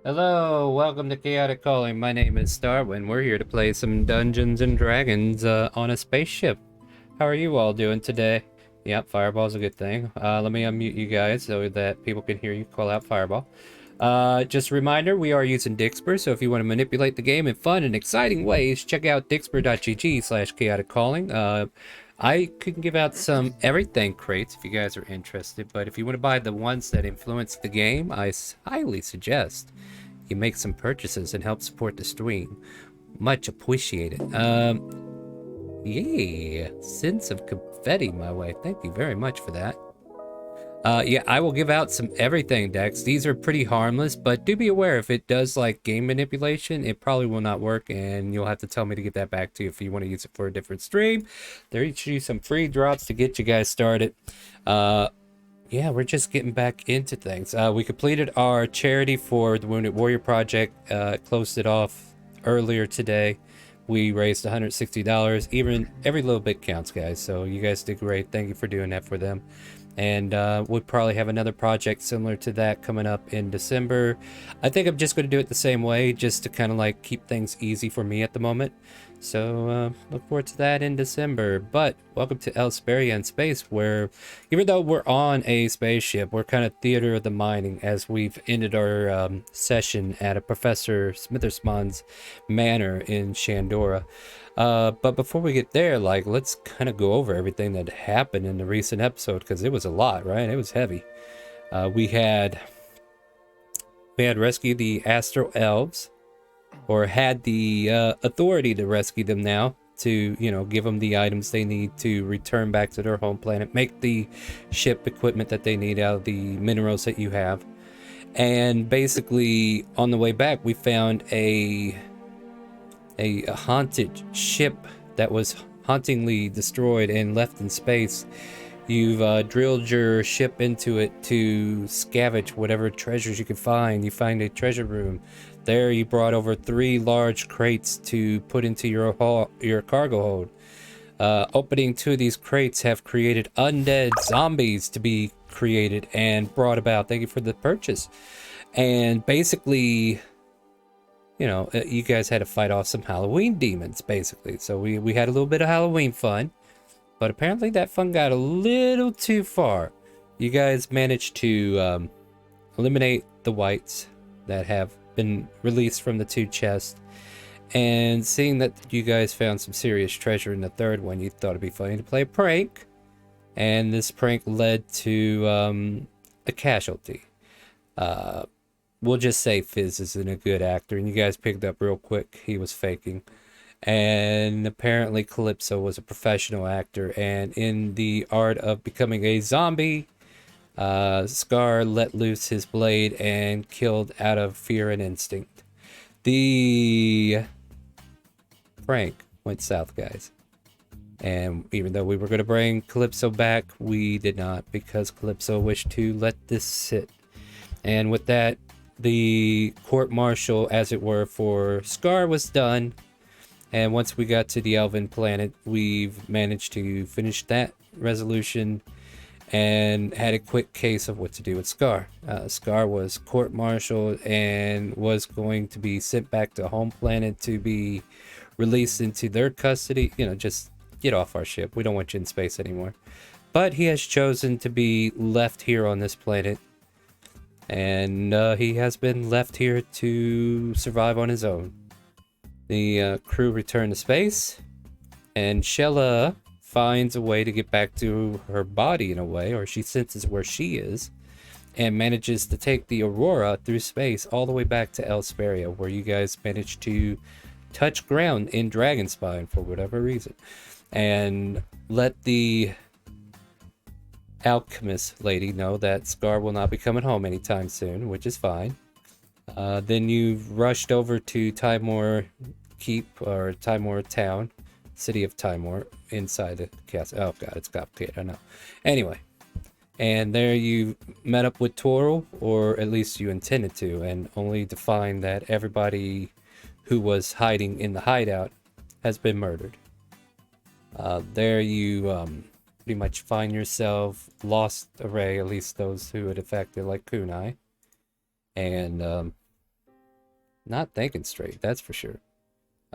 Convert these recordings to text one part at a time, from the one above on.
Hello, welcome to Chaotic Calling. My name is Starwin. We're here to play some Dungeons and Dragons on a spaceship. How are you all doing today? Yep, Fireball's a good thing. Let me unmute you guys so that people can hear you call out Fireball. Just a reminder, we are using Dixper, so if you want to manipulate the game in fun and exciting ways, check out dixper.gg/chaotic calling. I could give out some everything crates if you guys are interested, but if you want to buy the ones that influence the game, I highly suggest you make some purchases and help support the stream. Much appreciated. Yeah, send some confetti my way. Thank you very much for that. Yeah, I will give out some everything decks. These are pretty harmless, but do be aware if it does like game manipulation, it probably will not work, and you'll have to tell me to get that back to you if you want to use it for a different stream. There's usually some free drops to get you guys started. Yeah, we're just getting back into things. We completed our charity for the Wounded Warrior Project, closed it off earlier today. We raised $160. Even every little bit counts, guys. So you guys did great. Thank you for doing that for them. And we'll probably have another project similar to that coming up in December. I think I'm just going to do it the same way, just to kind of like keep things easy for me at the moment. So look forward to that in December. But welcome to Elsparia in space, where even though we're on a spaceship, we're kind of theater of the mining as we've ended our session at a Professor Smithersmon's manor in Shandora. But before we get there, like, let's kind of go over everything that happened in the recent episode, because it was a lot, right? It was heavy. We had rescued the Astral Elves, or had the authority to rescue them now, to, you know, give them the items they need to return back to their home planet, make the ship equipment that they need out of the minerals that you have. And basically, on the way back, we found a haunted ship that was hauntingly destroyed and left in space. You've drilled your ship into it to scavenge whatever treasures you can find. You find a treasure room. There you brought over 3 large crates to put into your cargo hold. Opening 2 of these crates have created undead zombies to be created and brought about. Thank you for the purchase. And basically, you know, you guys had to fight off some Halloween demons, basically. So we had a little bit of Halloween fun, but apparently that fun got a little too far. You guys managed to eliminate the wights that have been released from the 2 chests. And seeing that you guys found some serious treasure in the 3rd one, you thought it'd be funny to play a prank. And this prank led to a casualty. We'll just say Fizz isn't a good actor, and you guys picked up real quick he was faking. And apparently Calypso was a professional actor, and in the art of becoming a zombie, Scar let loose his blade and killed out of fear and instinct. The prank went south, guys. And even though we were going to bring Calypso back, we did not, because Calypso wished to let this sit. And with that, the court-martial, as it were, for Scar was done. And once we got to the Elven planet, we've managed to finish that resolution and had a quick case of what to do with Scar. Scar was court-martialed and was going to be sent back to home planet to be released into their custody. You know, just get off our ship. We don't want you in space anymore. But he has chosen to be left here on this planet. And he has been left here to survive on his own. The crew return to space, and Shella finds a way to get back to her body in a way, or she senses where she is, and manages to take the Aurora through space all the way back to Elsparia, where you guys managed to touch ground in Dragonspine for whatever reason, and let the alchemist lady know that Scar will not be coming home anytime soon, which is fine. Then you rushed over to Timor Keep, or Timor Town, city of Timor, inside the castle. Oh god, it's complicated, I know. Anyway, and there you met up with Toro, or at least you intended to, and only to find that everybody who was hiding in the hideout has been murdered. There you pretty much find yourself lost array, at least those who had affected, like Kunai. And not thinking straight, that's for sure.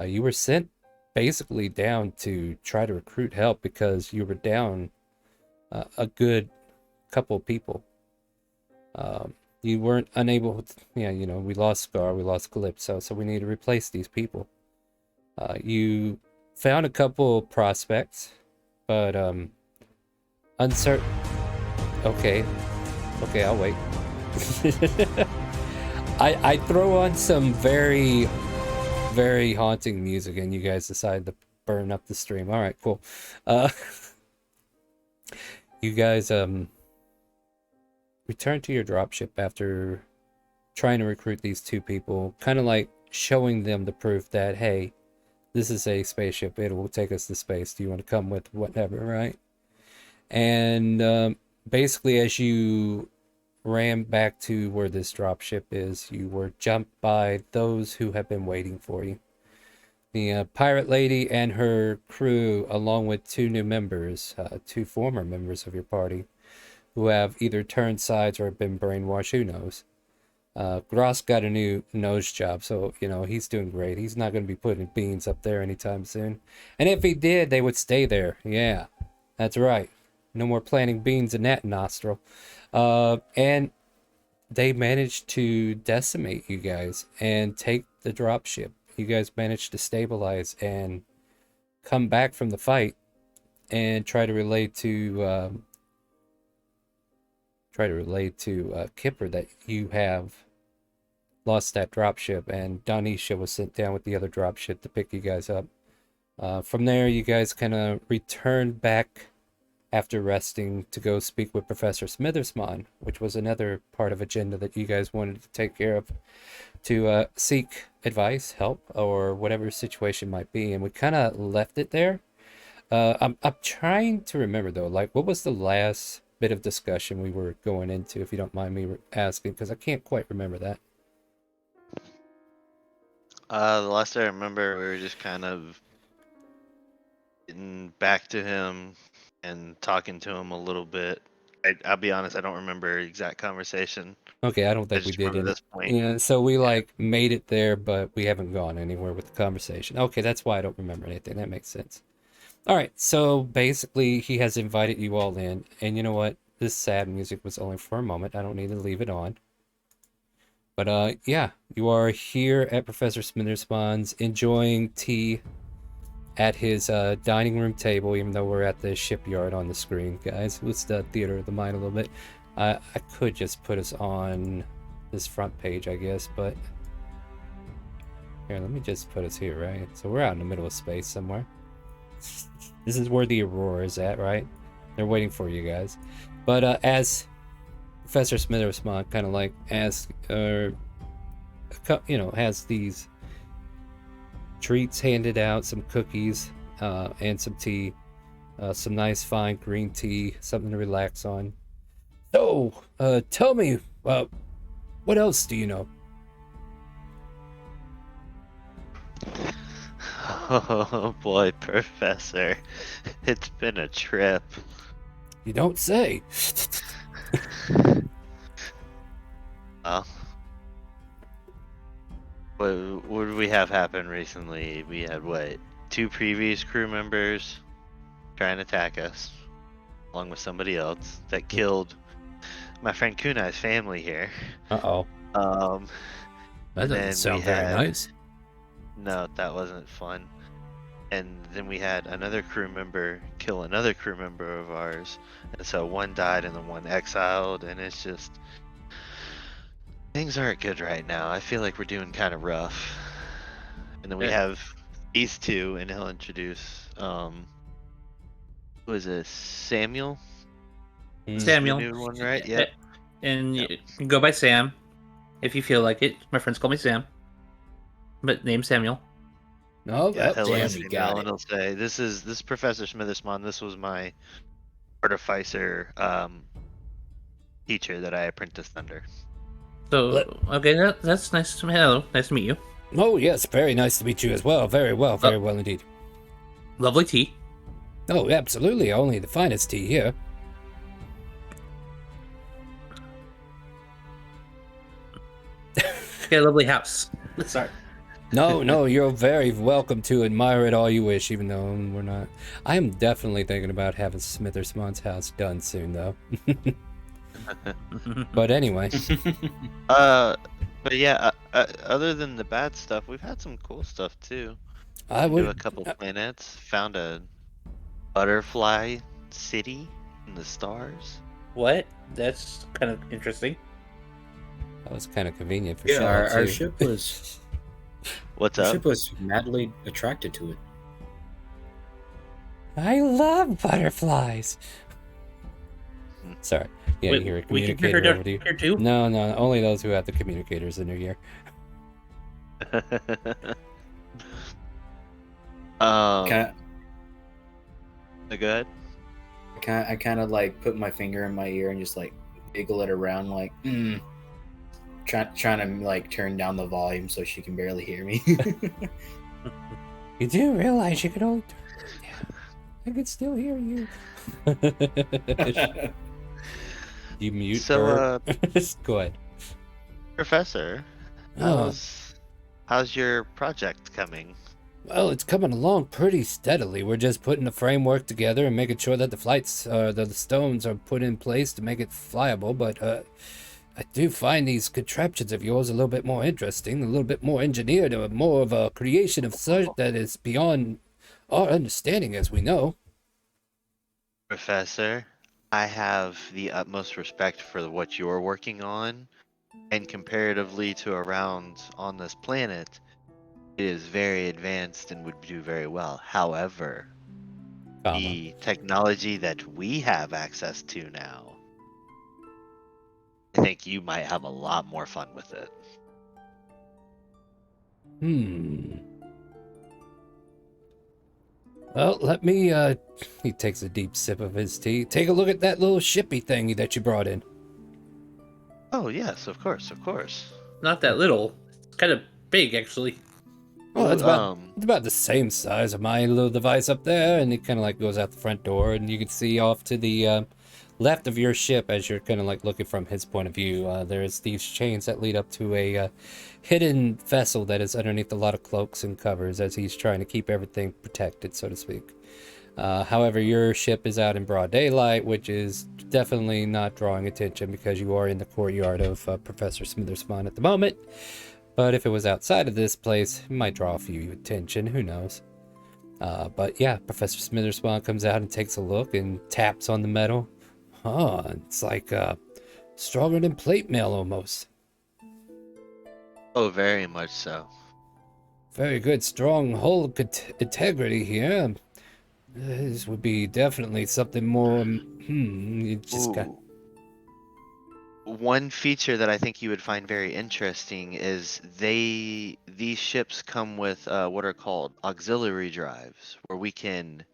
You were sent basically down to try to recruit help because you were down a good couple of people. You weren't unable to, yeah, you know, we lost Scar, we lost Calypso, so we need to replace these people. You found a couple prospects, but uncertain. Okay, okay, I'll wait. I throw on some very, very haunting music, and you guys decide to burn up the stream. All right, cool. You guys return to your dropship after trying to recruit these two people, kind of like showing them the proof that, hey, this is a spaceship. It will take us to space. Do you want to come with whatever, right? And basically, as you ran back to where this dropship is, you were jumped by those who have been waiting for you. The pirate lady and her crew, along with two new members, two former members of your party, who have either turned sides or been brainwashed, who knows. Gross got a new nose job, so, you know, he's doing great. He's not going to be putting beans up there anytime soon. And if he did, they would stay there. Yeah, that's right. No more planting beans in that nostril. And they managed to decimate you guys and take the dropship. You guys managed to stabilize and come back from the fight and try to relate to Kipper that you have lost that dropship, and Donisha was sent down with the other dropship to pick you guys up. From there, you guys kind of returned back after resting to go speak with Professor Smithersmon, which was another part of agenda that you guys wanted to take care of, to seek advice, help, or whatever situation might be. And we kind of left it there. I'm trying to remember though, like, what was the last bit of discussion we were going into, if you don't mind me asking, because I can't quite remember that. The last I remember, we were just kind of getting back to him and talking to him a little bit. I'll be honest, I don't remember exact conversation. Okay, I don't I think we just did remember any. this point. Yeah, so we Yeah. like made it there, but we haven't gone anywhere with the conversation. Okay, that's why I don't remember anything. That makes sense. All right, so basically he has invited you all in, and you know what? This sad music was only for a moment. I don't need to leave it on. But yeah, you are here at Professor Smitherspon's enjoying tea at his dining room table, even though we're at the shipyard on the screen, guys. It's the theater of the mind a little bit. I could just put us on this front page, I guess, but here, let me just put us here, right? So we're out in the middle of space somewhere. This is where the Aurora is at, right? They're waiting for you guys. But as Professor Smithersmon kind of like asks, you know, has these treats handed out, some cookies, and some tea, some nice fine green tea, something to relax on. So, tell me, what else do you know? Oh boy, Professor. It's been a trip. You don't say. Well, what did we have happen recently? We had, what, 2 previous crew members try and attack us, along with somebody else, that killed my friend Kunai's family here. Uh-oh. That doesn't sound very nice. No, that wasn't fun. And then we had another crew member kill another crew member of ours. And so one died and then one exiled, and it's just... things aren't good right now. I feel like we're doing kind of rough. And then we have these two, and he'll introduce, who is this? Samuel? Samuel. The new one, right? Yeah. And you can go by Sam, if you feel like it. My friends call me Sam, but name Samuel. No, Yeah, damn, Samuel, you got and it. he'll say, "This is Professor Smithersmon. This was my artificer teacher that I apprenticed under." So, okay, that's nice to meet. Hello, nice to meet you. Oh, yes, very nice to meet you as well. Very well indeed. Lovely tea. Oh, absolutely. Only the finest tea here. Okay, lovely house. Sorry. No, you're very welcome to admire it all you wish, even though we're not. I am definitely thinking about having Smithersmon's house done soon, though. But anyway, But yeah, other than the bad stuff, we've had some cool stuff too. I Been to a would. couple planets, found a butterfly city in the stars. What? That's kind of interesting. That was kind of convenient for Yeah, Shell, our too. ship was What's our up? ship was madly attracted to it. I love butterflies. Sorry. Yeah, you hear a we can hear communicator her over to you. here too. No, only those who have the communicators in their ear. Kind Go ahead. I kind of like put my finger in my ear and just like wiggle it around, like trying to like turn down the volume so she can barely hear me. You do realize you could only. Yeah, I can still hear you. You mute So, her. Go ahead. Professor, Oh, how's your project coming? well, it's coming along pretty steadily. We're just putting the framework together and making sure that the flights, the stones are put in place to make it flyable. But I do find these contraptions of yours a little bit more interesting, a little bit more engineered, or more of a creation of such that is beyond our understanding, as we know. Professor, I have the utmost respect for what you're working on, and comparatively to around on this planet, it is very advanced and would do very well. However, the technology that we have access to now, I think you might have a lot more fun with it. Well, let me, he takes a deep sip of his tea. Take a look at that little shippy thingy that you brought in. Oh, yes, of course, of course. Not that little. It's kind of big, actually. Oh, it's about the same size of my little device up there, and it kind of like goes out the front door, and you can see off to the left of your ship as you're kind of like looking from his point of view. There's these chains that lead up to a hidden vessel that is underneath a lot of cloaks and covers as he's trying to keep everything protected, so to speak. However, your ship is out in broad daylight, which is definitely not drawing attention because you are in the courtyard of Professor Smithersmon at the moment. But if it was outside of this place, it might draw a few attention, who knows. But yeah, Professor Smithersmon comes out and takes a look and taps on the metal. Oh, it's like stronger than plate mail almost. Oh, very much so. Very good, strong hull integrity here. This would be definitely something more. You just got. One feature that I think you would find very interesting is these ships come with what are called auxiliary drives, where we can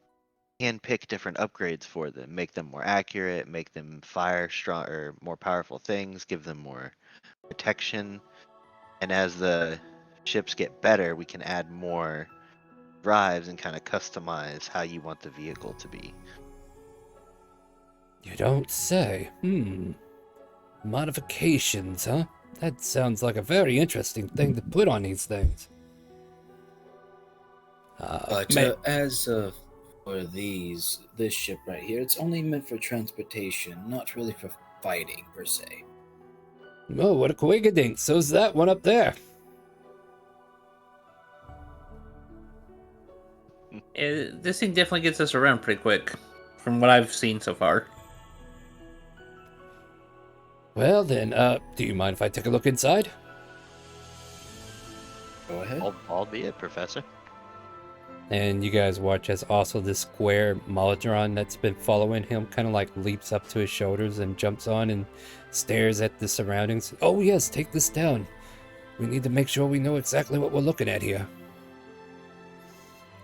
handpick different upgrades for them, make them more accurate, make them fire stronger, more powerful things, give them more protection. And as the ships get better, we can add more drives and kind of customize how you want the vehicle to be. You don't say. Modifications, huh? That sounds like a very interesting thing to put on these things. But for this ship right here, it's only meant for transportation, not really for fighting per se. Oh, what a coinkydink. So's that one up there. This thing definitely gets us around pretty quick, from what I've seen so far. Well then, do you mind if I take a look inside? Go ahead. Albeit, Professor. And you guys watch as also this square Molotron that's been following him kind of like leaps up to his shoulders and jumps on and stares at the surroundings. Oh yes, take this down. We need to make sure we know exactly what we're looking at here.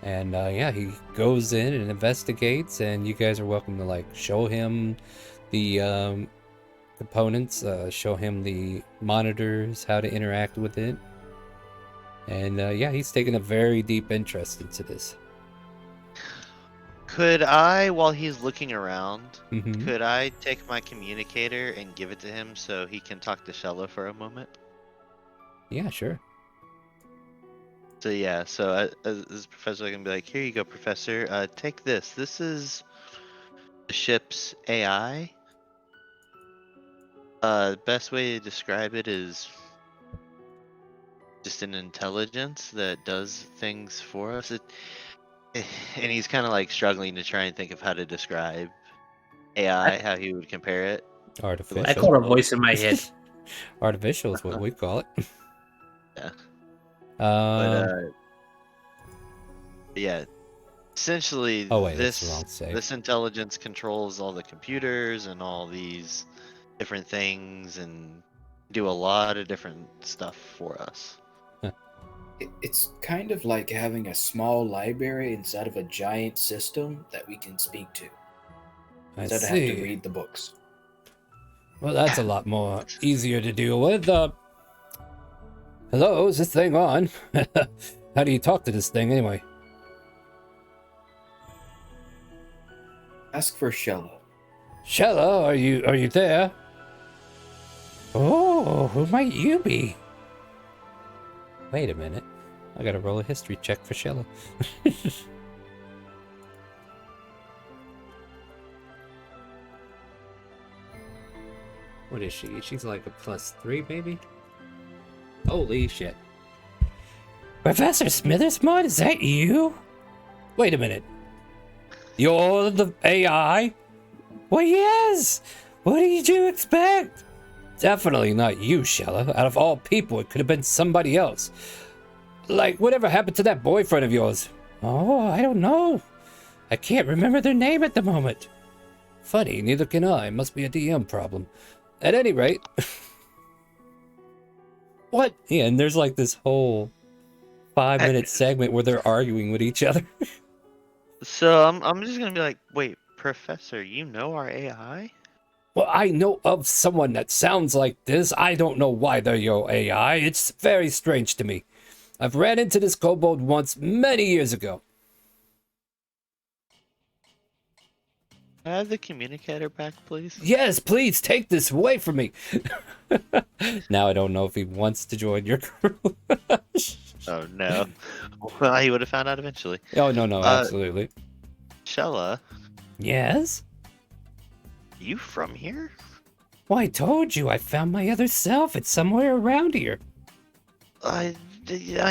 And yeah, he goes in and investigates, and you guys are welcome to like show him the components, show him the monitors, how to interact with it. And yeah, he's taken a very deep interest into this. Could I, while he's looking around, Mhm. could I take my communicator and give it to him so he can talk to Shella for a moment? Yeah, sure. So yeah, so as professor, I can be like, here you go, professor. Take this. This is the ship's AI. Best way to describe it is just an intelligence that does things for us. And he's kind of like struggling to try and think of how to describe AI, how he would compare it. I Artificial. call it a voice in my head. Artificial is what we call it. Yeah. Um, But yeah, essentially oh wait, that's the wrong this save. this intelligence controls all the computers and all these different things and do a lot of different stuff for us. It's kind of like having a small library inside of a giant system that we can speak to I instead of have to see. read the books. Well, that's a lot more easier to deal with. Hello, is this thing on? How do you talk to this thing anyway? Ask for Shello. Shella, are you there? Oh, who might you be? Wait a minute. I gotta roll a history check for Shella. What is she? She's like a +3, maybe? Holy shit. Professor Smithersmud, is that you? Wait a minute. You're the AI? Well, yes! What did you expect? Definitely not you, Shella. Out of all people, it could have been somebody else. Like, whatever happened to that boyfriend of yours? Oh, I don't know. I can't remember their name at the moment. Funny, neither can I. Must be a DM problem. At any rate... What? Yeah, and there's like this whole 5-minute segment where they're arguing with each other. So I'm just gonna be like, wait, Professor, you know our AI? Well, I know of someone that sounds like this. I don't know why they're your AI. It's very strange to me. I've ran into this kobold once many years ago. Can I have the communicator back, please? Yes, please take this away from me. Now I don't know if he wants to join your crew. Oh no. Well, he would have found out eventually. Oh, no, absolutely. Shella, Yes? you from here? Well, I told you I found my other self. It's somewhere around here. I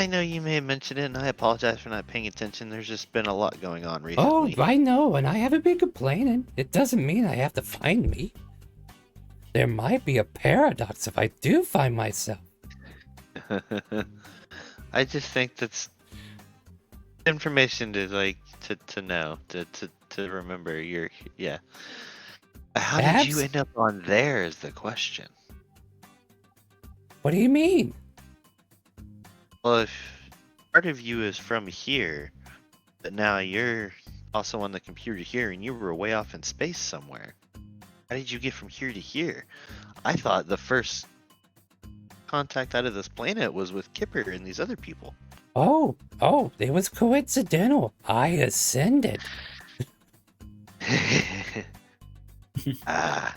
know you may have mentioned it, and I apologize for not paying attention. There's just been a lot going on Oh, recently. I know, and I haven't been complaining. It doesn't mean I have to find me. There might be a paradox if I do find myself. I just think that's information to to know to remember. Yeah. How did you end up on there is the question. What do you mean? Well, if part of you is from here, but now you're also on the computer here, and you were way off in space somewhere. How did you get from here to here? I thought the first contact out of this planet was with Kipper and these other people. Oh, it was coincidental. I ascended. Ah,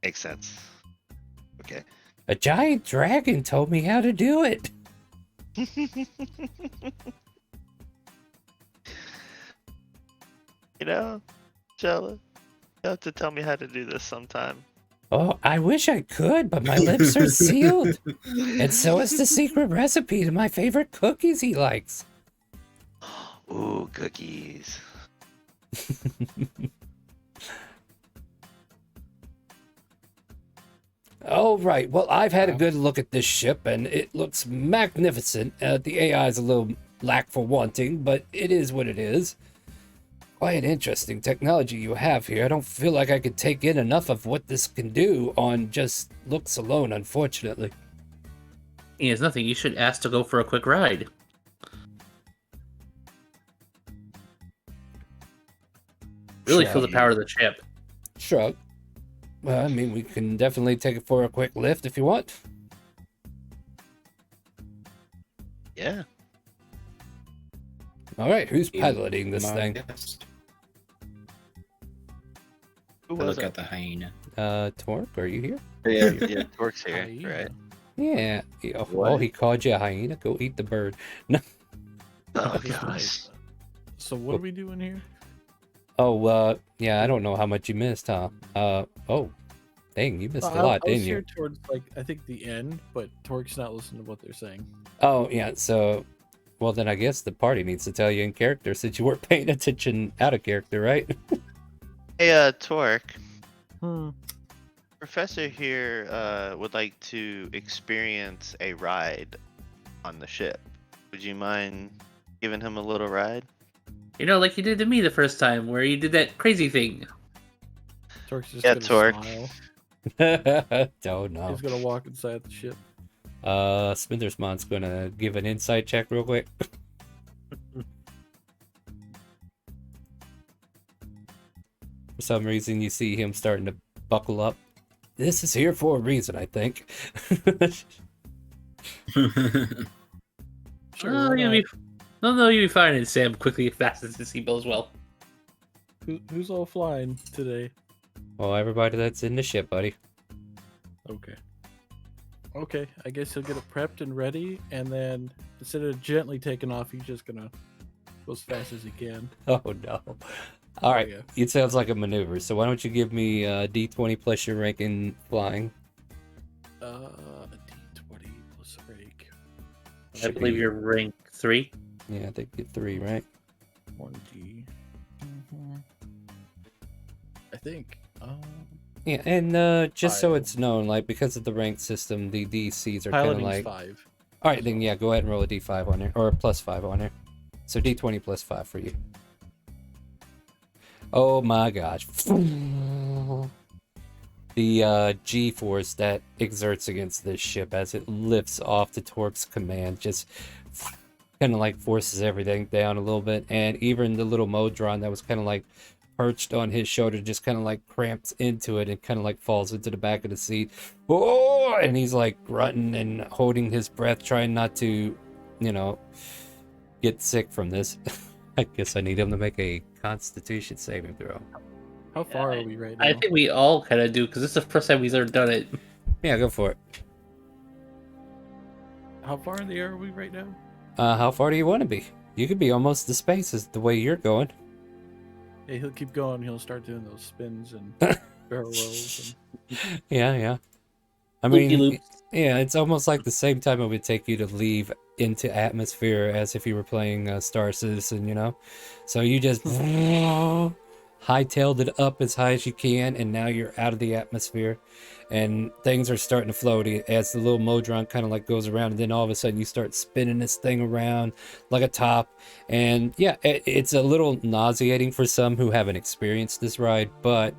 makes sense. Okay. A giant dragon told me how to do it. You know, Jella, you have to tell me how to do this sometime. Oh, I wish I could, but my lips are sealed. And so is the secret recipe to my favorite cookies he likes. Ooh, cookies. All right, well, I've had a good look at this ship, and it looks magnificent. The AI is a little lack for wanting, but it is what it is. Quite interesting technology you have here. I don't feel like I could take in enough of what this can do on just looks alone, unfortunately. There's nothing. You should ask to go for a quick ride. Really feel the power of the ship. Shrug. Well, I mean, we can definitely take it for a quick lift if you want. Yeah. All right, who's piloting this thing? Who I was look it? at the hyena. Torque, are you here? Yeah, Torque's here, Hyena. right? Yeah. Oh, What? he called you a hyena. Go eat the bird. No. Oh Just gosh. nice. So what are we doing here? Oh, yeah. I don't know how much you missed, huh? Oh, dang, you missed a I lot, was didn't here you? towards like I think the end, but Torque's not listening to what they're saying. Oh, yeah. So, well, then I guess the party needs to tell you in character since you weren't paying attention out of character, right? Hey, Torque. Hmm. Professor here would like to experience a ride on the ship. Would you mind giving him a little ride? You know, like you did to me the first time, where you did that crazy thing. Torque's just Yeah, gonna Torque. smile. Don't know. He's gonna walk inside the ship. Smindersmon's gonna give an insight check real quick. For some reason, you see him starting to buckle up. This is here for a reason, I think. Sure. Oh, why you'll not? be... No, you'll be fine. And Sam quickly fastens his seatbelt as well. Who's all flying today? Well, everybody that's in the ship, buddy. Okay. Okay, I guess he'll get it prepped and ready, and then instead of gently taking off, he's just gonna go as fast as he can. Oh no. All right, yeah. it sounds like a maneuver. So why don't you give me D20 plus your rank in flying? A D20 plus rank. I Should believe be- you're rank 3. Yeah, I think you're 3, right? 1D. I think. Yeah, and just so Five. it's known, like because of the rank system, the DCs are kind of Piloting's like. 5. All right, then yeah, go ahead and roll a D5 on there, or a +5 on there. So D20 plus 5 for you. Oh my gosh. The G-force that exerts against this ship as it lifts off the Torque's command just kind of like forces everything down a little bit, and even the little Modron that was kind of like perched on his shoulder just kind of like cramps into it and kind of like falls into the back of the seat. Oh, and he's like grunting and holding his breath, trying not to, get sick from this. I guess I need him to make a Constitution saving throw. How far are we right now? I think we all kind of do, because this is the first time we've ever done it. Yeah, go for it. How far in the air are we right now? How far do you want to be? You could be almost to space as the way you're going. Yeah, he'll keep going. He'll start doing those spins and barrel rolls. Yeah. I Loopy mean, loops. yeah, it's almost like the same time it would take you to leave into atmosphere as if you were playing Star Citizen, So you just hightailed it up as high as you can, and now you're out of the atmosphere, and things are starting to float as the little Modron kind of like goes around, and then all of a sudden you start spinning this thing around like a top, and yeah, it's a little nauseating for some who haven't experienced this ride, but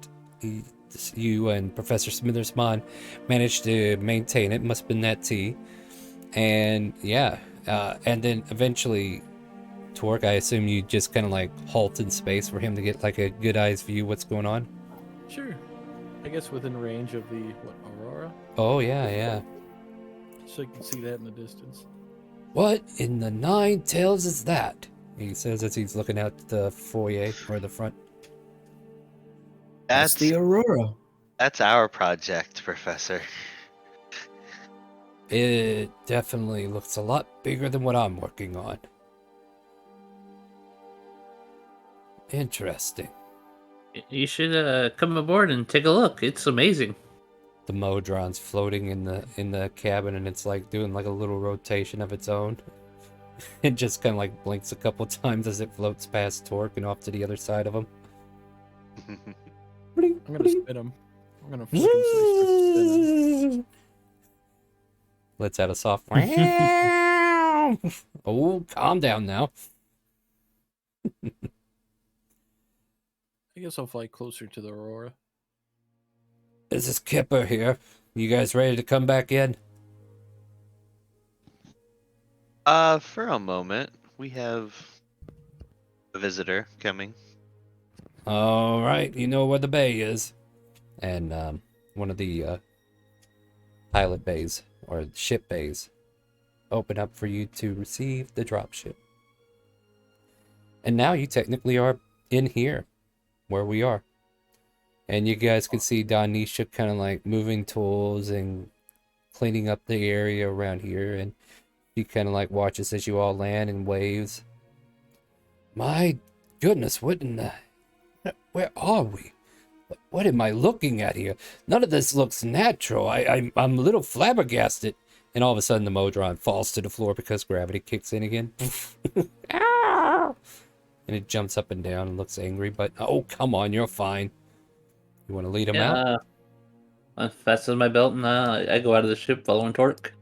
you and Professor Smithersmon managed to maintain it. Must have been that tea. And yeah, and then eventually, Torque, I assume you just kind of like halt in space for him to get like a good eye's view what's going on. Sure. I guess within range of the Aurora, Oh yeah. so you can see that in the distance. What in the nine tails is that? He says as he's looking out the foyer or the front. That's the Aurora. That's our project, Professor. It definitely looks a lot bigger than what I'm working on. Interesting. You should come aboard and take a look. It's amazing. The Modron's floating in the cabin, and it's like doing like a little rotation of its own. It just kind of like blinks a couple times as it floats past Torque and off to the other side of him. I'm gonna spin him. I'm gonna fucking spin him. Let's add a soft. Oh, calm down now. I guess I'll fly closer to the Aurora. This is Kipper here. You guys ready to come back in? For a moment, we have a visitor coming. All right, you know where the bay is, and one of the pilot bays or ship bays open up for you to receive the dropship. And now you technically are in here, where we are, and you guys can see Donisha kind of like moving tools and cleaning up the area around here, and he kind of like watches as you all land and waves. My goodness, what in the... Where are we? What am I looking at here? None of this looks natural. I'm a little flabbergasted. And all of a sudden the Modron falls to the floor because gravity kicks in again. Ah! And it jumps up and down and looks angry, but oh, come on, you're fine. You want to lead him out? I fasten my belt and I go out of the ship following Torque.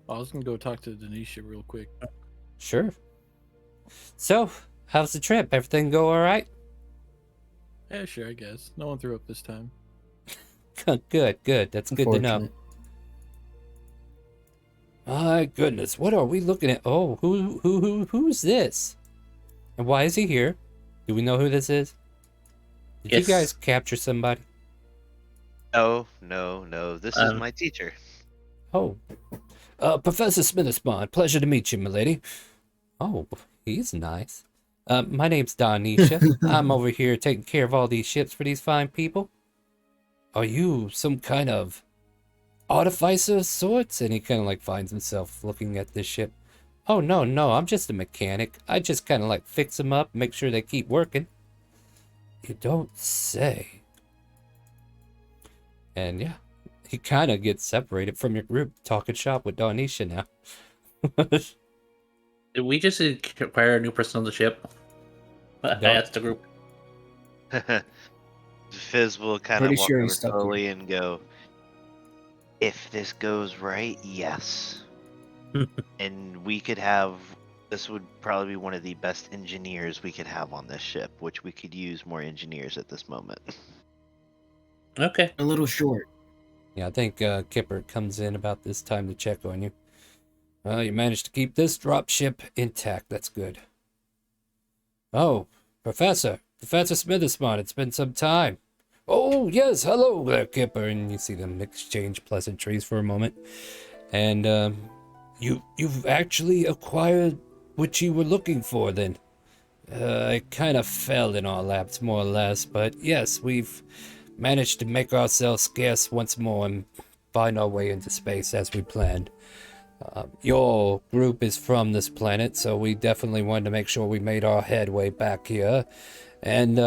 I was gonna go talk to Denisha real quick. Sure. So, how's the trip? Everything go all right? Yeah, sure, I guess. No one threw up this time. Good. That's good to know. Unfortunate. My goodness, what are we looking at? Oh, who's this? And why is he here? Do we know who this is? Did Yes. you guys capture somebody? No. This is Um, my teacher. Oh. Professor Smitherspawn, pleasure to meet you, milady. Oh, he's nice. My name's Donisha. I'm over here taking care of all these ships for these fine people. Are you some kind of artificer of sorts? And he kind of like finds himself looking at this ship. Oh, no, I'm just a mechanic. I just kind of like fix them up, make sure they keep working. You don't say. And yeah, he kind of gets separated from your group, talking shop with Donisha now. Did we just acquire a new person on the ship? I No. asked the group. Fizz will kind Pretty of walk sure over he's stuck slowly and go, if this goes right, yes. And we could have, this would probably be one of the best engineers we could have on this ship, which we could use more engineers at this moment. Okay. A little short. Yeah, I think Kipper comes in about this time to check on you. Well, you managed to keep this dropship intact. That's good. Oh, Professor Smitherspawn, it's been some time. Oh, yes, hello there, Kipper. And you see them exchange pleasantries for a moment. And you've actually acquired what you were looking for then. It kind of fell in our laps, more or less. But yes, we've managed to make ourselves scarce once more and find our way into space as we planned. Your group is from this planet, so we definitely wanted to make sure we made our headway back here. And,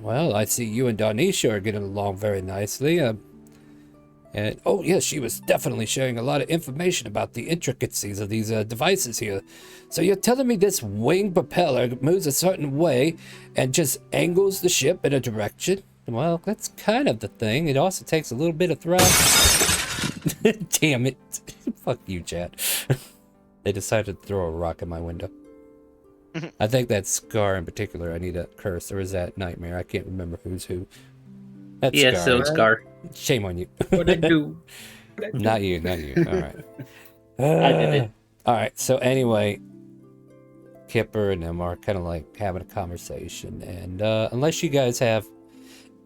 well, I see you and Donisha are getting along very nicely. And, oh, yes, she was definitely sharing a lot of information about the intricacies of these devices here. So you're telling me this wing propeller moves a certain way and just angles the ship in a direction? Well, that's kind of the thing. It also takes a little bit of thrust. Damn it. Fuck you, Chad. They decided to throw a rock in my window. I think that Scar in particular, I need a curse. Or is that Nightmare? I can't remember who's who. That's Yeah, Scar. so it's Scar. Shame on you. What I do? Not you. All right. I did it. All right. So anyway, Kipper and them are kind of like having a conversation. And unless you guys have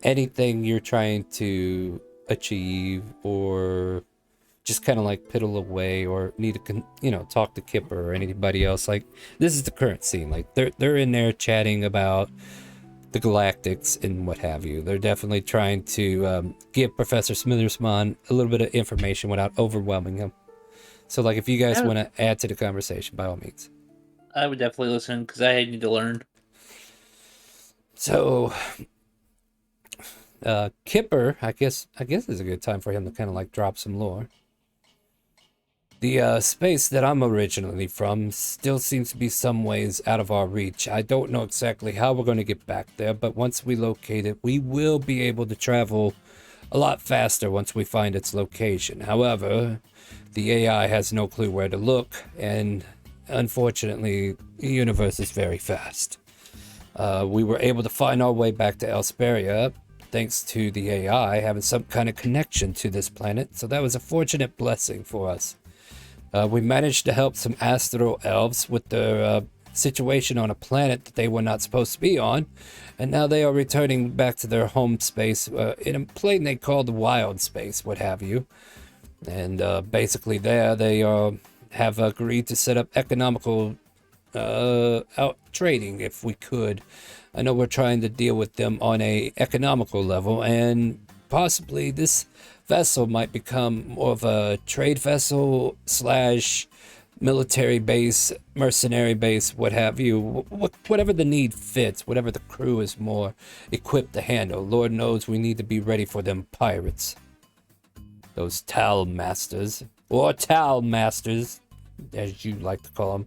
anything you're trying to achieve or just kind of like piddle away or need to talk to Kipper or anybody else, like this is the current scene. Like they're in there chatting about the galactics and what have you. They're definitely trying to give Professor Smitherspawn a little bit of information without overwhelming him. So like if you guys want to add to the conversation, by all means. I would definitely listen because I need to learn. So Kipper, I guess is a good time for him to kind of like drop some lore. The space that I'm originally from still seems to be some ways out of our reach. I don't know exactly how we're going to get back there, but once we locate it, we will be able to travel a lot faster once we find its location. However, the AI has no clue where to look, and unfortunately, the universe is very fast. We were able to find our way back to Elsparia thanks to the AI having some kind of connection to this planet, so that was a fortunate blessing for us. We managed to help some astral elves with their situation on a planet that they were not supposed to be on, and now they are returning back to their home space in a plane they call the wild space, what have you. And basically there they have agreed to set up economical out trading if we could. I know we're trying to deal with them on a economical level, and possibly this vessel might become more of a trade vessel slash military base, mercenary base, what have you. Whatever the need fits, whatever the crew is more equipped to handle. Lord knows we need to be ready for them pirates. Those Tal Masters, or Tal Masters, as you like to call them.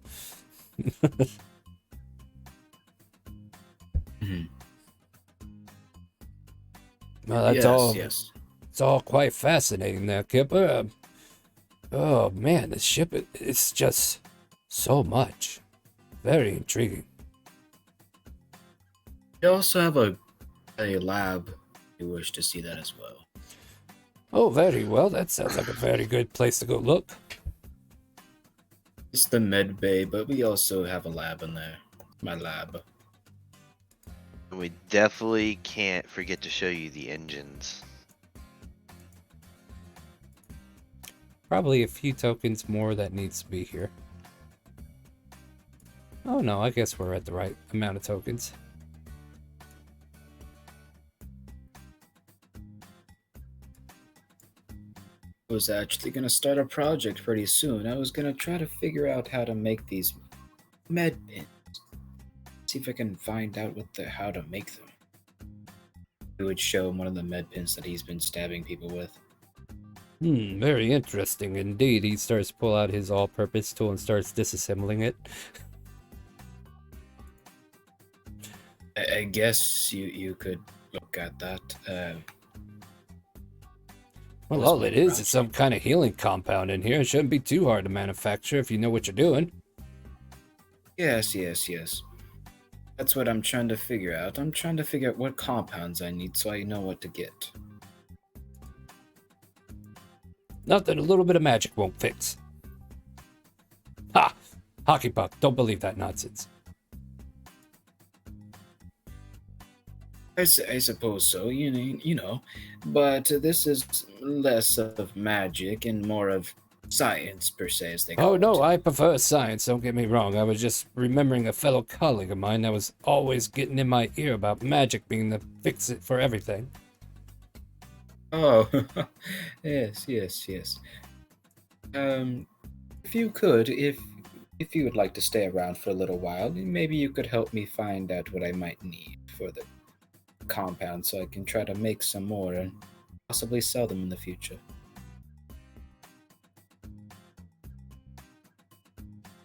Mhm. Well, that's Yes, all. yes. It's all quite fascinating there, Kipper. Oh man, the ship, it's just so much. Very intriguing. We also have a lab. If you wish to see that as well. Oh, very well. That sounds like a very good place to go look. It's the med bay, but we also have a lab in there. My lab. And we definitely can't forget to show you the engines. Probably a few tokens more that needs to be here. Oh no, I guess we're at the right amount of tokens. I was actually going to start a project pretty soon. I was going to try to figure out how to make these med pins. See if I can find out how to make them. It would show him one of the med pins that he's been stabbing people with. Very interesting indeed. He starts to pull out his all-purpose tool and starts disassembling it. I guess you could look at that. Well, all it is some kind of healing compound in here. It shouldn't be too hard to manufacture if you know what you're doing. Yes. That's what I'm trying to figure out. I'm trying to figure out what compounds I need so I know what to get. Nothing a little bit of magic won't fix. Ha! Hockey puck, don't believe that nonsense. I suppose so, you know, but this is less of magic and more of science per se, as they call Oh it. no, I prefer science, don't get me wrong. I was just remembering a fellow colleague of mine that was always getting in my ear about magic being the fix-it for everything. Oh, yes. If you could, if you would like to stay around for a little while, maybe you could help me find out what I might need for the compound so I can try to make some more and possibly sell them in the future.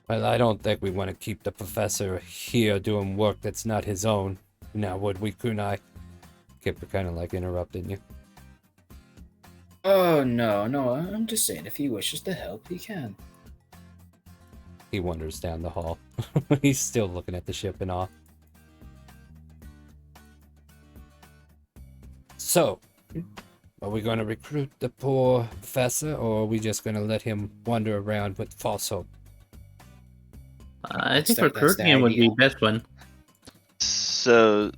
Well, I don't think we want to keep the professor here doing work that's not his own. Now, would we, Kunai? Kipper kind of like interrupting you. Oh, no, I'm just saying if he wishes to help, he can. He wanders down the hall. He's still looking at the ship in awe. So, are we going to recruit the poor professor, or are we just going to let him wander around with false hope? I think That's the recruiting him would be idea. best one. So,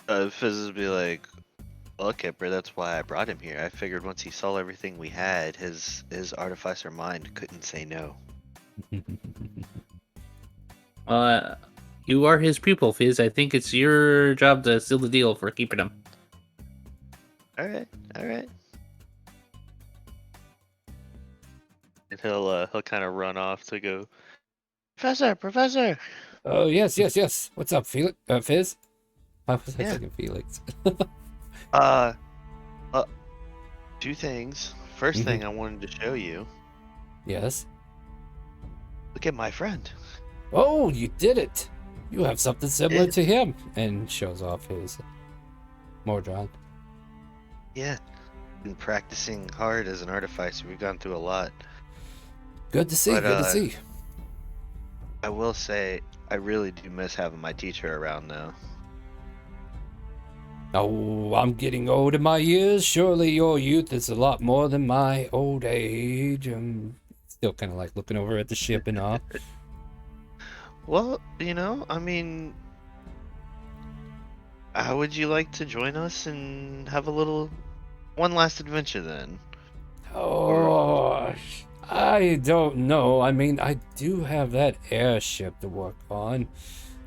Fizz would be like, well, Kipper, that's why I brought him here. I figured once he saw everything we had, his artificer mind couldn't say no. You are his pupil, Fizz. I think it's your job to seal the deal for keeping him. All right. And he'll kind of run off to go, Professor. Oh, yes. What's up, Felix? Fizz? Why was I Yeah. thinking Felix? Two things. First thing I wanted to show you. Yes. Look at my friend. Oh, you did it! You have something similar Yeah. to him. And shows off his Mordron. Yeah. Been practicing hard as an artificer. We've gone through a lot. Good to see, good to see. I will say, I really do miss having my teacher around now. Oh, I'm getting old in my years. Surely your youth is a lot more than my old age. I'm still kind of like looking over at the ship and all. Well, I mean, how would you like to join us and have one last adventure then? Oh, I don't know. I mean, I do have that airship to work on.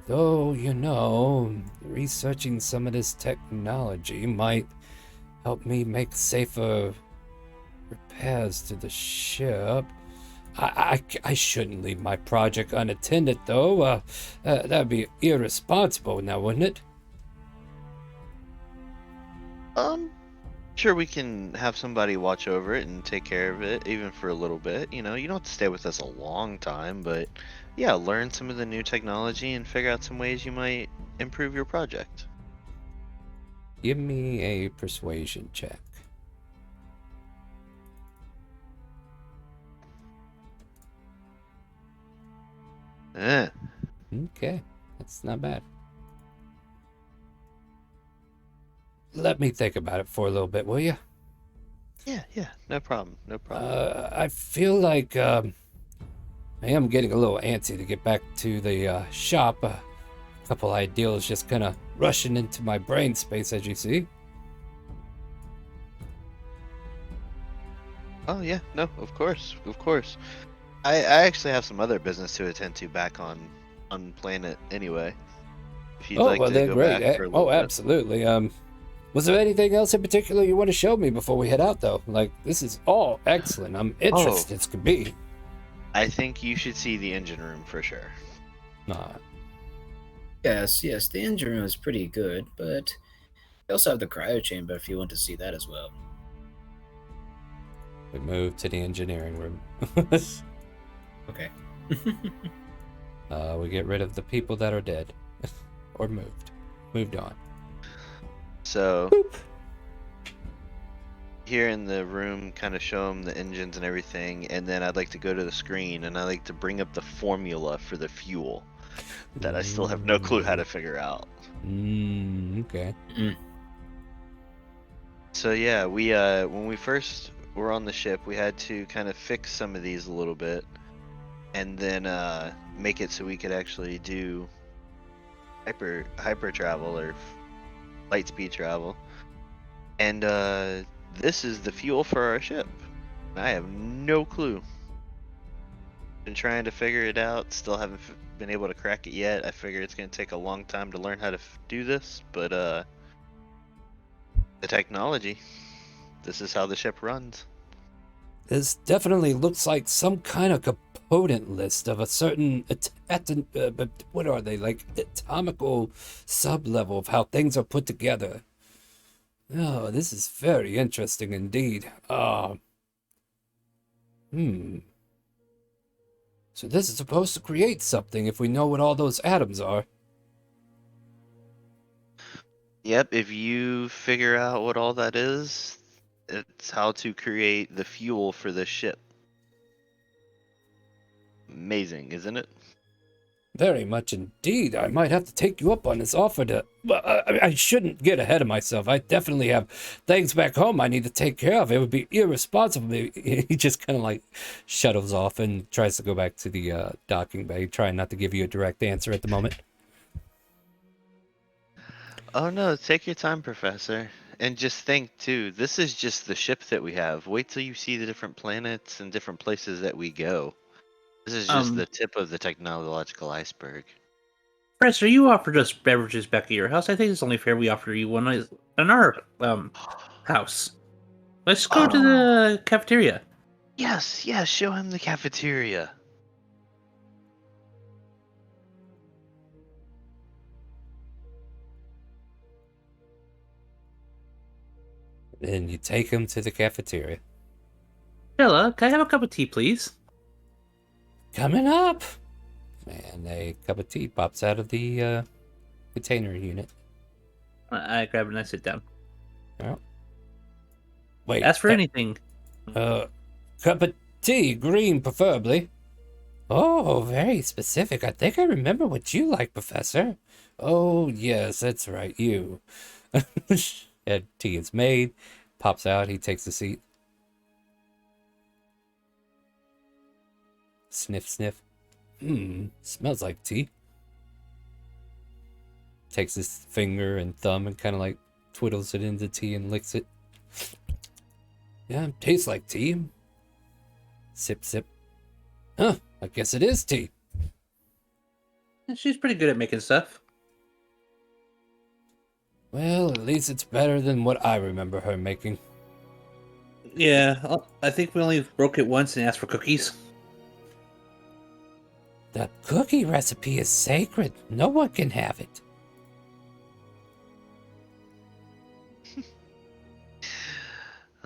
Though, researching some of this technology might help me make safer Repairs to the ship. I shouldn't leave my project unattended, though. That'd be irresponsible now, wouldn't it? Sure, we can have somebody watch over it and take care of it, even for a little bit. You know, you don't have to stay with us a long time, but yeah, learn some of the new technology and figure out some ways you might improve your project. Give me a persuasion check. Eh. Okay, that's not bad. Let me think about it for a little bit, will you? Yeah, no problem, no problem. I feel like I am getting a little antsy to get back to the shop. A couple ideas just kind of rushing into my brain space, as you see. Oh yeah, no, of course, of course. I actually have some other business to attend to back on planet anyway. If you'd Oh, like well, to then go great. back for a little Oh, bit. absolutely. Was there anything else in particular you want to show me before we head out, though? Like, this is all excellent. I'm interested as could be. I think you should see the engine room for sure. Nah. Yes, the engine room is pretty good, but we also have the cryo chamber if you want to see that as well. We move to the engineering room. Okay. We get rid of the people that are dead. Or moved on. So Boop. here in the room, kind of show them the engines and everything, and then I'd like to go to the screen and I like to bring up the formula for the fuel that I still have no clue how to figure out. Okay. So yeah, we when we first were on the ship, we had to kind of fix some of these a little bit, and then make it so we could actually do hyper travel or light speed travel. And this is the fuel for our ship. I have no clue. Been trying to figure it out. Still haven't been able to crack it yet. I figure it's gonna take a long time to learn how to do this, but the technology. This is how the ship runs. This definitely looks like some kind of component list of a certain but what are they, like atomical sub-level of how things are put together. Oh, this is very interesting indeed. So this is supposed to create something if we know what all those atoms are. Yep, if you figure out what all that is, it's how to create the fuel for this ship. Amazing, isn't it? Very much indeed. I might have to take you up on this offer to... Well, I shouldn't get ahead of myself. I definitely have things back home I need to take care of. It would be irresponsible. He just kind of like shuttles off and tries to go back to the docking bay, trying not to give you a direct answer at the moment. Oh no, take your time, Professor. And just think too, this is just the ship that we have. Wait till you see the different planets and different places that we go. This is just the tip of the technological iceberg. Professor, you offered us beverages back at your house. I think it's only fair we offer you one in our house. Let's go to the cafeteria. Yes, show him the cafeteria. Then you take him to the cafeteria. Bella, can I have a cup of tea, please? Coming up! And a cup of tea pops out of the container unit. I grab it and I sit down. Oh. Wait. Ask for anything. Cup of tea, green preferably. Oh, very specific. I think I remember what you like, Professor. Oh, yes, that's right, you. And tea is made. Pops out, he takes a seat. Sniff, sniff. Smells like tea. Takes his finger and thumb and kind of like twiddles it into tea and licks it. Yeah, tastes like tea. Sip, sip. Huh, I guess it is tea. She's pretty good at making stuff. Well, at least it's better than what I remember her making. Yeah, I think we only broke it once and asked for cookies. The cookie recipe is sacred. No one can have it.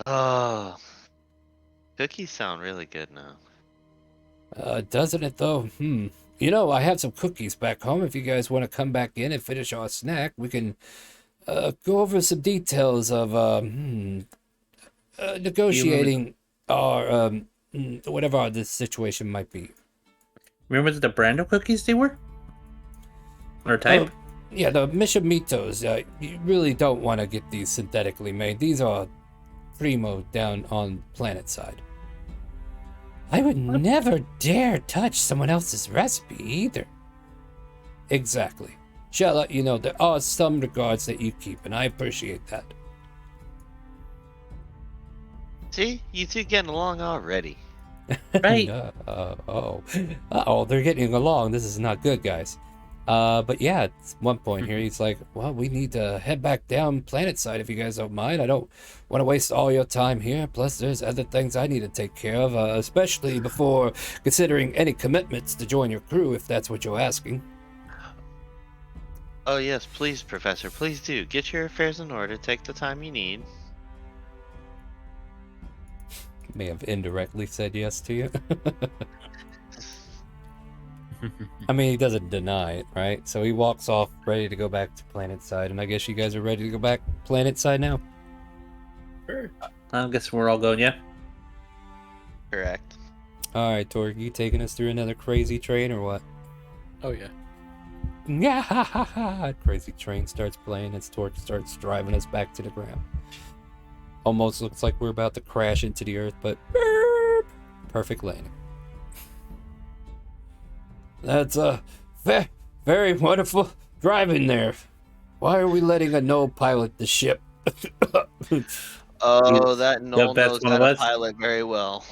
Oh, cookies sound really good now. Doesn't it though? You know, I have some cookies back home. If you guys want to come back in and finish our snack, we can go over some details of negotiating our whatever this situation might be. Remember the Brando cookies they were? Or type? Yeah, the Mishamitos. You really don't want to get these synthetically made. These are primo down on planet side. I would never dare touch someone else's recipe either. Exactly. Shall let you know there are some regards that you keep, and I appreciate that. See, you two getting along already. Right. Uh-oh, they're getting along. This is not good, guys. But yeah, at one point here, he's like, well, we need to head back down planet side if you guys don't mind. I don't want to waste all your time here. Plus, there's other things I need to take care of, especially before considering any commitments to join your crew, if that's what you're asking. Oh yes, please, Professor, please do. Get your affairs in order. Take the time you need. May have indirectly said yes to you. I mean, he doesn't deny it, right? So he walks off, ready to go back to planet side, and I guess you guys are ready to go back planet side now? Sure. I guess we're all going, yeah? Correct. Alright, Torg, you taking us through another crazy train or what? Oh yeah. Yeah, ha ha ha! Crazy train starts playing as Torg starts driving us back to the ground. Almost looks like we're about to crash into the earth, but perfect landing. That's very wonderful driving there. Why are we letting a no pilot the ship? Oh, that Yep, Noel that's knows one how of to us. pilot very well.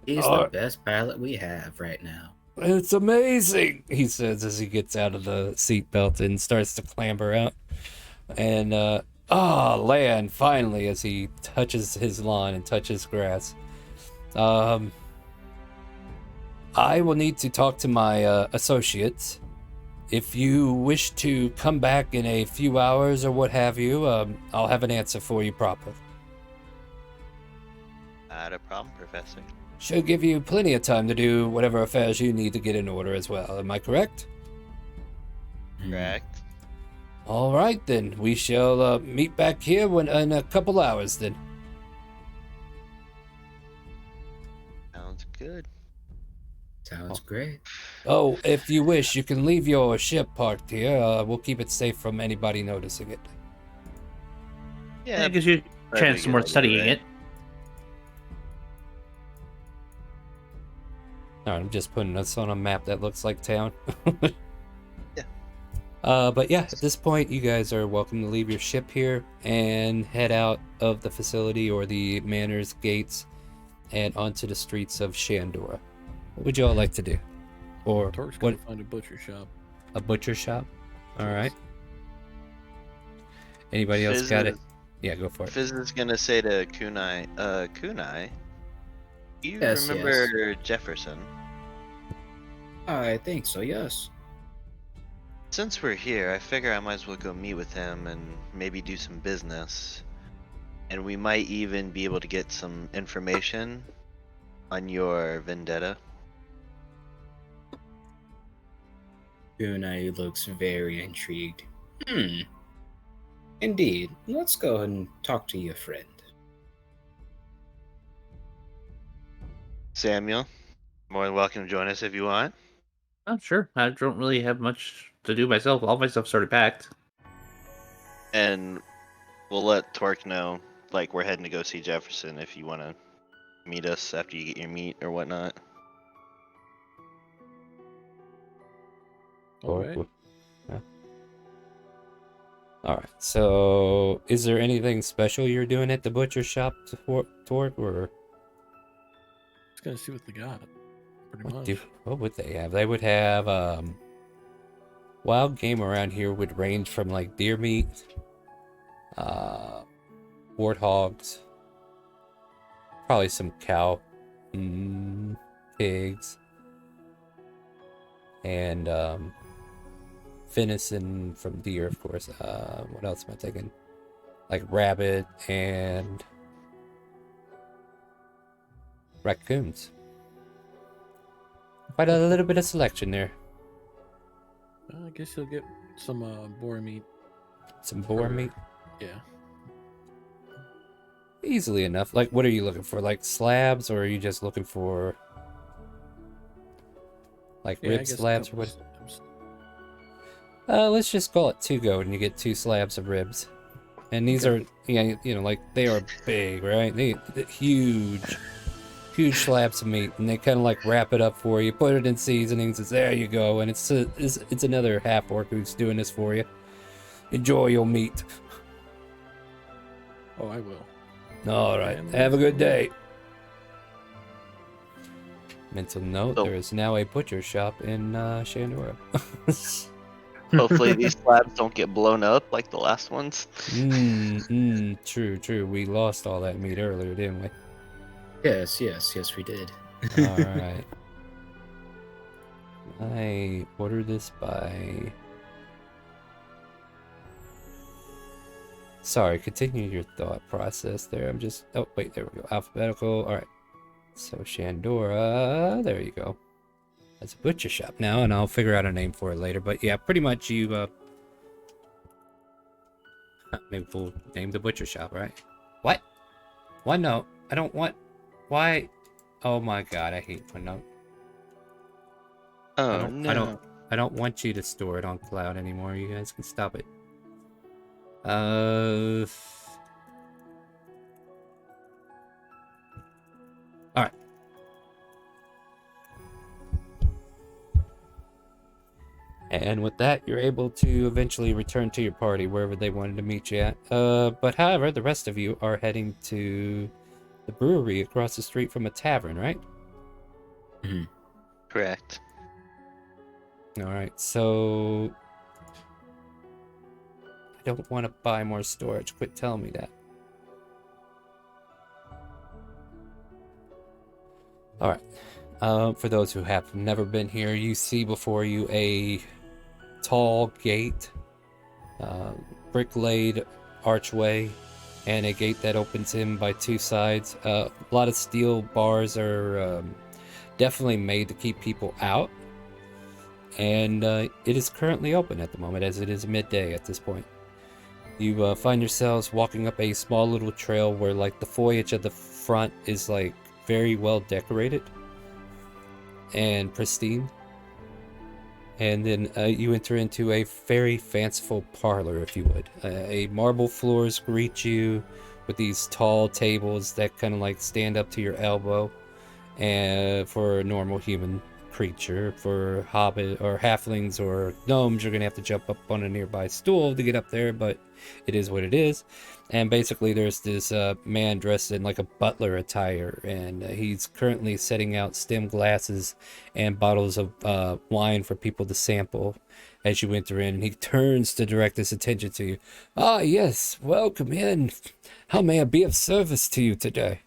He's the best pilot we have right now. It's amazing, he says as he gets out of the seatbelt and starts to clamber out. And land finally as he touches his lawn and touches grass. I will need to talk to my associates. If you wish to come back in a few hours or what have you, I'll have an answer for you proper. Not a problem, Professor. Should give you plenty of time to do whatever affairs you need to get in order as well. Am I correct? Correct. All right, then. We shall meet back here in a couple hours, then. Sounds good. Sounds great. Oh, if you wish, you can leave your ship parked here. We'll keep it safe from anybody noticing it. Yeah, It gives you a that'd chance be to more good, studying right? it. All right, I'm just putting us on a map that looks like town. Yeah. But yeah, at this point, you guys are welcome to leave your ship here and head out of the facility or the manor's gates and onto the streets of Shandora. What would you all like to do? Or Torque's what? gonna find a butcher shop. A butcher shop? All right. Anybody else Fizz got it? is- Yeah, go for it. Fizz is gonna say to Kunai, Kunai, you Yes, remember Jefferson? I think so, yes. Since we're here, I figure I might as well go meet with him and maybe do some business. And we might even be able to get some information on your vendetta. Kunai looks very intrigued. Indeed. Let's go ahead and talk to your friend. Samuel, more than welcome to join us if you want. Oh, sure. I don't really have much to do myself. All my stuff's already packed. And we'll let Torque know, like, we're heading to go see Jefferson if you want to meet us after you get your meat or whatnot. All right. Yeah. All right. So, is there anything special you're doing at the butcher shop, Torque, or Just gotta see what they got. Pretty much. what would they have? They would have wild game around here would range from like deer meat, warthogs, Probably some cow, pigs, and venison from deer, of course. What else am I taking? Like rabbit and raccoons. Quite a little bit of selection there. I guess he'll get some boar meat. Some boar meat. Yeah. Easily enough. Like, what are you looking for? Like slabs, or are you just looking for like Yeah, I rib guess a slabs or couple what? slabs. Let's just call it 2 goat, and you get 2 slabs of ribs. And these Okay. are, yeah, you know, like they are big, right? They huge, huge slabs of meat, and they kind of like wrap it up for you, put it in seasonings. It's there you go, and it's another half orc who's doing this for you. Enjoy your meat. Oh, I will. All right, And have a there's good day. Mental note: So- there is now a butcher shop in Shandora. Hopefully these slabs don't get blown up like the last ones. True. We lost all that meat earlier, didn't we? Yes, we did. All right. I order this by. Sorry, continue your thought process there. I'm just. Oh, wait, there we go. Alphabetical. All right. So, Shandora. There you go. That's a butcher shop now, and I'll figure out a name for it later. But yeah, pretty much you. Maybe we'll name the butcher shop, right? What? OneNote? I don't want. Why? Oh my god, I hate OneNote. Oh I don't want you to store it on cloud anymore. You guys can stop it. Alright. And with that, you're able to eventually return to your party wherever they wanted to meet you at. But however, the rest of you are heading to the brewery across the street from a tavern, right? Correct. Alright, so I don't want to buy more storage. Quit telling me that. Alright. For those who have never been here, you see before you a tall gate, brick-laid archway, and a gate that opens in by 2 sides. A lot of steel bars are definitely made to keep people out. And it is currently open at the moment, as it is midday at this point. You find yourselves walking up a small little trail where, like, the foliage at the front is, like, very well decorated and pristine. And then you enter into a very fanciful parlor, if you would. A marble floors greet you with these tall tables that kind of, like, stand up to your elbow. And for a normal human creature, for hobbit or halflings or gnomes, you're gonna have to jump up on a nearby stool to get up there, but it is what it is. And basically there's this man dressed in like a butler attire, and he's currently setting out stem glasses and bottles of wine for people to sample as you enter in, and he turns to direct his attention to you. Ah, yes, welcome in. How may I be of service to you today?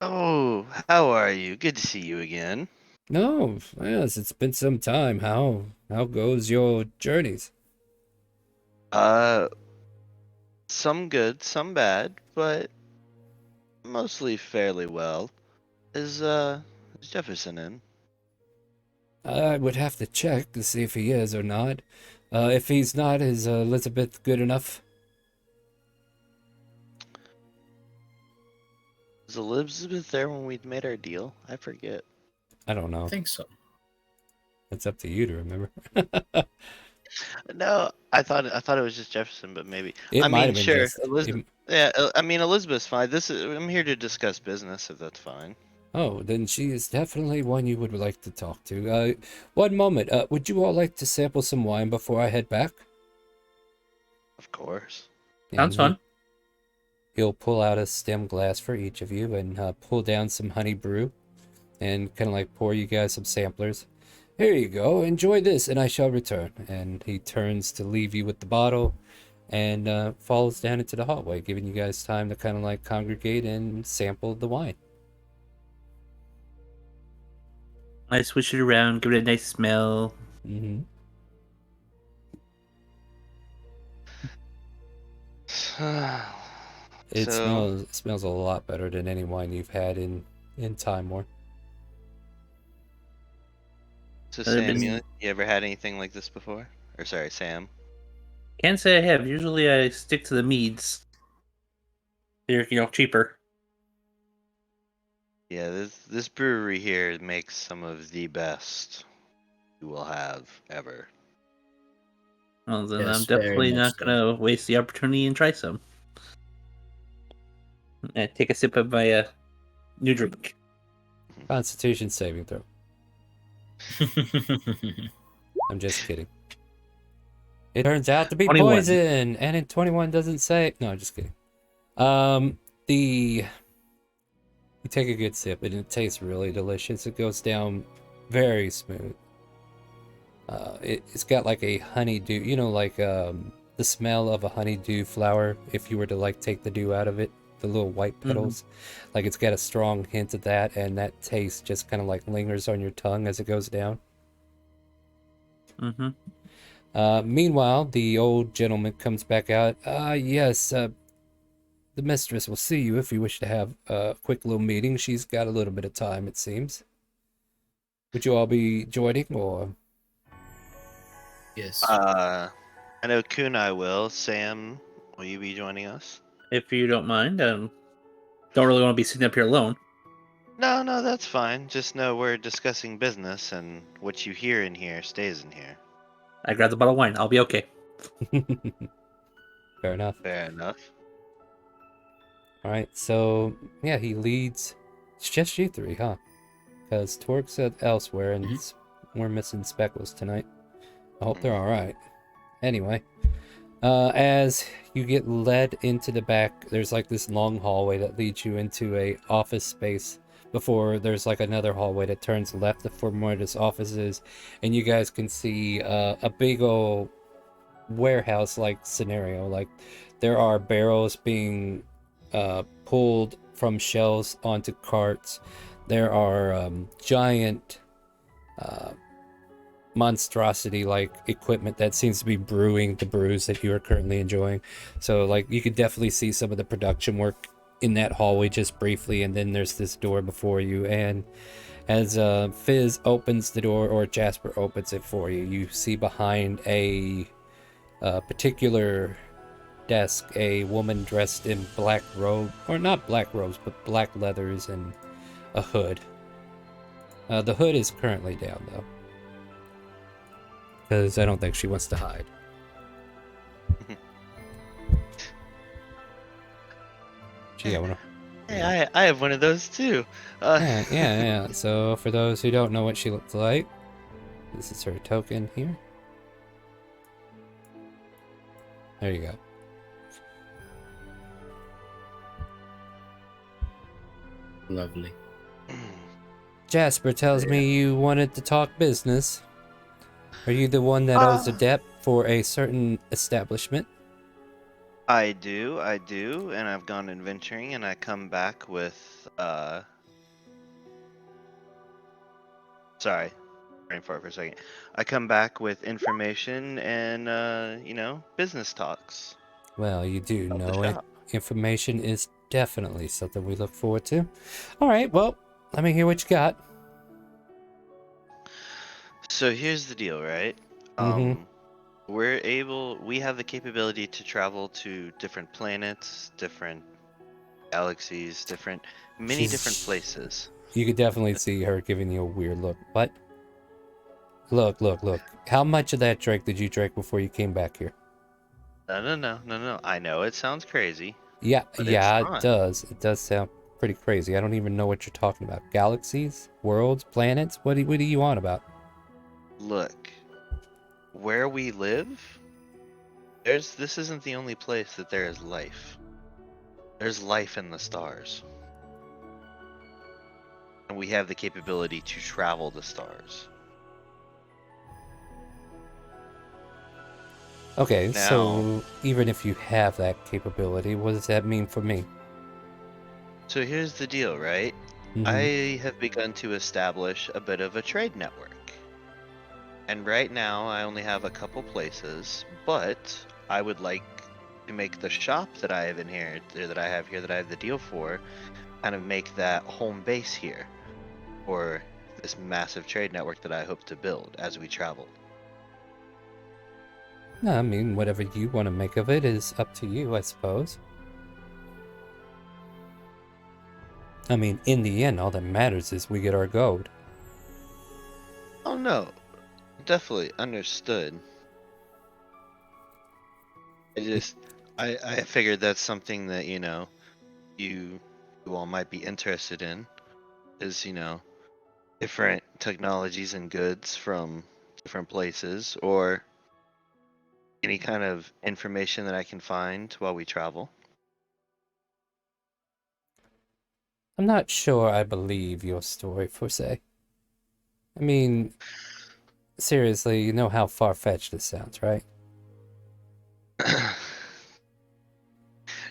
Oh, how are you? Good to see you again. No, yes, it's been some time. How goes your journeys? Some good, some bad, but mostly fairly well. Is Jefferson in? I would have to check to see if he is or not. If he's not, is Elizabeth good enough? Was Elizabeth there when we made our deal? I forget. I don't know. I think so. It's up to you to remember. No, I thought it was just Jefferson, but maybe. It I might mean, have been sure, just. Elizabeth. Yeah, I mean Elizabeth's fine. I'm here to discuss business, if that's fine. Oh, then she is definitely one you would like to talk to. One moment. Would you all like to sample some wine before I head back? Of course. Sounds fun. He'll pull out a stem glass for each of you and pull down some honey brew and kind of like pour you guys some samplers. Here you go. Enjoy this, and I shall return. And he turns to leave you with the bottle, and follows down into the hallway, giving you guys time to kind of like congregate and sample the wine. I swish it around, give it a nice smell. Mm-hmm. It So, smells a lot better than any wine you've had in Timor. so Other Sam, been- you ever had anything like this before? Or sorry, Sam. Can't say I have. Usually I stick to the meads. They're, cheaper. Yeah, this brewery here makes some of the best you will have ever. Well, then Yes, I'm very definitely much not so. gonna waste the opportunity and try some. Take a sip of my new drink. Constitution saving throw. I'm just kidding. It turns out to be 21. poison, and in 21 doesn't say. No, I'm just kidding. You take a good sip, and it tastes really delicious. It goes down very smooth. It's got like a honeydew, like the smell of a honeydew flower. If you were to like take the dew out of it, the little white petals, like it's got a strong hint of that, and that taste just kind of like lingers on your tongue as it goes down. Mm-hmm. Meanwhile, the old gentleman comes back out. Yes, the mistress will see you if you wish to have a quick little meeting. She's got a little bit of time, it seems. Would you all be joining, or? Yes. I know Kunai will. Sam, will you be joining us? If you don't mind, don't really want to be sitting up here alone. No, that's fine. Just know we're discussing business, and what you hear in here stays in here. I grabbed the bottle of wine. I'll be okay. Fair enough. Fair enough. All right, so yeah, he leads. It's just you three, huh? Because Torque's elsewhere, and we're missing Speckles tonight. I hope they're all right. Anyway, as you get led into the back, there's like this long hallway that leads you into a office space. Before there's like another hallway that turns left for more of this offices, and you guys can see a big old warehouse-like scenario. Like there are barrels being pulled from shelves onto carts. There are giant monstrosity like equipment that seems to be brewing the brews that you are currently enjoying. So like you could definitely see some of the production work in that hallway just briefly, and then there's this door before you, and as Fizz opens the door, or Jasper opens it for you, you see behind a particular desk a woman dressed in black robe, or not black robes, but black leathers and a hood. The hood is currently down though, because I don't think she wants to hide. Gee, I wanna. Hey, I have one of those too. Yeah. So for those who don't know what she looks like, this is her token here. There you go. Lovely. Jasper tells me you wanted to talk business. Are you the one that owes a debt for a certain establishment? I do, and I've gone adventuring, and I come back with sorry, brain fart for a second. I come back with information and business talks. Well, you do Of the know it. shop. Information is definitely something we look forward to. All right, well, let me hear what you got. So here's the deal, right? Mhm. We have the capability to travel to different planets, different galaxies, many different She's- places. You could definitely see her giving you a weird look. What? Look. How much of that drink did you drink before you came back here? No. I know it sounds crazy. Yeah, But it's it not. does. It does sound pretty crazy. I don't even know what you're talking about. Galaxies? Worlds? Planets? What do you want about? Look, where we live, this isn't the only place that there is life. There's life in the stars. And we have the capability to travel the stars. Okay, Now, so even if you have that capability, what does that mean for me? so here's the deal, right? Mhm. I have begun to establish a bit of a trade network. And right now, I only have a couple places, but I would like to make the shop that I have in here, or that I have here, that I have the deal for, kind of make that home base here, or this massive trade network that I hope to build as we travel. No, I mean, whatever you want to make of it is up to you, I suppose. I mean, in the end, all that matters is we get our gold. Oh no, definitely understood. I just, I figured that's something that, you, you all might be interested in, is, different technologies and goods from different places, or any kind of information that I can find while we travel. I'm not sure I believe your story, per se. I mean, seriously, you know how far-fetched this sounds, right?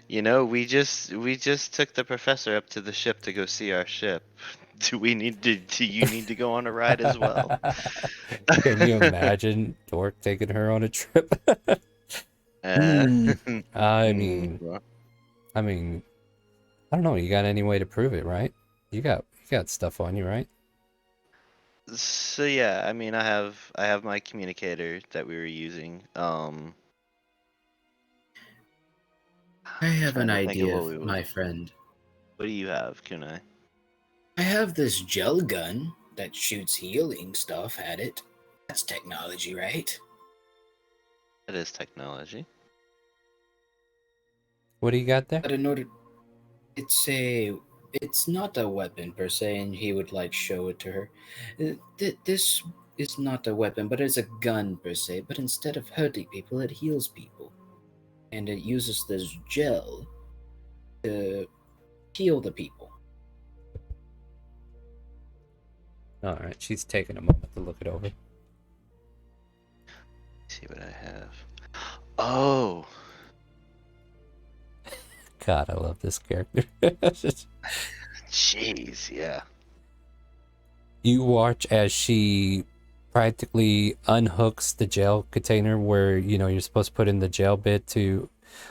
We just took the professor up to the ship to go see our ship. Do you need to go on a ride as well? Can you imagine Dork taking her on a trip? Uh, I mm, mean, I mean, I don't know. You got any way to prove it, right? You got stuff on you, right? so yeah, I mean, I have my communicator that we were using. I I'm have trying an to think of idea, what we would. my friend. What do you have, Kunai? I have this gel gun that shoots healing stuff at it. That's technology, right? That is technology. What do you got there? But in order, it's not a weapon per se, and he would like show it to her. This is not a weapon, but it's a gun per se. But instead of hurting people, it heals people, and it uses this gel to heal the people. All right, she's taking a moment to look it over. See what I have. Oh, God, I love this character. jeez, yeah. You watch as she practically unhooks the gel container where, you're supposed to put in the gel bit to,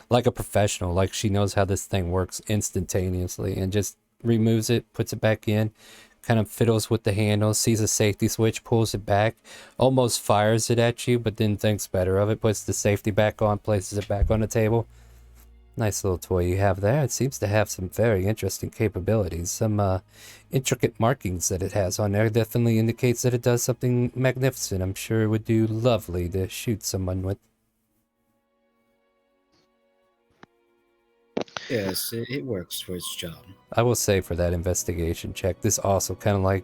like a professional, like she knows how this thing works instantaneously, and just removes it, puts it back in, kind of fiddles with the handle, sees a safety switch, pulls it back, almost fires it at you, but then thinks better of it, puts the safety back on, places it back on the table. Nice little toy you have there. It seems to have some very interesting capabilities. Some intricate markings that it has on there definitely indicates that it does something magnificent. I'm sure it would do lovely to shoot someone with. Yes, it works for its job. I will say for that investigation check, this also kind of like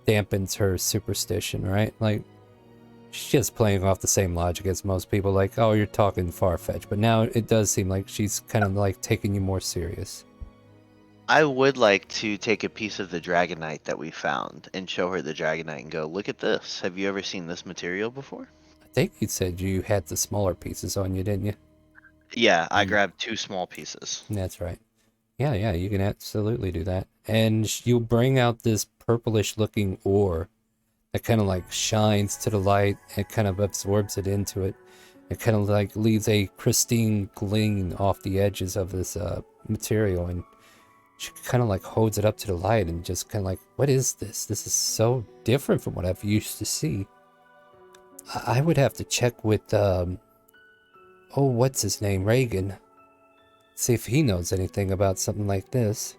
dampens her superstition, right? Like, she's just playing off the same logic as most people, like, oh, you're talking far-fetched. But now it does seem like she's kind of like taking you more serious. I would like to take a piece of the Dragonite that we found and show her the Dragonite and go, look at this. Have you ever seen this material before? I think you said you had the smaller pieces on you, didn't you? Yeah, I Mm. grabbed 2 small pieces. That's right. Yeah, you can absolutely do that. And you'll bring out this purplish looking ore that kind of like shines to the light and kind of absorbs it into it. It kind of like leaves a pristine gleam off the edges of this material, and she kind of like holds it up to the light and just kind of like, what is this? This is so different from what I've used to see. I would have to check with, what's his name? Reagan. See if he knows anything about something like this.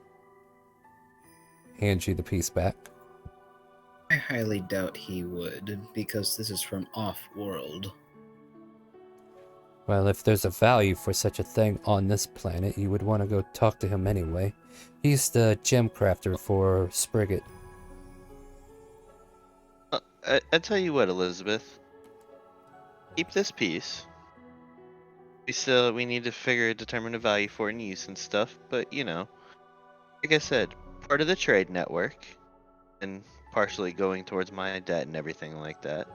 Hands you the piece back. I highly doubt he would, because this is from off-world. Well, if there's a value for such a thing on this planet, you would want to go talk to him anyway. He's the gem crafter for Sprigget. I tell you what, Elizabeth. Keep this piece. We need to determine a value for it and use and stuff, but like I said, part of the trade network and partially going towards my debt and everything like that.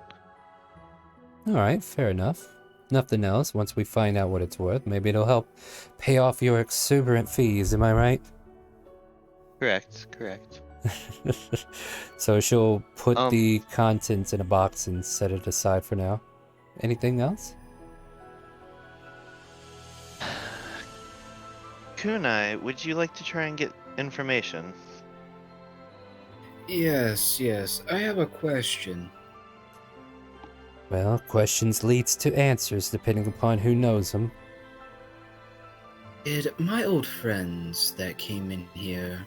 Alright, fair enough. nothing else, once we find out what it's worth, maybe it'll help pay off your exuberant fees, am I right? Correct, correct. So she'll put Um, the contents in a box and set it aside for now. Anything else? Kunai, would you like to try and get information? Yes, yes. I have a question. Well, questions leads to answers depending upon who knows them. Did my old friends that came in here,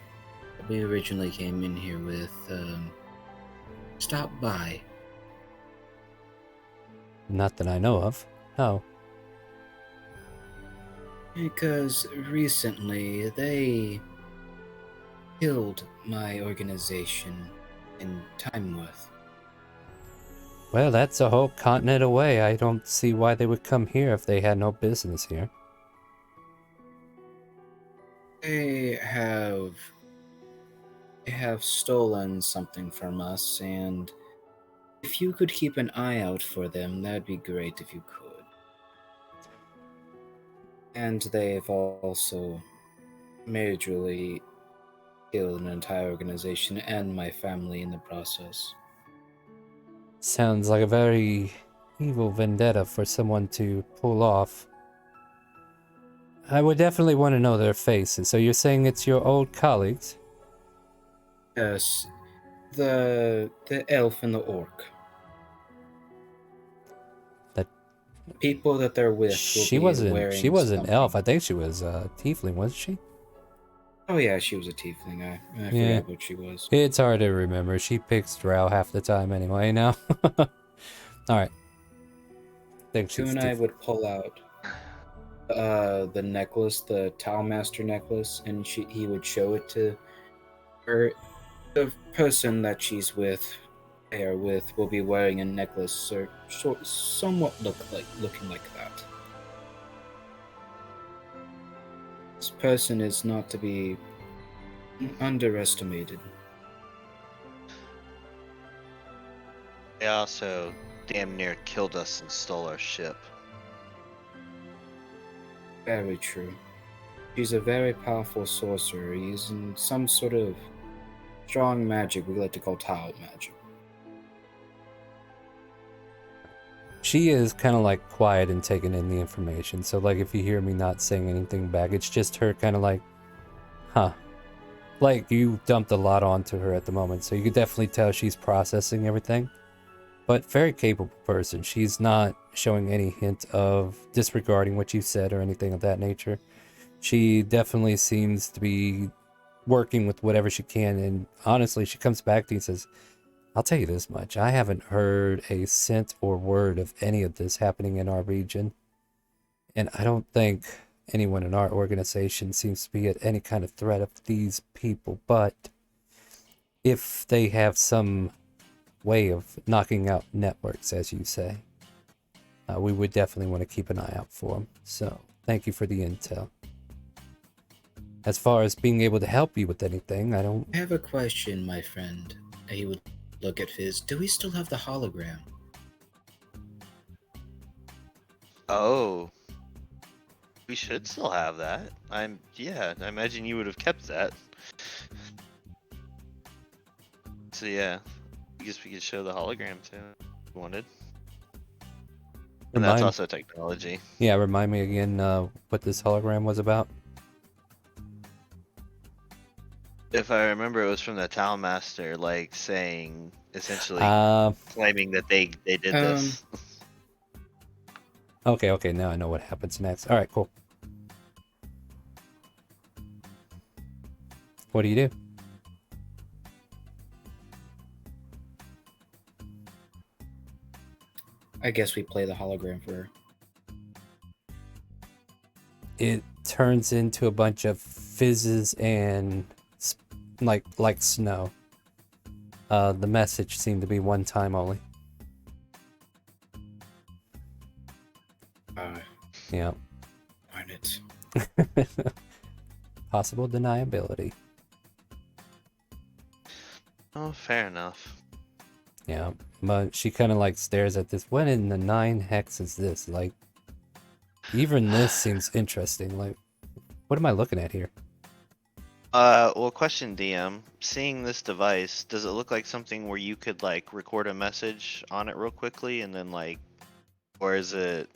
we originally came in here with, stop by? Not that I know of. No. Because recently they killed my organization in Timeworth. Well, that's a whole continent away. I don't see why they would come here if they had no business here. They have stolen something from us, and if you could keep an eye out for them, that'd be great if you could. And they've also majorly killed an entire organization and my family in the process. Sounds like a very evil vendetta for someone to pull off. I would definitely want to know their faces. So you're saying it's your old colleagues? Yes, the elf and the orc. That People that they're with will she be wasn't. wearing She wasn't something. elf. I think she was tiefling, wasn't she? Oh yeah, she was a tiefling. I Yeah. forgot what she was. It's hard to remember. She picks Drow half the time anyway. Now. All right. Think Two she's and I tiefling. would pull out the necklace, the Tau Master necklace, and he would show it to her. The person that she's with, they are with, will be wearing a necklace somewhat looking like that. This person is not to be underestimated. They also damn near killed us and stole our ship. Very true. She's a very powerful sorcerer using some sort of strong magic we like to call Tau magic. She is kind of like quiet and taking in the information. So like if you hear me not saying anything back, it's just her kind of like, huh. Like you dumped a lot onto her at the moment. So you could definitely tell she's processing everything. But very capable person. She's not showing any hint of disregarding what you said or anything of that nature. She definitely seems to be working with whatever she can. And honestly, she comes back to you and says, I'll tell you this much. I haven't heard a scent or word of any of this happening in our region. And I don't think anyone in our organization seems to be at any kind of threat of these people. But if they have some way of knocking out networks, as you say, we would definitely want to keep an eye out for them. So thank you for the intel. As far as being able to help you with anything, I don't... I have a question, my friend. He would look at Fizz. Do we still have the hologram? Oh. We should still have that. I imagine you would have kept that. So yeah. I guess we could show the hologram too if you wanted. And that's also technology. Yeah, remind me again what this hologram was about. If I remember, it was from the Town Master, like saying, essentially claiming that they did this. Okay, now I know what happens next. All right, cool. What do you do? I guess we play the hologram for her. It turns into a bunch of fizzes and like snow. The message seemed to be one time only. Yeah. Darn it. Possible deniability. Oh, fair enough. Yeah, but she kind of like stares at this. What in the 9 hex is this? Like, Even this seems interesting. Like, what am I looking at here? Well, question, DM. Seeing this device, does it look like something where you could like record a message on it real quickly and then like, or is it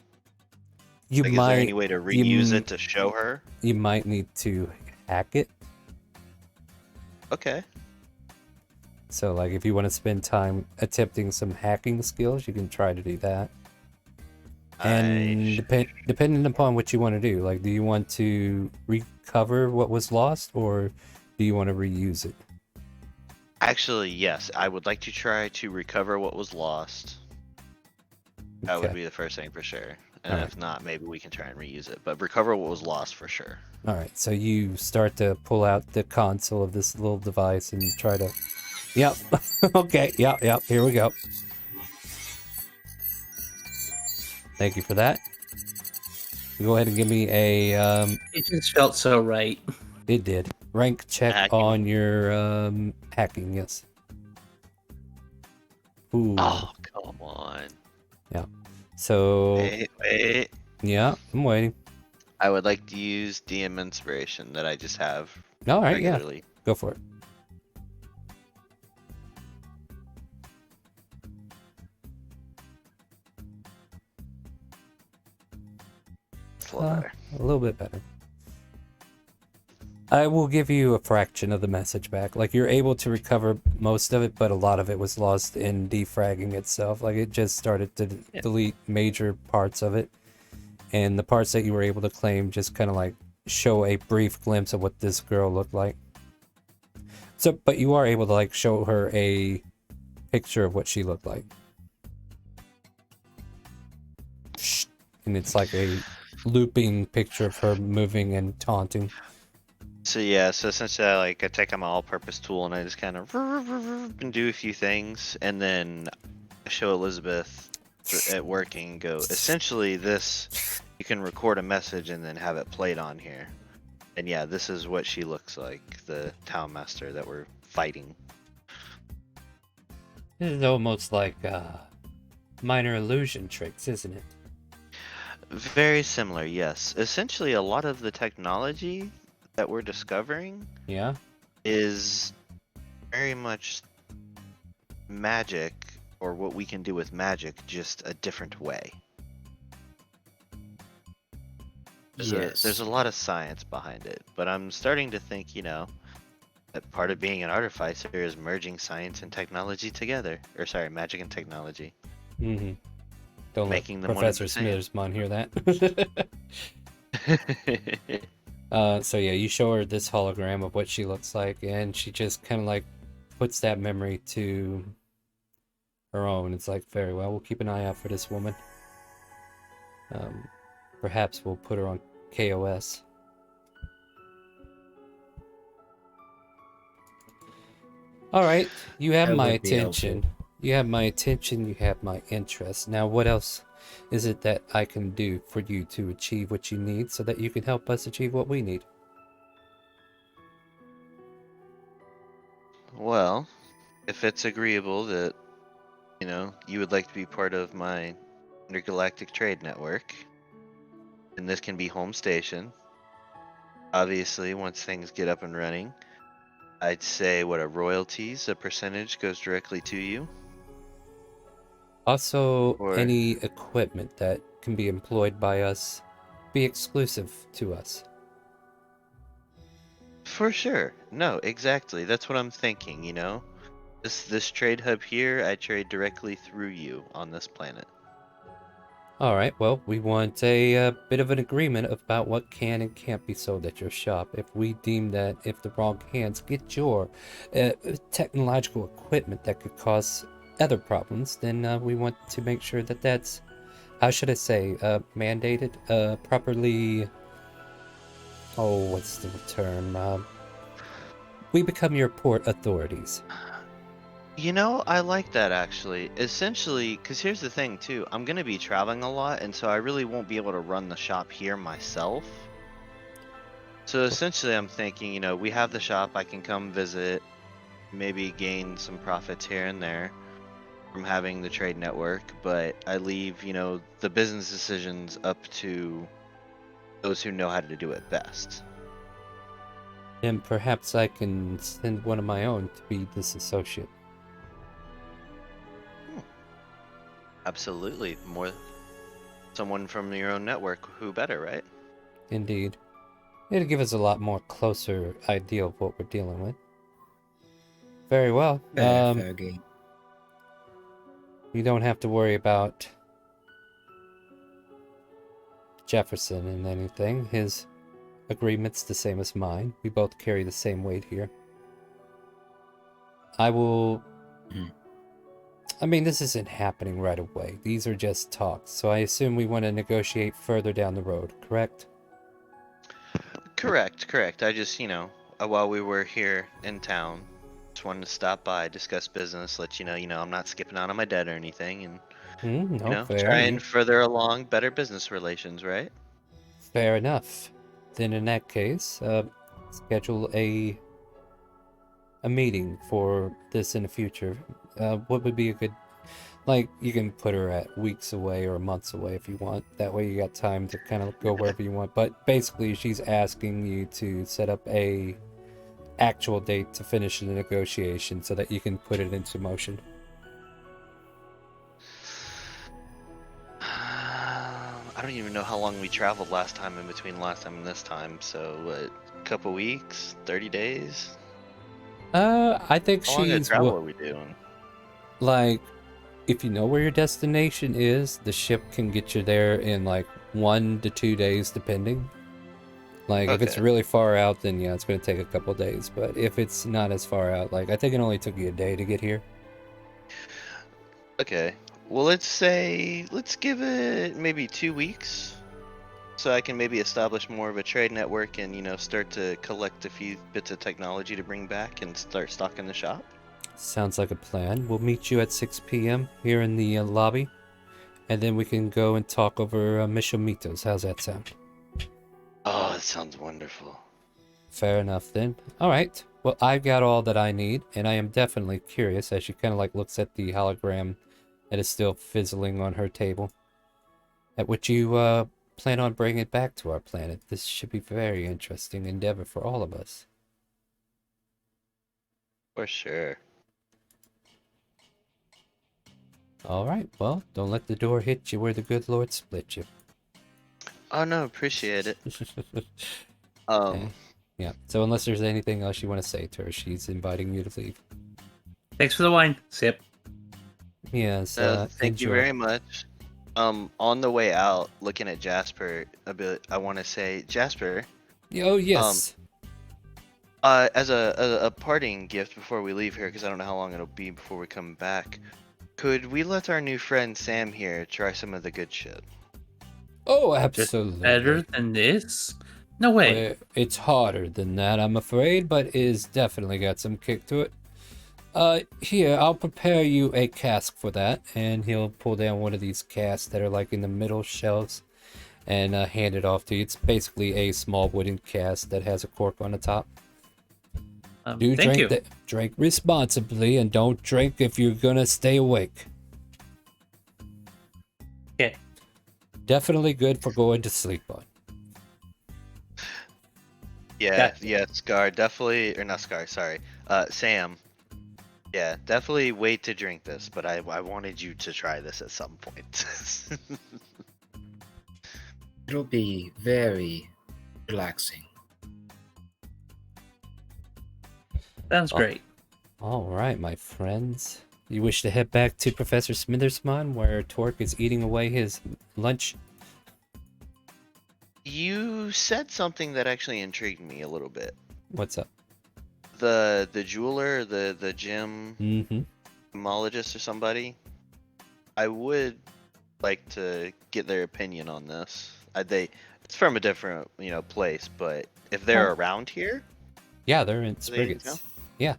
You like, is there any might way to you reuse m- it to show her? you might need to hack it. Okay. So, like, if you want to spend time attempting some hacking skills, you can try to do that. And depending upon what you want to do, like, do you want to recover what was lost, or do you want to reuse it? Actually, yes. I would like to try to recover what was lost. That would Okay. be the first thing for sure. And Alright. if not, maybe we can try and reuse it. But recover what was lost for sure. All right, so you start to pull out the console of this little device and try to. Yep. Okay. Yep. Here we go. Thank you for that. Go ahead and give me a. It just felt so right. It did. Rank check Hacking. on your hacking. Yes. Ooh. Oh, come on. So Wait. yeah, I'm waiting. I would like to use DM inspiration that I just have All right. Yeah. regularly. Go for it. It's a little better. A little bit better. I will give you a fraction of the message back. Like, you're able to recover most of it, but a lot of it was lost in defragging itself. Like, it just started to delete major parts of it. And the parts that you were able to claim just kind of like show a brief glimpse of what this girl looked like. So, but you are able to like show her a picture of what she looked like. And it's like a looping picture of her moving and taunting. So yeah, so essentially I take out my all-purpose tool and I just kind of and do a few things, and then I show Elizabeth at working and go, essentially this, you can record a message and then have it played on here. And yeah, this is what she looks like, the town master that we're fighting. This is almost like minor illusion tricks, isn't it? Very similar, yes. Essentially a lot of the technology that we're discovering Yeah. is very much magic, or what we can do with magic, just a different way. There's a lot of science behind it, but I'm starting to think, that part of being an artificer is merging science and technology together. Or sorry, magic and technology. Mm-hmm. Don't Making let them one and Professor the same. Smithersmon hear that. So yeah, you show her this hologram of what she looks like, and she just kind of like puts that memory to her own. It's like, very well, we'll keep an eye out for this woman. Perhaps we'll put her on KOS. All right, you have That my would be attention. You have my attention. You have my interest. Now, what else is it that I can do for you to achieve what you need, so that you can help us achieve what we need? Well, if it's agreeable that, you would like to be part of my intergalactic trade network, and this can be home station. Obviously, once things get up and running, I'd say what a royalties, a percentage goes directly to you. Also, Or any equipment that can be employed by us be exclusive to us. for sure. No, exactly. That's what I'm thinking, This trade hub here, I trade directly through you on this planet. All right, well, we want a bit of an agreement about what can and can't be sold at your shop. If we deem that if the wrong hands get your technological equipment that could cause other problems, then we want to make sure that that's, how should I say, mandated, properly. Oh, what's the term? We become your port authorities. I like that actually. Essentially, because here's the thing too, I'm going to be traveling a lot, and so I really won't be able to run the shop here myself. So essentially, I'm thinking, we have the shop, I can come visit, maybe gain some profits here and there from having the trade network, but I leave, the business decisions up to those who know how to do it best. And perhaps I can send one of my own to be this associate. Absolutely. Someone from your own network, who better, right? Indeed. It'll give us a lot more closer idea of what we're dealing with. Very well. Fair game. You don't have to worry about Jefferson and anything. His agreement's the same as mine. We both carry the same weight here. I will... I mean, this isn't happening right away. These are just talks, so I assume we want to negotiate further down the road, correct? Correct. I just, while we were here in town, just wanted to stop by, discuss business, let you know, I'm not skipping out on my debt or anything, and, No, fair. try and further along better business relations, right? Fair enough. Then in that case, schedule a meeting for this in the future. What would be a good... Like, you can put her at weeks away or months away if you want. That way you got time to kind of go wherever you want. But basically, she's asking you to set up a actual date to finish the negotiation so that you can put it into motion. I don't even know how long we traveled last time in between last time and this time. So, what, a couple weeks? 30 days? I think How long of she's... travel are we doing? Like, if you know where your destination is, the ship can get you there in like 1 to 2 days, depending. Like, if it's Okay. really far out, then yeah, it's going to take a couple days. But if it's not as far out, like, I think it only took you a day to get here. Okay. Well, let's give it maybe 2 weeks. So I can maybe establish more of a trade network and, start to collect a few bits of technology to bring back and start stocking the shop. Sounds like a plan. We'll meet you at 6 p.m. here in the lobby. And then we can go and talk over Mishomitos. How's that sound? Oh, that sounds wonderful. Fair enough then. All right. Well, I've got all that I need, and I am definitely curious as she kind of like looks at the hologram that is still fizzling on her table. At which you plan on bringing it back to our planet. This should be a very interesting endeavor for all of us. For sure. All right. Well, don't let the door hit you where the good Lord split you. Oh no, appreciate it. Okay. Yeah. So unless there's anything else you want to say to her, she's inviting you to leave. Thanks for the wine. Sip. Yes. Thank you enjoy. very much. On the way out, looking at Jasper a bit, I want to say, Jasper, Oh yes. as a parting gift before we leave here, because I don't know how long it'll be before we come back, could we let our new friend Sam here try some of the good shit? Oh, Just absolutely. better than this? No way. It's harder than that, I'm afraid, but it is definitely got some kick to it. Here, I'll prepare you a cask for that, and he'll pull down one of these casks that are like in the middle shelves and hand it off to you. It's basically a small wooden cask that has a cork on the top. Do Thank drink you. drink responsibly, and don't drink if you're gonna stay awake. Okay. Definitely good for going to sleep on. Yeah, Scar, definitely, or not Scar, sorry. Sam, yeah, definitely wait to drink this, but I wanted you to try this at some point. It'll be very relaxing. Sounds Oh. great. All right, my friends. You wish to head back to Professor Smithersmon, where Torque is eating away his lunch? You said something that actually intrigued me a little bit. What's up? The jeweler, the Mm-hmm. gemologist or somebody. I would like to get their opinion on this. It's from a different, place, but if they're around here, Yeah, they're in There you go. Spriggets. Yeah.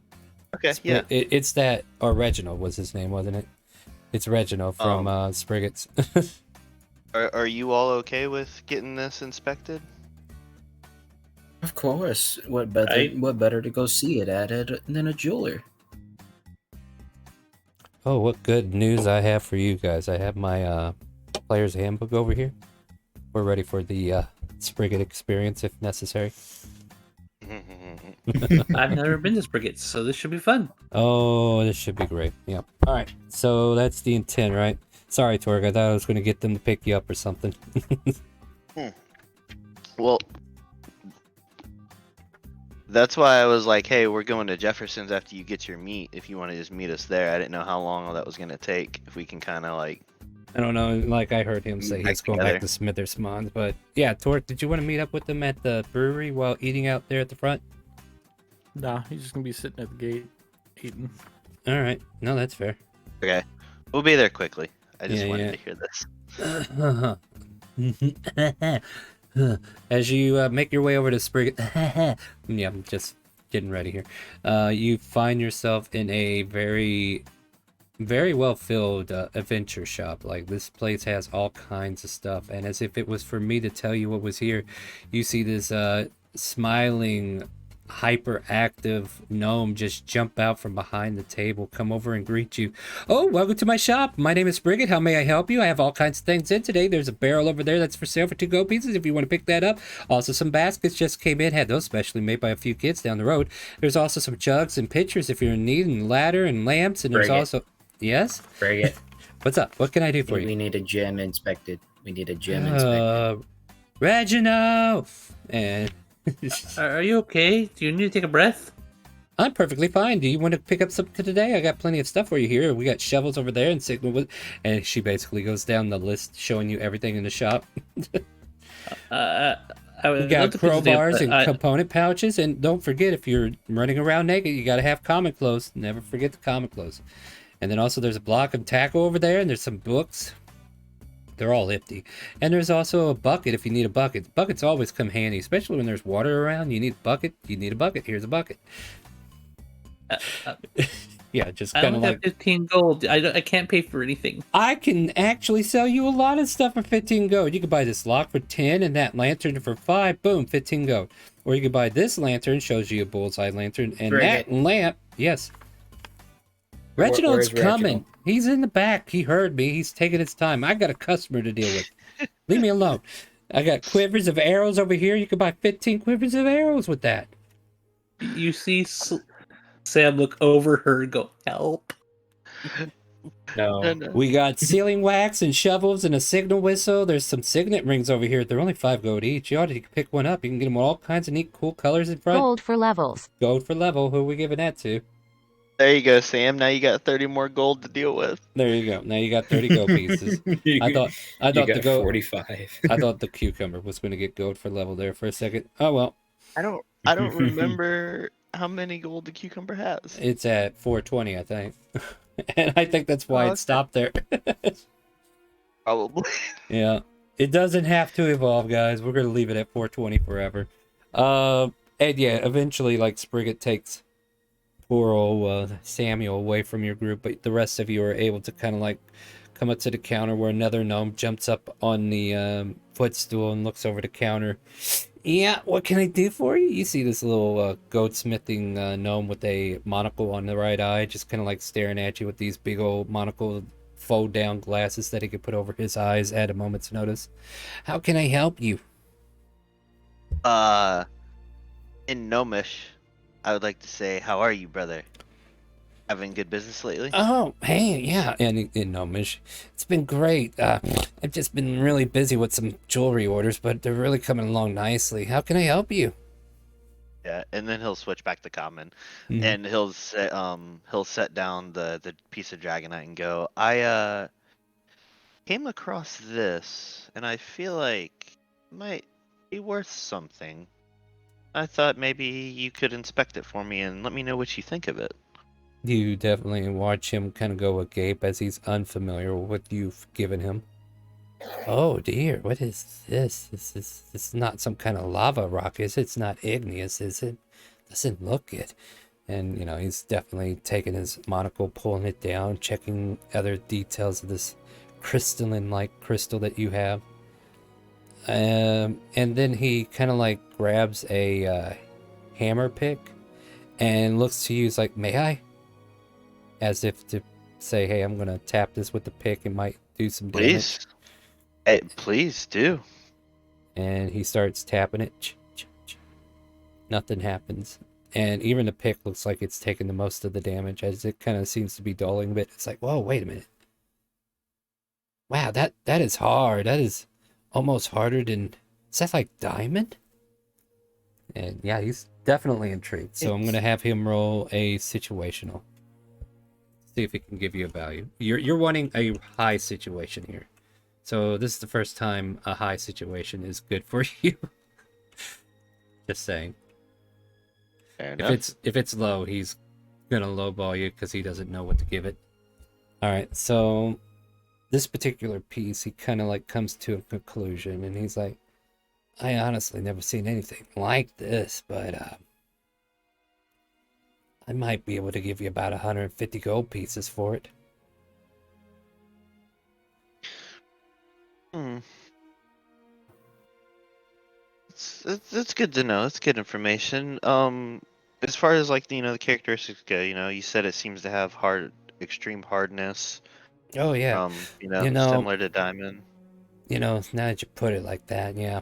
okay, yeah. It's that, or Reginald was his name, wasn't it? It's Reginald from Spriggets. Are you all okay with getting this inspected? Of course. What better to go see it at than a jeweler? Oh, what good news I have for you guys. I have my player's handbook over here. We're ready for the Sprigget experience if necessary. I've never been to Spriggets, so this should be fun. Oh, this should be great. Yep. All right. So that's the intent, right? Sorry, Torg. I thought I was going to get them to pick you up or something. Well, that's why I was like, hey, we're going to Jefferson's after you get your meat. If you want to just meet us there. I didn't know how long all that was going to take. If we can kind of like... I don't know. Like I heard him say he's going back to Smithers Mons, but yeah, Torg, did you want to meet up with them at the brewery while eating out there at the front? Nah, he's just gonna be sitting at the gate, eating. All right. No, that's fair. Okay. We'll be there quickly. I just Yeah, wanted yeah. to hear this. As you make your way over to Sprig, yeah, I'm just getting ready here. You find yourself in a very, very well filled adventure shop. Like this place has all kinds of stuff, and as if it was for me to tell you what was here, you see this smiling, hyperactive gnome just jump out from behind the table, come over and greet you. Oh, welcome to my shop. My name is Spriggett. How may I help you? I have all kinds of things in today. There's a barrel over there that's for sale for 2 gold pieces if you want to pick that up. Also, some baskets just came in. Had those specially made by a few kids down the road. There's also some jugs and pitchers if you're in need, and ladder and lamps. And there's also... Yes? Frigate. What's up? What can I do for you? We need a gem inspected. We need a gem inspected. Reginald! And... Are you okay? Do you need to take a breath? I'm perfectly fine. Do you want to pick up something today? I got plenty of stuff for you here. We got shovels over there and signal with, and she basically goes down the list showing you everything in the shop. We got crowbars and component pouches, and don't forget, if you're running around naked, you got to have common clothes. Never forget the common clothes. And then also there's a block of tackle over there, and there's some books. They're all empty. And there's also a bucket if you need a bucket. Buckets always come handy, especially when there's water around. You need a bucket. You need a bucket. Here's a bucket. Yeah, just kind of like 15 gold. I can't pay for anything. I can actually sell you a lot of stuff for 15 gold. You could buy this lock for 10 and that lantern for 5. Boom, 15 gold. Or you could buy this lantern, shows you a bullseye lantern, and that lamp. Yes. Reginald's coming. Reginald? He's in the back. He heard me. He's taking his time. I got a customer to deal with. Leave me alone. I got quivers of arrows over here. You could buy 15 quivers of arrows with that. You see Sam look over her and go, help. No. We got sealing wax and shovels and a signal whistle. There's some signet rings over here. They're only 5 gold each. You ought to pick one up. You can get them with all kinds of neat, cool colors in front. Gold for levels. Gold for level. Who are we giving that to? There you go, Sam. Now you got 30 more gold to deal with. There you go. Now you got 30 gold pieces. I thought the gold 45. I thought the cucumber was going to get gold for level there for a second. Oh well. I don't remember how many gold the cucumber has. It's at 420, I think. And I think that's why it stopped there. Probably. Yeah. It doesn't have to evolve, guys. We're going to leave it at 420 forever. And yeah, eventually, like, Spriggett takes poor old Samuel away from your group, but the rest of you are able to kind of, like, come up to the counter where another gnome jumps up on the footstool and looks over the counter. Yeah, what can I do for you? You see this little goldsmithing gnome with a monocle on the right eye, just kind of like staring at you with these big old monocle fold-down glasses that he could put over his eyes at a moment's notice. How can I help you? In Gnomish, I would like to say, how are you, brother? Having good business lately? Oh, hey, yeah, and in Gnomish, it's been great. I've just been really busy with some jewelry orders, but they're really coming along nicely. How can I help you? Yeah, and then he'll switch back to common, and he'll set down the piece of dragonite and go, I came across this, and I feel like it might be worth something. I thought maybe you could inspect it for me and let me know what you think of it. You definitely watch him kind of go agape as he's unfamiliar with what you've given him. Oh dear, what is this? This is not some kind of lava rock, is it? It's not igneous, is it? Doesn't look it. And, you know, he's definitely taking his monocle, pulling it down, checking other details of this crystalline-like crystal that you have. And then he kind of like grabs a hammer pick and looks to you, he's like, may I? As if to say, hey, I'm going to tap this with the pick. It might do some damage. Please. Hey, please do. And he starts tapping it. Nothing happens. And even the pick looks like it's taking the most of the damage as it kind of seems to be dulling a bit. It's like, whoa, wait a minute. Wow, that is hard. That is almost harder than... Is that like diamond? And yeah, he's definitely intrigued. So I'm going to have him roll a situational. See if he can give you a value. You're wanting a high situation here. So this is the first time a high situation is good for you. Just saying. Fair enough. If it's low, he's gonna lowball you because he doesn't know what to give it. All right, so this particular piece, he kind of like comes to a conclusion, and he's like, "I honestly never seen anything like this, but I might be able to give you about 150 gold pieces for it." Hmm. It's good to know. It's good information. As far as like the characteristics go, you said it seems to have extreme hardness. Oh yeah, Similar to diamond. now that you put it like that, yeah.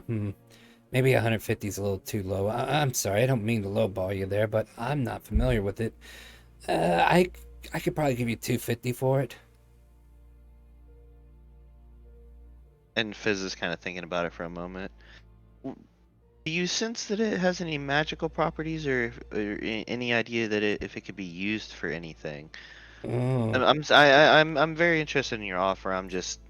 Maybe 150 is a little too low. I'm sorry, I don't mean to lowball you there, but I'm not familiar with it. I could probably give you 250 for it. And Fizz is kind of thinking about it for a moment. Do you sense that it has any magical properties, or any idea that if it could be used for anything? Oh, I'm very interested in your offer. I'm just,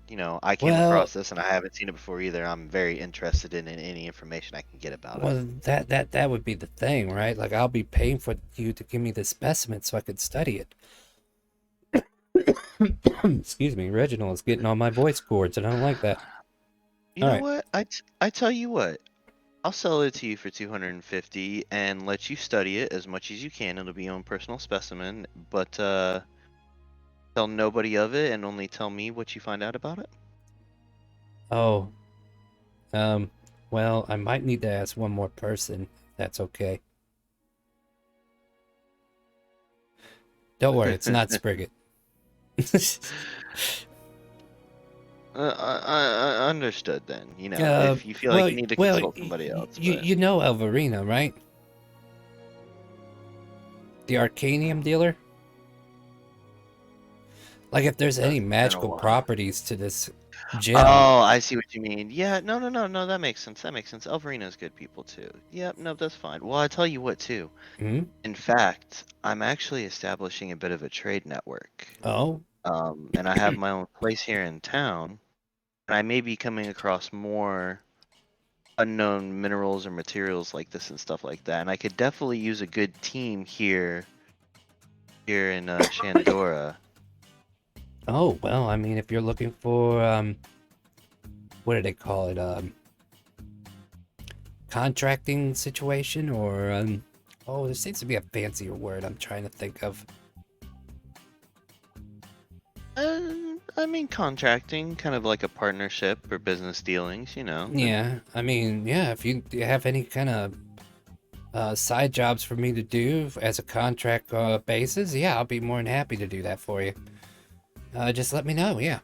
I came well, across this and I haven't seen it before either. I'm very interested in any information I can get about it. well, that would be the thing, right? Like I'll be paying for you to give me the specimen so I could study it. Excuse me, Reginald is getting on my voice cords, and I don't like that. You All know right. what? I tell you what. I'll sell it to you for 250 and let you study it as much as you can. It'll be your own personal specimen, but tell nobody of it and only tell me what you find out about it. Oh, well, I might need to ask one more person. If that's okay. Don't worry, it's not Spriggett. I understood then. If you feel like you need to consult somebody else. You know Elverina, right? The Arcanium dealer? Like if there's any magical properties to this gem. Oh, I see what you mean. Yeah, no, that makes sense. That makes sense. Elverina's good people too. Yeah, no, that's fine. Well, I tell you what too. Hmm? In fact, I'm actually establishing a bit of a trade network. Oh? And I have my own place here in town, and I may be coming across more unknown minerals or materials like this and stuff like that. And I could definitely use a good team here in Shandora. Oh, well, I mean, if you're looking for, what do they call it? Contracting situation or, oh, there seems to be a fancier word I'm trying to think of. I mean, contracting, kind of like a partnership or business dealings, Yeah, I mean, yeah, if you have any kind of side jobs for me to do as a contract basis, yeah, I'll be more than happy to do that for you. Just let me know, yeah.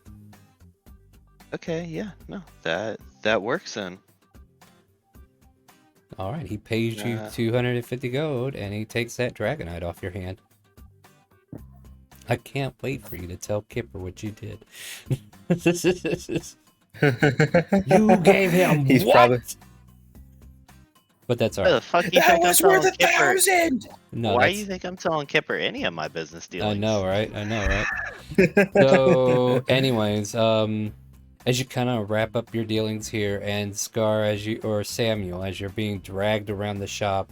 Okay, yeah, no, that works then. All right, he pays you 250 gold, and he takes that Dragonite off your hand. I can't wait for you to tell Kipper what you did. You gave him He's what? probably But that's all Why the right. fuck you think I'm telling Kipper? No, Why that's... you think I'm telling Kipper any of my business dealings? I know, right? I know, right? So, anyways, as you kind of wrap up your dealings here, and Scar, or Samuel, as you're being dragged around the shop,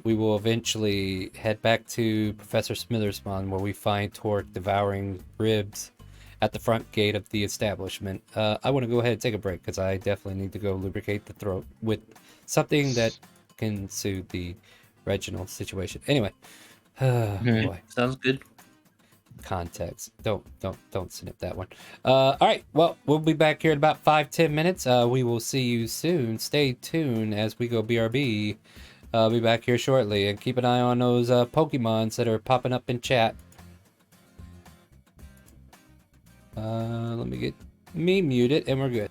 we will eventually head back to Professor Smitherspawn, where we find Torque devouring ribs at the front gate of the establishment. I want to go ahead and take a break because I definitely need to go lubricate the throat with something that can soothe the Reginald situation. Anyway, boy. Sounds good. Context. Don't snip that one. All right. Well, we'll be back here in about 5-10 minutes. We will see you soon. Stay tuned as we go BRB. I'll be back here shortly, and keep an eye on those Pokemons that are popping up in chat. Let me get me muted, and we're good.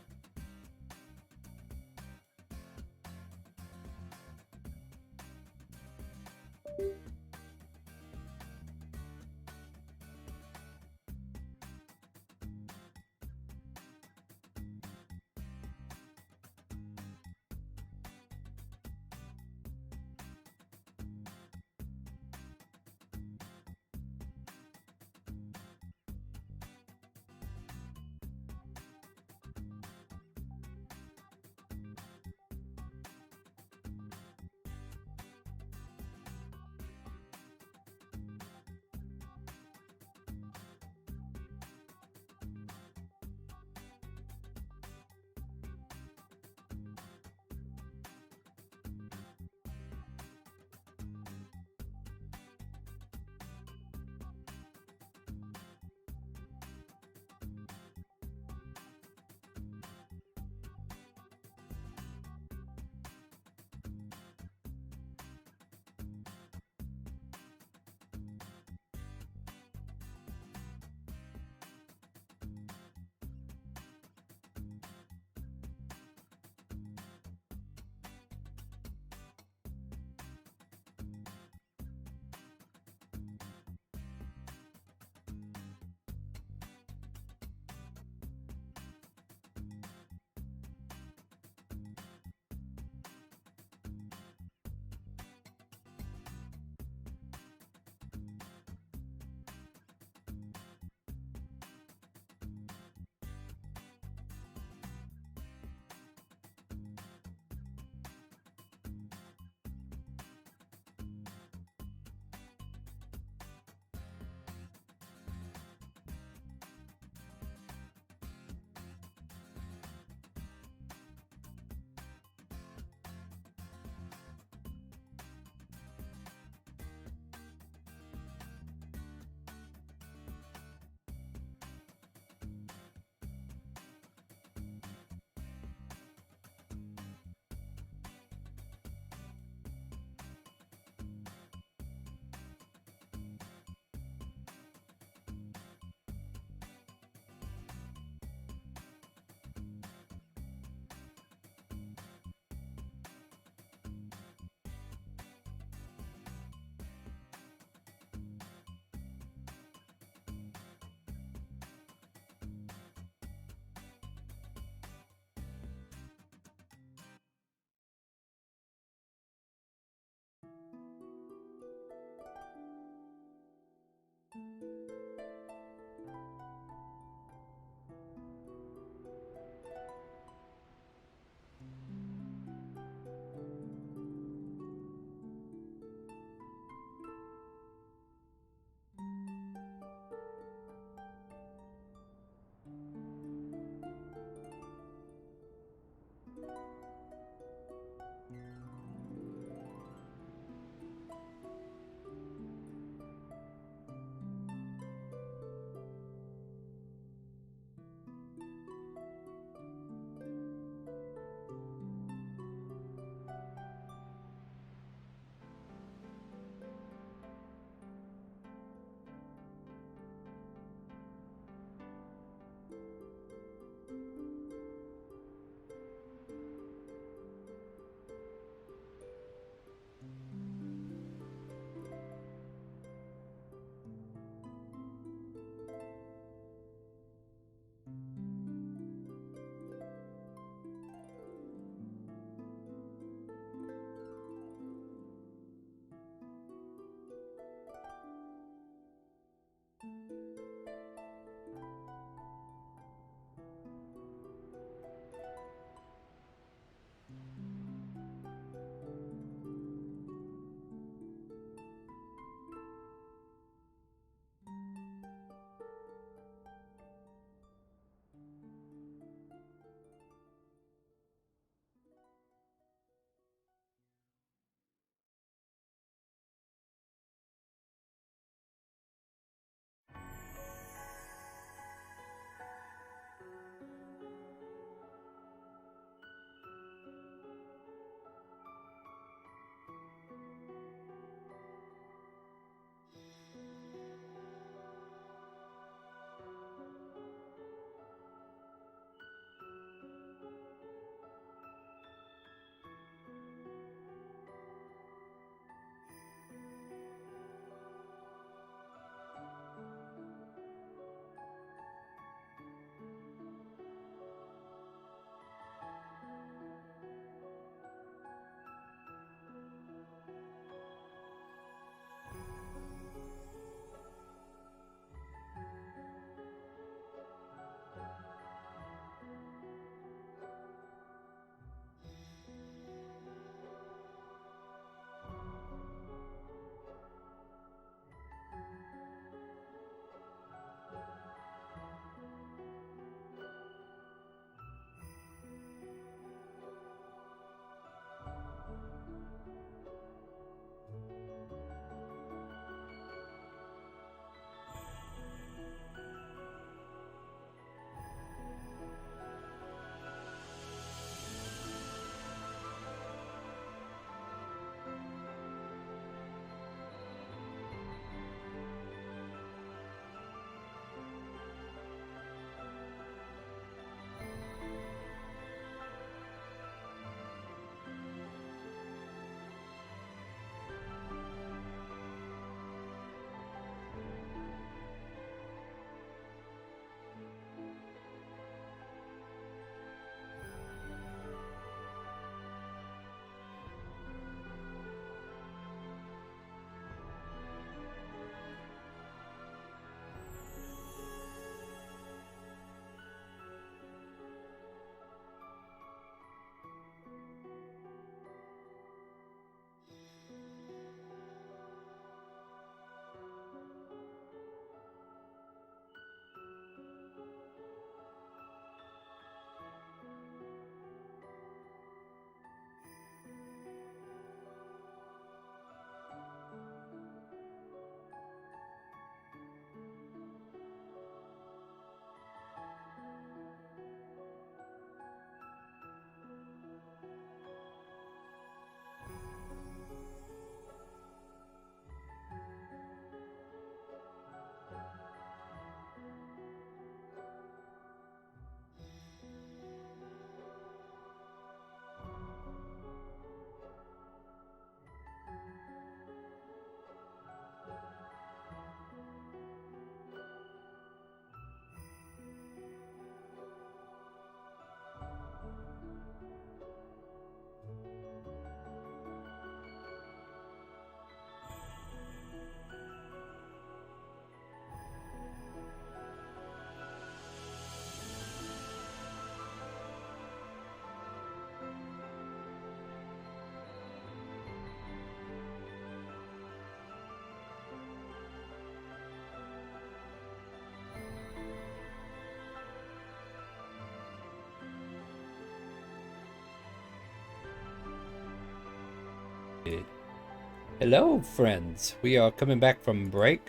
Hello, friends. We are coming back from break.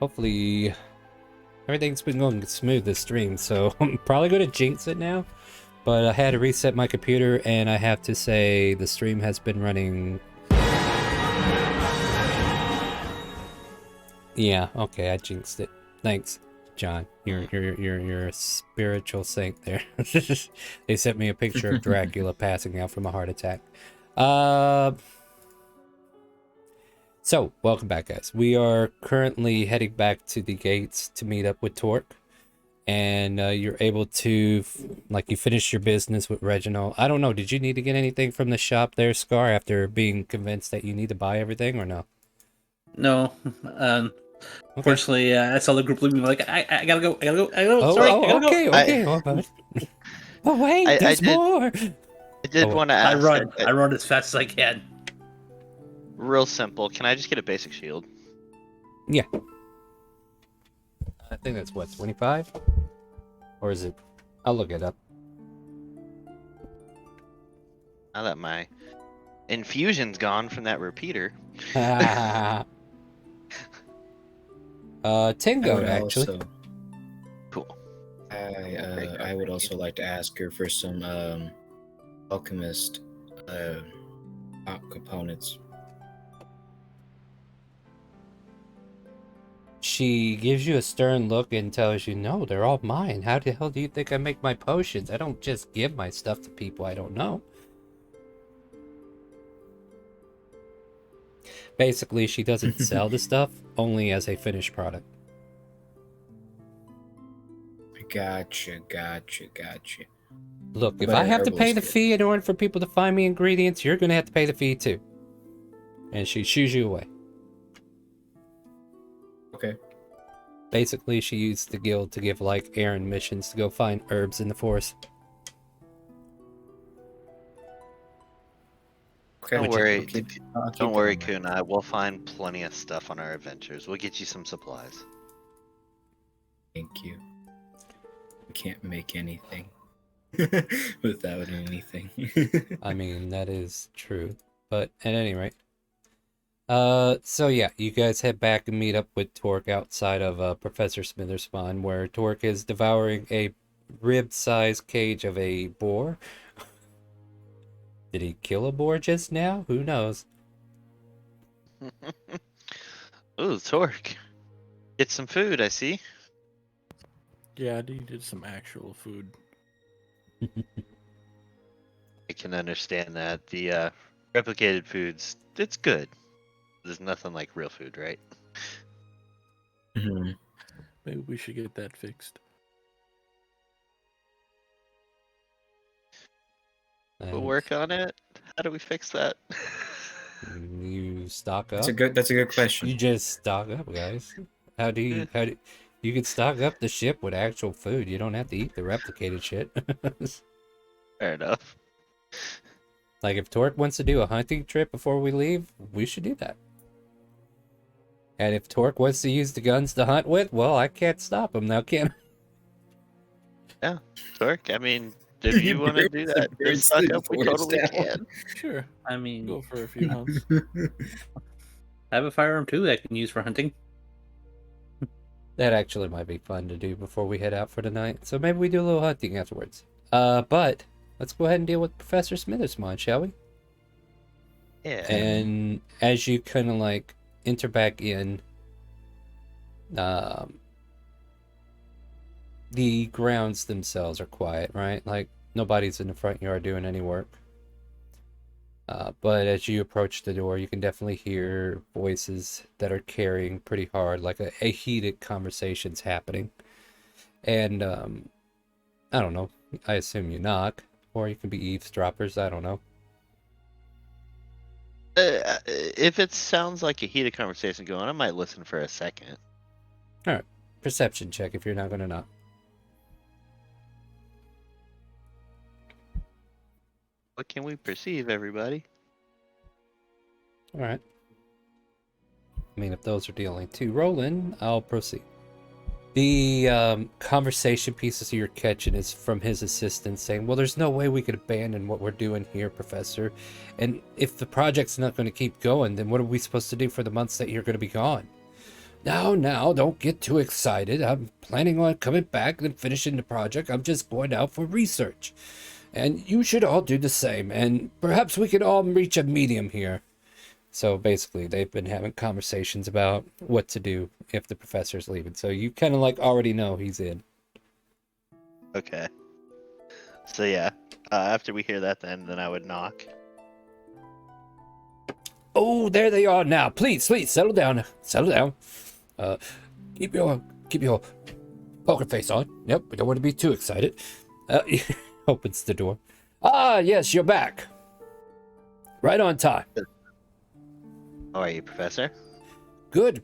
Hopefully, everything's been going smooth this stream, so I'm probably going to jinx it now. But I had to reset my computer, and I have to say the stream has been running. Yeah, okay, I jinxed it. Thanks, John. You're a spiritual saint there. They sent me a picture of Dracula passing out from a heart attack. So, welcome back, guys. We are currently heading back to the gates to meet up with Torque. And you're able to, you finished your business with Reginald. I don't know, did you need to get anything from the shop there, Scar, after being convinced that you need to buy everything, or no? No. Fortunately, I saw the group leaving. Like, I gotta go. Oh, Sorry, I gotta okay, go. okay. Oh, wait, there's more. I did want to I ask. run as fast as I can. Real simple. Can I just get a basic shield? Yeah. I think that's what, 25? Or is it? I'll look it up. Now that my infusion's gone from that repeater. Tingo, actually. Cool. I would also like to ask her for some alchemist components. She gives you a stern look and tells you, no, they're all mine. How the hell do you think I make my potions? I don't just give my stuff to people I don't know. Basically, she doesn't sell the stuff, only as a finished product. Gotcha. Look, if I have to pay the fee in order for people to find me ingredients, you're going to have to pay the fee too. And she shoos you away. Okay. Basically, she used the guild to give, errand missions to go find herbs in the forest. Okay. Don't worry, Kunai. We'll find plenty of stuff on our adventures. We'll get you some supplies. Thank you. We can't make anything without anything. I mean, that is true. But at any rate. So yeah, you guys head back and meet up with Torque outside of Professor Smithers' spawn, where Torque is devouring a rib-sized cage of a boar. Did he kill a boar just now? Who knows? Ooh, Torque. Get some food, I see. Yeah, I needed some actual food. I can understand that. The replicated foods, it's good. There's nothing like real food, right? Mhm. Maybe we should get that fixed. We'll work on it. How do we fix that? You stock up. That's a good question. You just stock up, guys. How do you can stock up the ship with actual food. You don't have to eat the replicated shit. Fair enough. Like if Torque wants to do a hunting trip before we leave, we should do that. And if Torque wants to use the guns to hunt with, well, I can't stop him now, can I? Yeah, Torque. I mean, if you want to do that, just stock up. We totally can. Sure. I mean, Go for a few hunts. I have a firearm too that I can use for hunting. That actually might be fun to do before we head out for the night. So maybe we do a little hunting afterwards. But let's go ahead and deal with Professor Smithersmon, shall we? Yeah. And as you kind of enter back in, the grounds themselves are quiet, right? Like nobody's in the front yard doing any work. But as you approach the door, you can definitely hear voices that are carrying pretty hard, like a heated conversation's happening. And I don't know, I assume you knock, or you can be eavesdroppers, I don't know. If it sounds like a heated conversation going, I might listen for a second. Alright, perception check if you're not gonna knock. What can we perceive, everybody? Alright. I mean, if those are the only two rolling, I'll proceed. The conversation pieces you're catching is from his assistant saying, well, there's no way we could abandon what we're doing here, Professor. And if the project's not going to keep going, then what are we supposed to do for the months that you're going to be gone? Now, don't get too excited. I'm planning on coming back and finishing the project. I'm just going out for research. And you should all do the same. And perhaps we could all reach a medium here. So basically, they've been having conversations about what to do if the professor's leaving. So you kind of like already know he's in. Okay. So yeah, after we hear that, then I would knock. Oh, there they are now. Please, settle down. Settle down. Keep your poker face on. Yep, we don't want to be too excited. He opens the door. Ah, yes, you're back. Right on time. How are you, Professor? Good.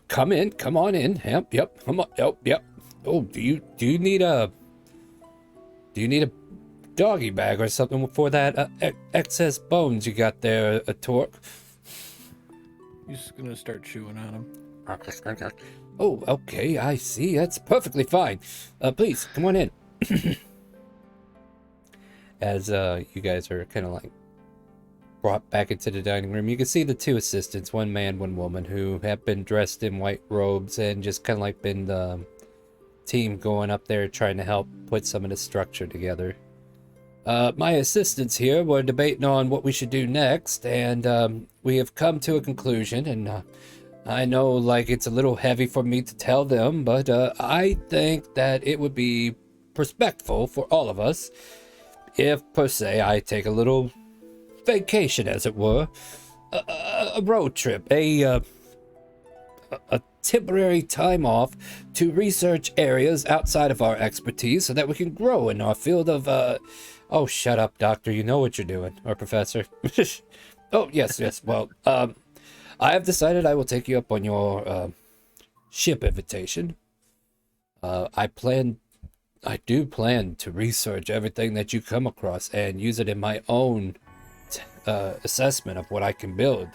Come in. Come on in. Yep. Come on. Yep. Oh, do you need a doggy bag or something for that excess bones you got there, Torque? He's just gonna start chewing on him. Oh, okay, I see. That's perfectly fine. Please, come on in. As you guys are kind of like brought back into the dining room, you can see the two assistants, one man, one woman, who have been dressed in white robes and just kind of like been the team going up there trying to help put some of the structure together. My assistants here were debating on what we should do next, and we have come to a conclusion, and I know like it's a little heavy for me to tell them, but I think that it would be respectful for all of us if, per se, I take a little vacation, as it were, a road trip, a temporary time off to research areas outside of our expertise so that we can grow in our field of oh, shut up, doctor, you know what you're doing, or professor. Oh, yes, well, I have decided I will take you up on your ship invitation. I do plan to research everything that you come across and use it in my own assessment of what I can build.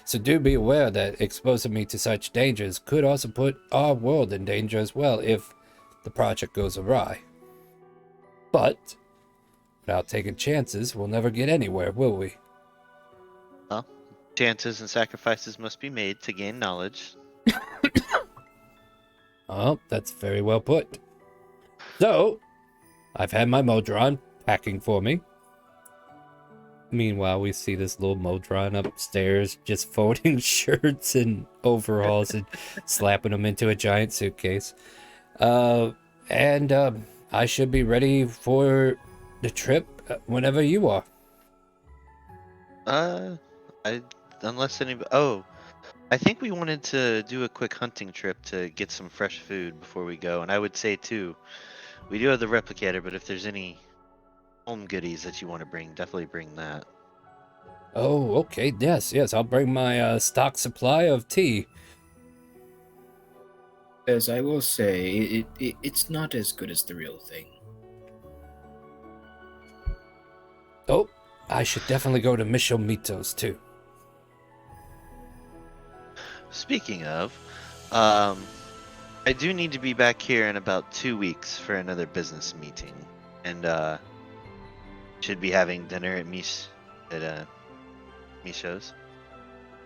So do be aware that exposing me to such dangers could also put our world in danger as well if the project goes awry. But without taking chances, we'll never get anywhere, will we? Well, chances and sacrifices must be made to gain knowledge. Oh, that's very well put. So, I've had my Modron packing for me. Meanwhile, we see this little Modron upstairs just folding shirts and overalls and slapping them into a giant suitcase. And I should be ready for the trip whenever you are. Unless anybody. Oh, I think we wanted to do a quick hunting trip to get some fresh food before we go. And I would say too, we do have the replicator, but if there's any home goodies that you want to bring, definitely bring that. Oh, okay. Yes. I'll bring my stock supply of tea. As I will say, it's not as good as the real thing. Oh, I should definitely go to Mito's too. Speaking of, I do need to be back here in about 2 weeks for another business meeting, and should be having dinner at Misho's.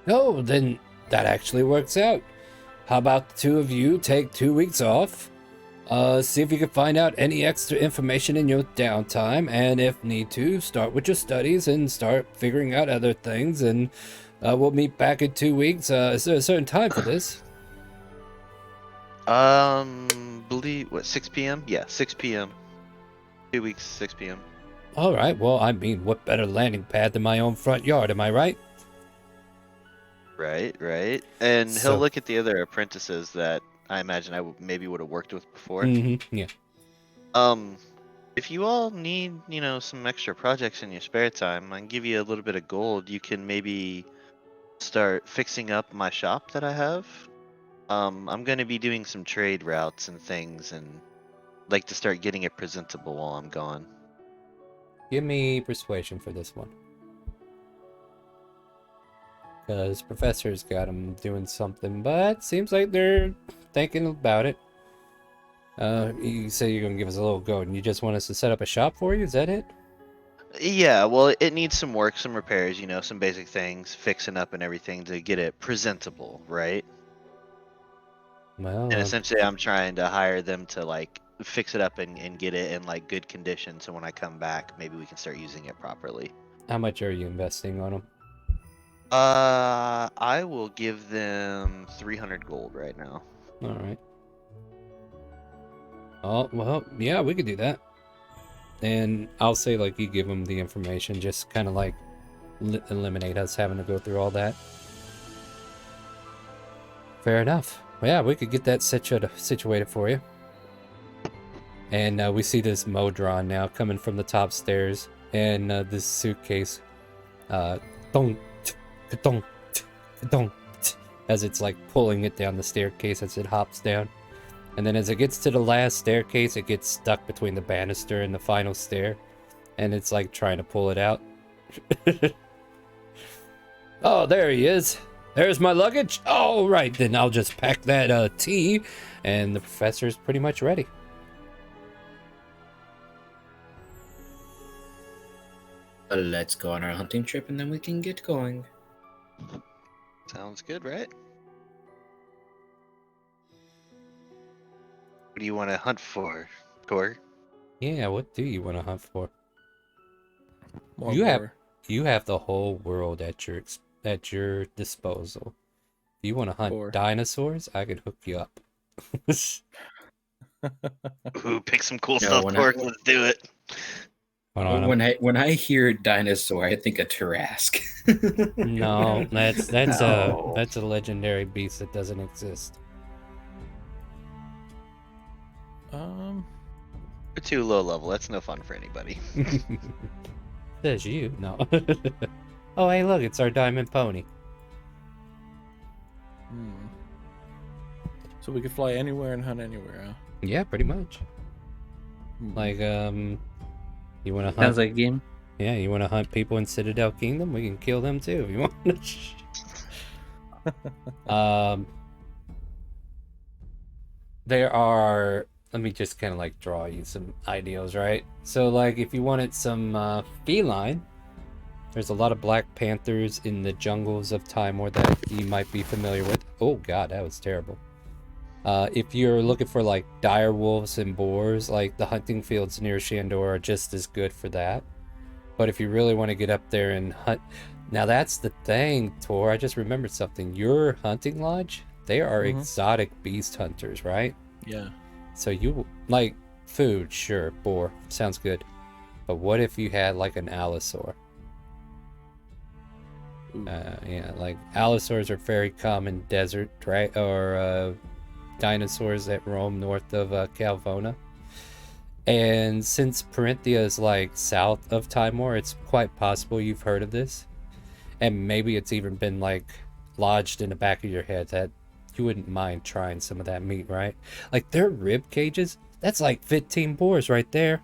Oh, then that actually works out. How about the two of you take 2 weeks off? See if you can find out any extra information in your downtime, and if need to, start with your studies and start figuring out other things, and we'll meet back in 2 weeks. Is there a certain time for this? Believe, what, 6 p.m.? Yeah, 6 p.m. 2 weeks, 6 p.m. All right, well, I mean, what better landing pad than my own front yard, am I right? Right. And So- he'll look at the other apprentices that I imagine I maybe would have worked with before. Mm-hmm, yeah. If you all need, some extra projects in your spare time, I can give you a little bit of gold. You can maybe start fixing up my shop that I have. I'm going to be doing some trade routes and things, and like to start getting it presentable while I'm gone. Give me persuasion for this one. Because Professor's got him doing something, but seems like they're thinking about it. You say you're gonna give us a little goat, and you just want us to set up a shop for you? Is that it? Yeah, well, it needs some work, some repairs, some basic things, fixing up and everything to get it presentable, right? Well, And essentially, I'm trying to hire them to like fix it up and get it in like good condition, so when I come back, maybe we can start using it properly. how much are you investing on them? I will give them 300 gold right now. All right. Oh well, yeah, we could do that. And I'll say like you give them the information, just kind of like eliminate us having to go through all that. Fair enough. Well, yeah, we could get that situated for you. And we see this Modron now coming from the top stairs, and this suitcase, dong, dong, dong, as it's like pulling it down the staircase as it hops down. And then as it gets to the last staircase, it gets stuck between the banister and the final stair, and it's like trying to pull it out. Oh, there he is. There's my luggage. All right, then I'll just pack that tea, and the professor's pretty much ready. Let's go on our hunting trip and then we can get going. Sounds good, right? What do you want to hunt for, Tor? Yeah, what do you want to hunt for? More You have boar. You have the whole world at your disposal. If you want to hunt Boar. dinosaurs, I could hook you up. Ooh, pick some cool No, stuff, when Tor. Let's do it. Hold on, When I hear dinosaur, I think of Tarask. no, that's No. that's a legendary beast that doesn't exist. We're too low level. That's no fun for anybody. Says you, no. Oh, hey, look, it's our diamond pony. So we could fly anywhere and hunt anywhere, huh? Yeah, pretty much. Hmm. Like, you want to hunt? Sounds like a game. Yeah, you want to hunt people in Citadel Kingdom? We can kill them too if you want. There are. Let me just kind of like draw you some ideals, right? So, like, if you wanted some feline, there's a lot of black panthers in the jungles of Timor that you might be familiar with. Oh God, that was terrible. If you're looking for like dire wolves and boars, like the hunting fields near Shandor are just as good for that. But if you really want to get up there and hunt, now that's the thing, Tor. I just remembered something. Your hunting lodge, they are exotic beast hunters, right? Yeah. So you like food, sure, boar, sounds good. But what if you had like an allosaur? Ooh. Yeah, like allosaurs are very common desert, right? Or dinosaurs that roam north of Calvona. And since Parenthia is like south of Timor, it's quite possible you've heard of this. And maybe it's even been like lodged in the back of your head that you wouldn't mind trying some of that meat, right? Like their rib cages, that's like 15 boars right there.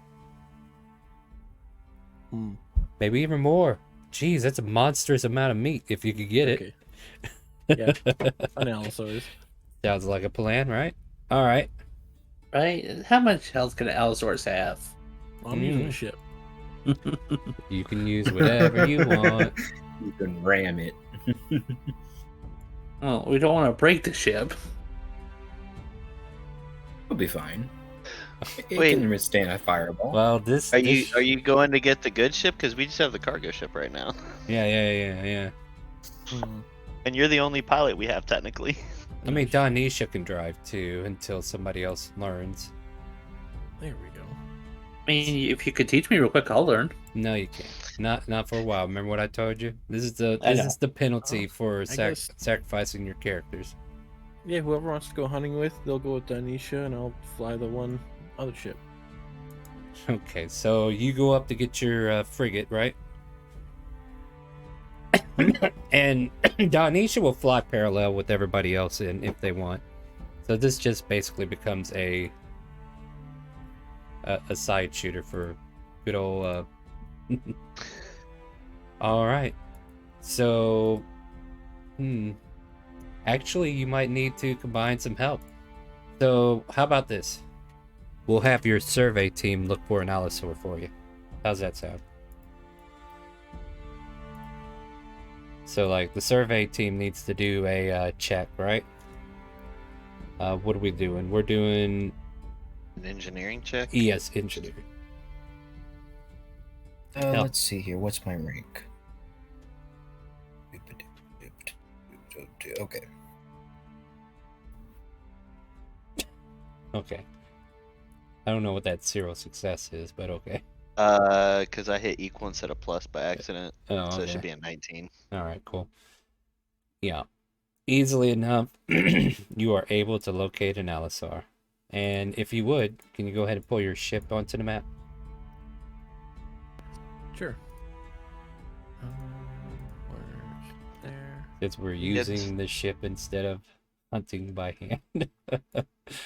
Maybe even more. Jeez, that's a monstrous amount of meat if you could get it. Yeah, an allosaurus. Sounds like a plan, right? All right. Right? How much health can Allosaurus have? I'm using a ship. You can use whatever you want. You can ram it. Well, we don't want to break the ship. We'll be fine. It Wait. can withstand a fireball. Well, this Are you going to get the good ship? Because we just have the cargo ship right now, Yeah. Hmm. and you're the only pilot we have technically. I mean, Donisha can drive too until somebody else learns. There we go. I mean, if you could teach me real quick, I'll learn. No, you can't. Not for a while. Remember what I told you? This is I know. the penalty for guess- sacrificing your characters. Yeah, whoever wants to go hunting with, they'll go with Danisha, and I'll fly the one other ship. Okay, so you go up to get your frigate, right? And Donisha will fly parallel with everybody else in if they want. So this just basically becomes a side shooter for good old. All right. So, actually, you might need to combine some help. So, how about this? we'll have your survey team look for an allosaur for you. How's that sound? So, like, the survey team needs to do a check, right? What are we doing? We're doing... An engineering check? ES engineering. Hell. Let's see here. What's my rank? Okay. Okay. I don't know what that 0 success is, but okay. Because I hit equal instead of plus by accident. Oh, So it okay. should be a 19. Alright, cool. Yeah. Easily enough, you are able to locate an allosaur. And if you would, can you go ahead and pull your ship onto the map? Sure. Where's there? Since we're using the ship instead of hunting by hand.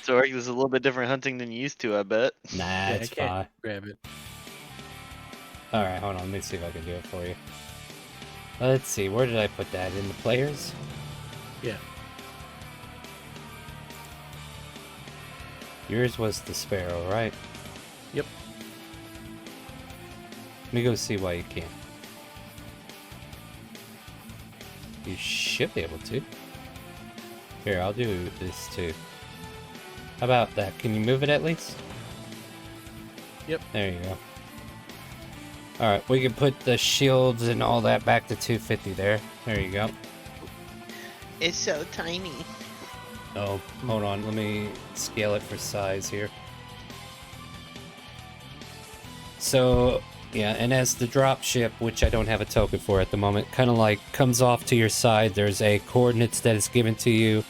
So it was a little bit different hunting than you used to, I bet. Nah, Yeah, it's I can't fine. grab it. Alright, hold on. Let me see if I can do it for you. Let's see. Where did I put that? In the players? Yeah. Yours was the sparrow, right? Yep. Let me go see why you can't. You should be able to. Here, I'll do this too. How about that? Can you move it at least? Yep. There you go. Alright, we can put the shields and all that back to 250 there. There you go. It's so tiny. Oh, hold on. Let me scale it for size here. So, yeah, and as the drop ship, which I don't have a token for at the moment, kind of like comes off to your side, there's a coordinates that is given to you.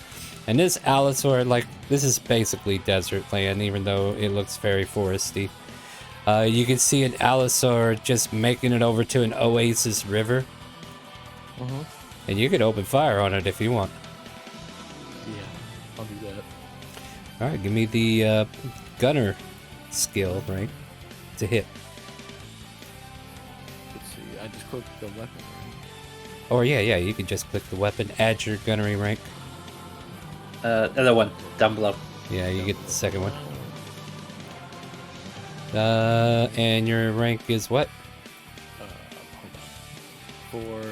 And this allosaur, like, this is basically desert land, even though it looks very foresty. You can see an allosaur just making it over to an oasis river. Uh-huh. And you could open fire on it if you want. Yeah, I'll do that. Alright, give me the gunner skill, right? To hit. Let's see. I just clicked the weapon. Or yeah, you can just click the weapon, add your gunnery rank. Another one down below. Yeah, you get the second one. And your rank is what? Hold on. For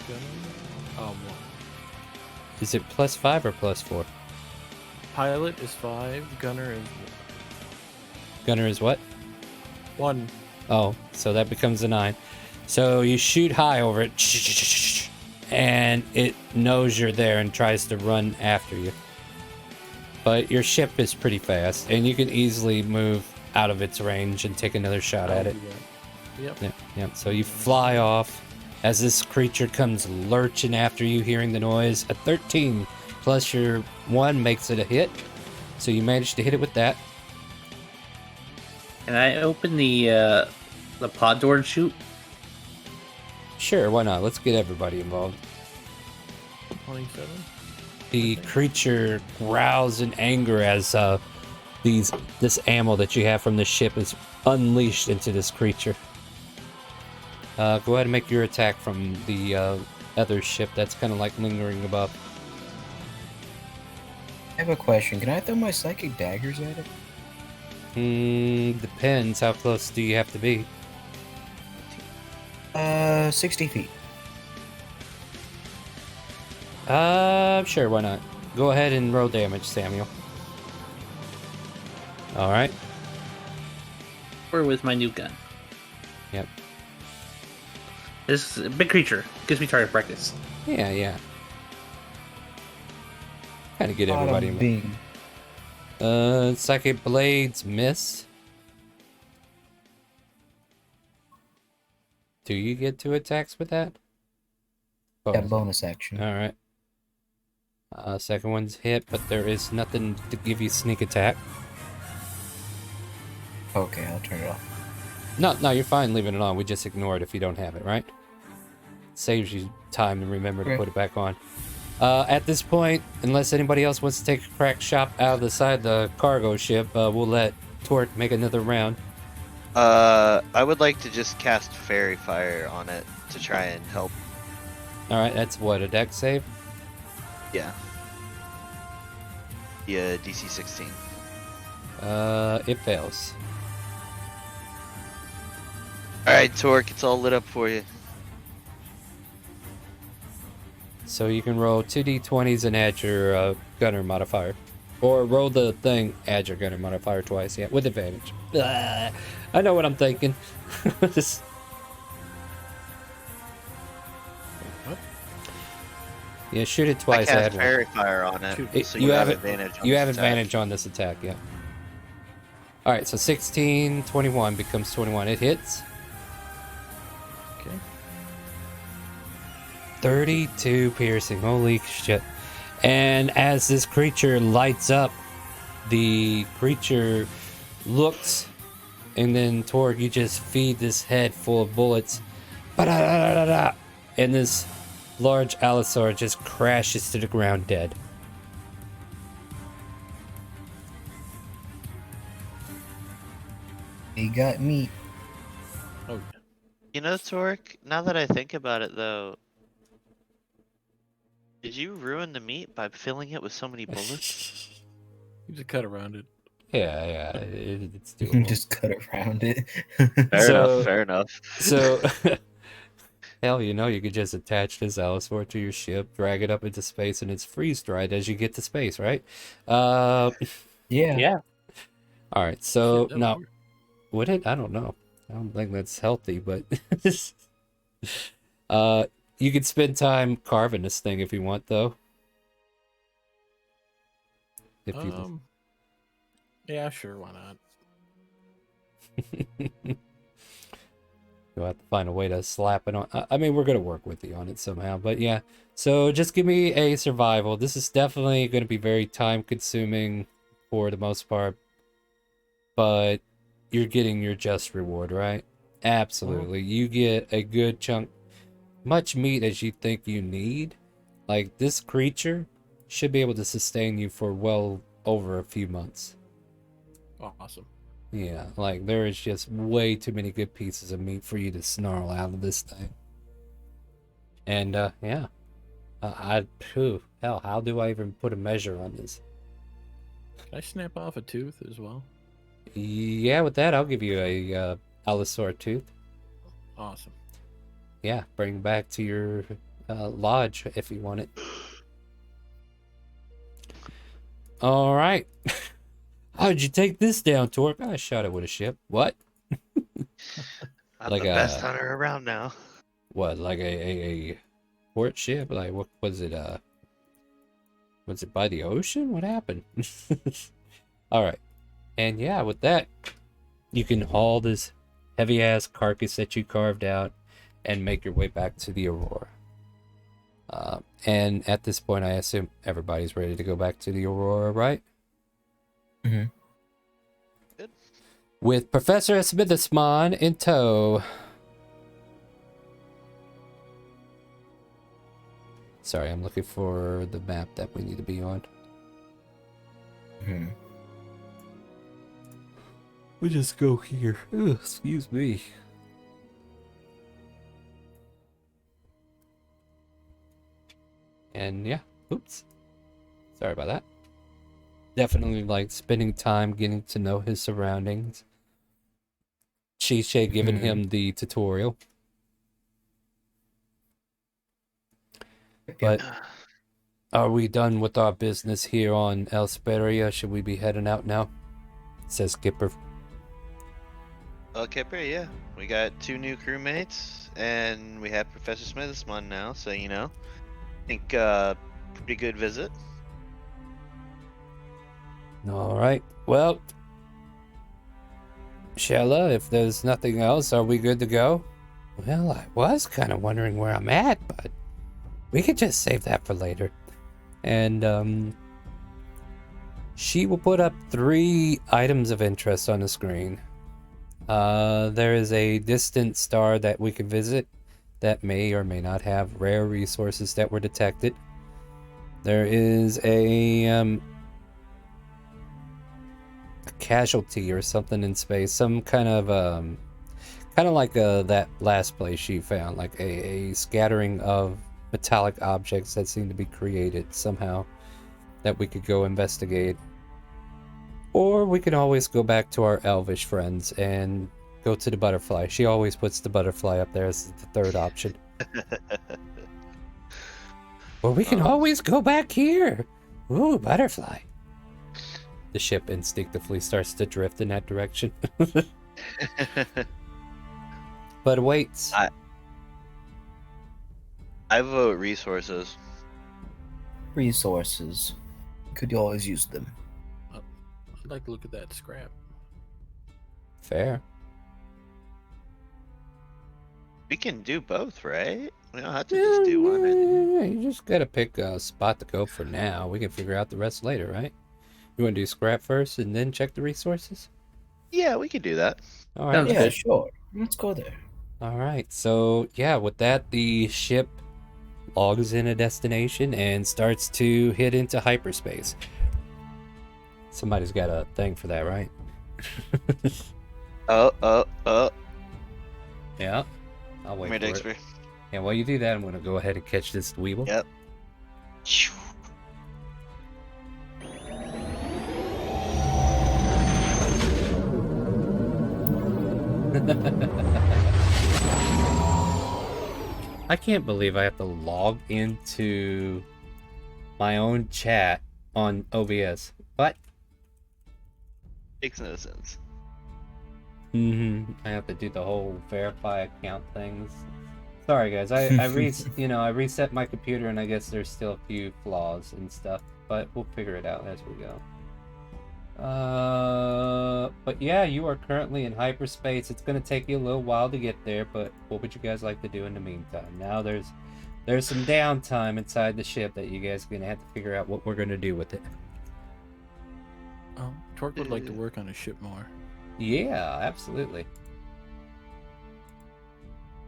gunner, 1. Is it +5 or +4? Pilot is 5. Gunner is Gunner is what? 1. Oh, so that becomes a 9. So you shoot high over it, and it knows you're there and tries to run after you. But your ship is pretty fast, and you can easily move out of its range and take another shot at it. Yep. Yeah. So you fly off as this creature comes lurching after you, hearing the noise. A 13 plus your 1 makes it a hit. So you managed to hit it with that. Can I open the pod door and shoot? Sure, why not? Let's get everybody involved. 27. The creature growls in anger as this ammo that you have from the ship is unleashed into this creature. Go ahead and make your attack from the other ship that's kind of like lingering above. I have a question. Can I throw my psychic daggers at it? Depends. How close do you have to be? 60 feet. Sure, why not? Go ahead and roll damage, Samuel. Alright. Or with my new gun? Yep. This is a big creature. Gives me target practice. Yeah. Kind of get everybody involved. Psychic blades miss. Do you get 2 attacks with that? Yeah, bonus action. Alright. Second one's hit, but there is nothing to give you sneak attack. Okay, I'll turn it off. No, you're fine leaving it on. We just ignore it if you don't have it, right? Saves you time to remember to Okay. put it back on. At this point, unless anybody else wants to take a crack shot out of the side of the cargo ship, we'll let Torque make another round. I would like to just cast Fairy Fire on it to try and help. Alright, that's what, a deck save? Yeah. Yeah, DC 16. It fails. Alright, Torque, it's all lit up for you. So you can roll 2d20s and add your gunner modifier. Or roll the thing, add your gunner modifier twice, yeah, with advantage. Ah, I know what I'm thinking. Just- What? yeah, shoot it I twice, cast add one. Fairy Fire on it, Shoot. so You you have have it- advantage on You this have attack. advantage on this attack, yeah. Alright, so 16, 21 becomes 21. It hits. Okay. 32 piercing, holy shit. And as this creature lights up, the creature looks, and then Torg, you just feed this head full of bullets. Ba-da-da-da-da-da. And this large allosaur just crashes to the ground dead. He got me. Oh yeah. You know, Torque, now that I think about it though, did you ruin the meat by filling it with so many bullets? You just cut around it. Yeah, it's doable. Just cut around it. Fair So- enough, fair enough. So, hell, you could just attach this allosaur to your ship, drag it up into space, and it's freeze-dried as you get to space, right? yeah. Yeah. All right, so Shit, that now, was weird. would it? I don't know. I don't think that's healthy, but you could spend time carving this thing if you want, though. If you Yeah, sure, why not? you'll have to find a way to slap it on. I mean, we're gonna work with you on it somehow, but yeah. So just give me a survival. This is definitely going to be very time consuming for the most part, but you're getting your just reward, right? Absolutely. You get a good chunk, much meat as you think you need. Like, this creature should be able to sustain you for well over a few months. Awesome. Yeah, like there is just way too many good pieces of meat for you to snarl out of this thing. And yeah, hell, how do I even put a measure on this? Can I snap off a tooth as well? Yeah, with that, I'll give you a allosaur tooth. Awesome. Yeah, bring back to your lodge if you want it. All right. How'd you take this down, Torque? I shot it with a ship. What? I'm Like the best a- hunter around now. What, like a port ship? Like, what was it? Was it by the ocean? What happened? All right. And yeah, with that, you can haul this heavy ass carcass that you carved out and make your way back to the Aurora. And at this point, I assume everybody's ready to go back to the Aurora, right? Mm-hmm. Good. With Professor Smithsman in tow. Sorry, I'm looking for the map that we need to be on. Mm-hmm. We just go here. Ugh, excuse me. And yeah, oops. Sorry about that. Definitely like spending time getting to know his surroundings. Shisha giving him the tutorial. But are we done with our business here on Elsparia? Should we be heading out now? Says Skipper. Okay, Barry, yeah. We got 2 new crewmates, and we have Professor Smithsman now, so you know. I think pretty good visit. All right. Well, Shella, if there's nothing else, are we good to go? Well, I was kind of wondering where I'm at, but we could just save that for later. And she will put up 3 items of interest on the screen. There is a distant star that we can visit that may or may not have rare resources that were detected. There is a casualty or something in space, some kind of like that last place she found, like a scattering of metallic objects that seem to be created somehow that we could go investigate. Or we can always go back to our elvish friends and go to the butterfly. She always puts the butterfly up there as the third option. Or we can always go back here. Ooh, butterfly. The ship instinctively starts to drift in that direction. But waits. I vote resources. Resources. Could always use them. I'd like to look at that scrap. Fair. We can do both, right? We don't have to just do one. Yeah, you just gotta pick a spot to go for now. We can figure out the rest later, right? You want to do scrap first and then check the resources? Yeah, we could do that. All right. Sounds Yeah, good. sure. Let's go there. All right. So yeah, with that, the ship logs in a destination and starts to hit into hyperspace. Somebody's got a thing for that, right? Yeah. I'll wait Come here, for it. Dexter. And while you do that, I'm gonna go ahead and catch this Dweeble. Yep. I can't believe I have to log into my own chat on OBS. What? Makes no sense. I have to do the whole verify account things. Sorry guys, I reset my computer and I guess there's still a few flaws and stuff, but we'll figure it out as we go. But yeah, you are currently in hyperspace. It's gonna take you a little while to get there, but what would you guys like to do in the meantime? Now there's some downtime inside the ship that you guys are gonna have to figure out what we're gonna do with it. Torque would like to work on his ship more. Yeah, absolutely.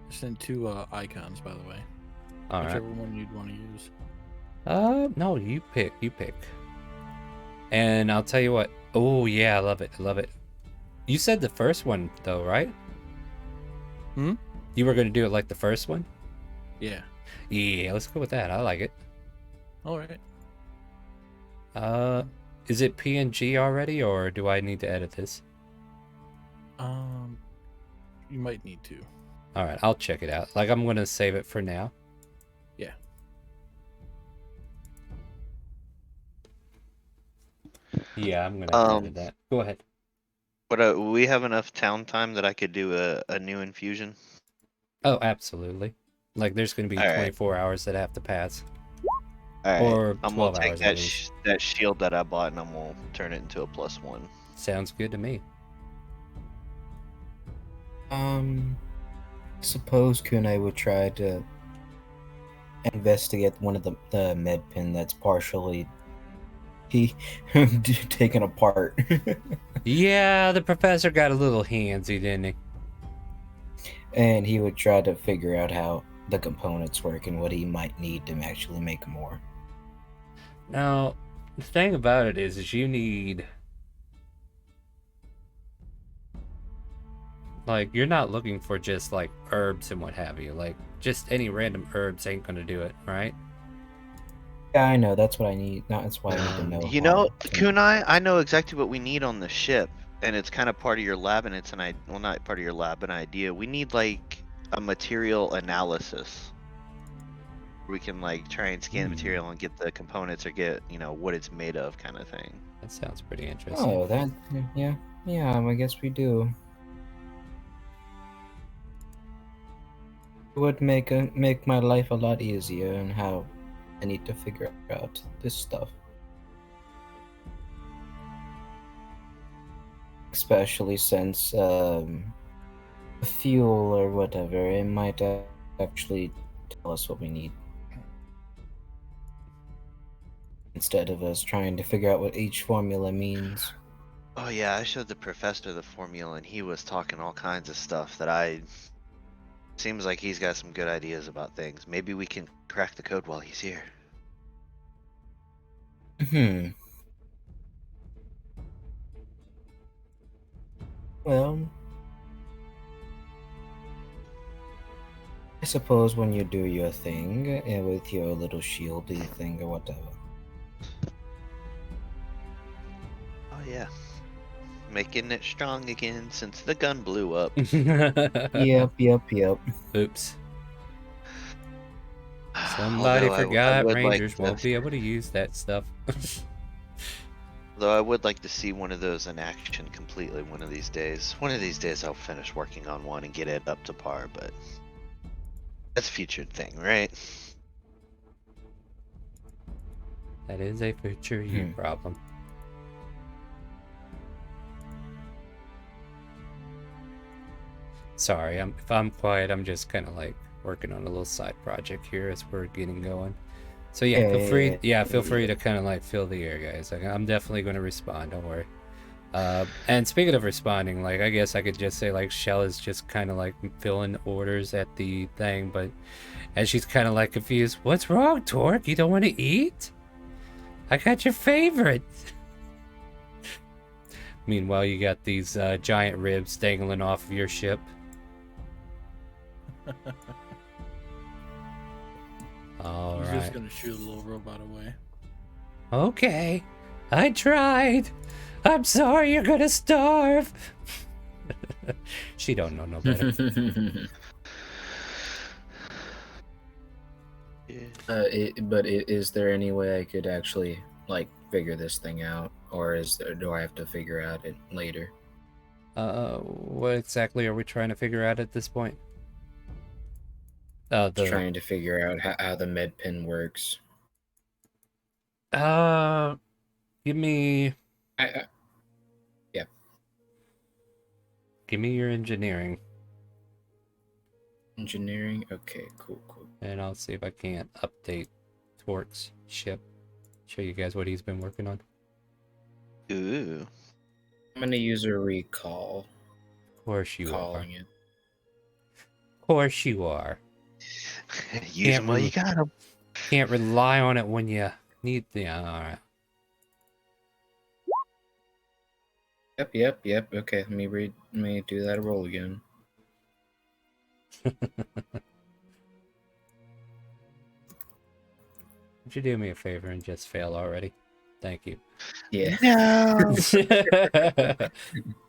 Send two icons, by the way. All right. Whichever one you'd want to use. No, you pick. And I'll tell you what. Oh yeah, I love it. You said the first one though, right? You were gonna do it like the first one? Yeah. Yeah, let's go with that. I like it. All right. Is it PNG already, or do I need to edit this? You might need to. All right, I'll check it out. Like, I'm gonna save it for now. Yeah. Yeah, I'm gonna edit that. Go ahead. But we have enough town time that I could do a new infusion. Oh, absolutely. Like, there's gonna be All right. 24 hours that have to pass. All right. Or I'm 12 gonna take hours at least. that shield that I bought and I'm gonna turn it into a +1. Sounds good to me. Suppose Kunai would try to investigate one of the med pin that's partially taken apart. Yeah, the professor got a little handsy, didn't he? And he would try to figure out how the components work and what he might need to actually make more. Now, the thing about it is you need... Like, you're not looking for just, like, herbs and what have you. Like, just any random herbs ain't gonna do it, right? Yeah, I know. That's what I need. That's why I need to know. You how know, to- Kunai, I know exactly what we need on the ship, and it's kind of part of your lab, and it's well, not part of your lab, an idea. We need like a material analysis. We can like try and scan the material and get the components or get what it's made of, kind of thing. That sounds pretty interesting. Oh, yeah. I guess we do. It would make my life a lot easier and how I need to figure out this stuff. Especially since fuel or whatever, it might actually tell us what we need. Instead of us trying to figure out what each formula means. Oh yeah, I showed the professor the formula, and he was talking all kinds of stuff that seems like he's got some good ideas about things. Maybe we can crack the code while he's here. Well, I suppose when you do your thing with your little shieldy thing or whatever. Oh yeah, making it strong again since the gun blew up. Yep. Oops. Somebody Although I forgot would like Rangers to, won't be able to use that stuff. though I would like to see one of those in action completely one of these days. One of these days I'll finish working on one and get it up to par, but that's a future thing, right? That is a future you problem. Sorry, if I'm quiet, I'm just kind of like working on a little side project here as we're getting going. So yeah, feel free. Yeah, feel free to kind of like fill the air, guys. Like, I'm definitely going to respond. Don't worry. And speaking of responding, like I guess I could just say like Shell is just kind of like filling orders at the thing, but and she's kind of like confused. What's wrong, Torque? You don't want to eat? I got your favorite. Meanwhile, you got these giant ribs dangling off of your ship. All He's right. just gonna shoot a little robot away. Okay, I tried. I'm sorry you're gonna starve. She don't know no better. But is there any way I could actually like figure this thing out, or do I have to figure out it later? What exactly are we trying to figure out at this point? Trying to figure out how the med pin works. Give me Yeah. Give me your engineering, Engineering. Okay, cool. and I'll see if I can't update Torque's ship. Show you guys what he's been working on. Ooh. I'm gonna use a recall. Of course you are. Calling it. Of course you are. Use them while you got them. Can't rely on it when you need. Yeah, all right. Yep. Okay, let me do that roll again. Would you do me a favor and just fail already? Thank you. Yeah. No.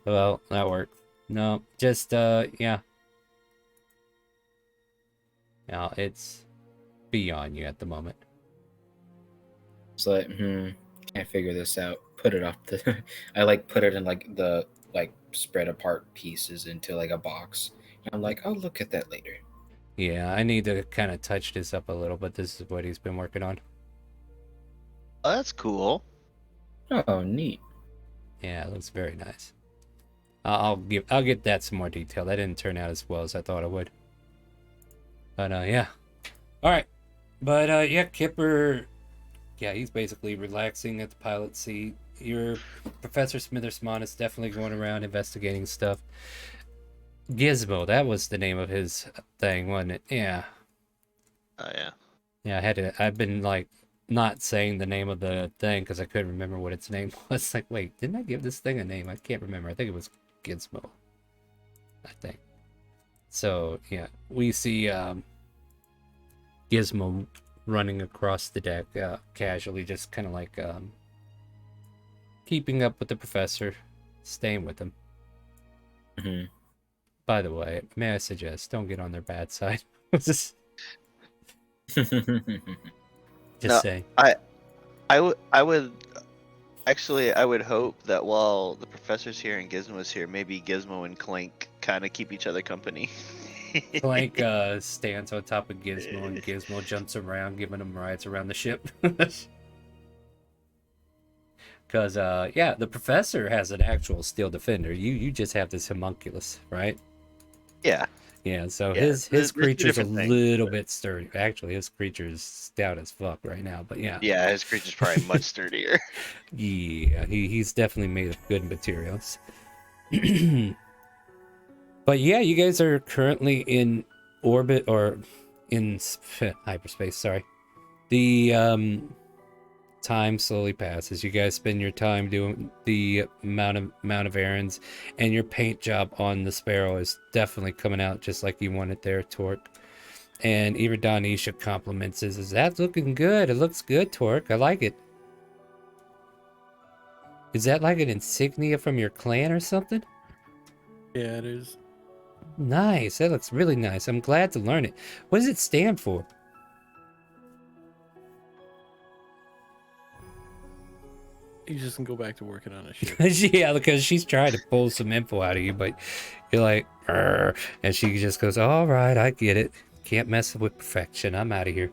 Well, that worked. No, just yeah. Now it's beyond you at the moment. It's like, can't figure this out. Put it off the. I like put it in like the spread apart pieces into like a box. And I'm like, I'll look at that later. Yeah, I need to kind of touch this up a little, but this is what he's been working on. Oh, that's cool. Oh, neat. Yeah, it looks very nice. I'll get that some more detail. That didn't turn out as well as I thought it would. But yeah. All right. But yeah, Kipper. Yeah, he's basically relaxing at the pilot seat. Your Professor Smithersmon is definitely going around investigating stuff. Gizmo, that was the name of his thing, wasn't it? Yeah. Oh yeah. Yeah, I've been like not saying the name of the thing because I couldn't remember what its name was. Like, wait, didn't I give this thing a name? I can't remember. I think it was Gizmo. I think. So yeah, we see Gizmo running across the deck, casually, just kind of like keeping up with the professor, staying with him. Mm-hmm. By the way, may I suggest, don't get on their bad side. Just No, saying. I would actually, I would hope that while the professor's here and Gizmo's here, maybe Gizmo and Clank kind of keep each other company. Clank stands on top of Gizmo, and Gizmo jumps around, giving him rides around the ship. Because, yeah, the professor has an actual steel defender. You just have this homunculus, right? Yeah. Yeah, so Yeah, his there's two creature's a different things, little bit sturdy. Actually, his creature's stout as fuck right now, but yeah. Yeah, his creature's probably much sturdier. Yeah, he's definitely made of good materials. But yeah, you guys are currently in orbit, or in hyperspace, sorry. The time slowly passes. You guys spend your time doing the amount of errands, and your paint job on the Sparrow is definitely coming out just like you want it there, Torque. And even Donisha compliments is that looking good? It looks good, Torque. I like it. Is that like an insignia from your clan or something? Yeah, it is. Nice. That looks really nice. I'm glad to learn it. What does it stand for? He's just gonna go back to working on a ship. Yeah, because she's trying to pull some info out of you, but you're like, "Arr," and she just goes, all right, I get it. Can't mess with perfection. I'm out of here.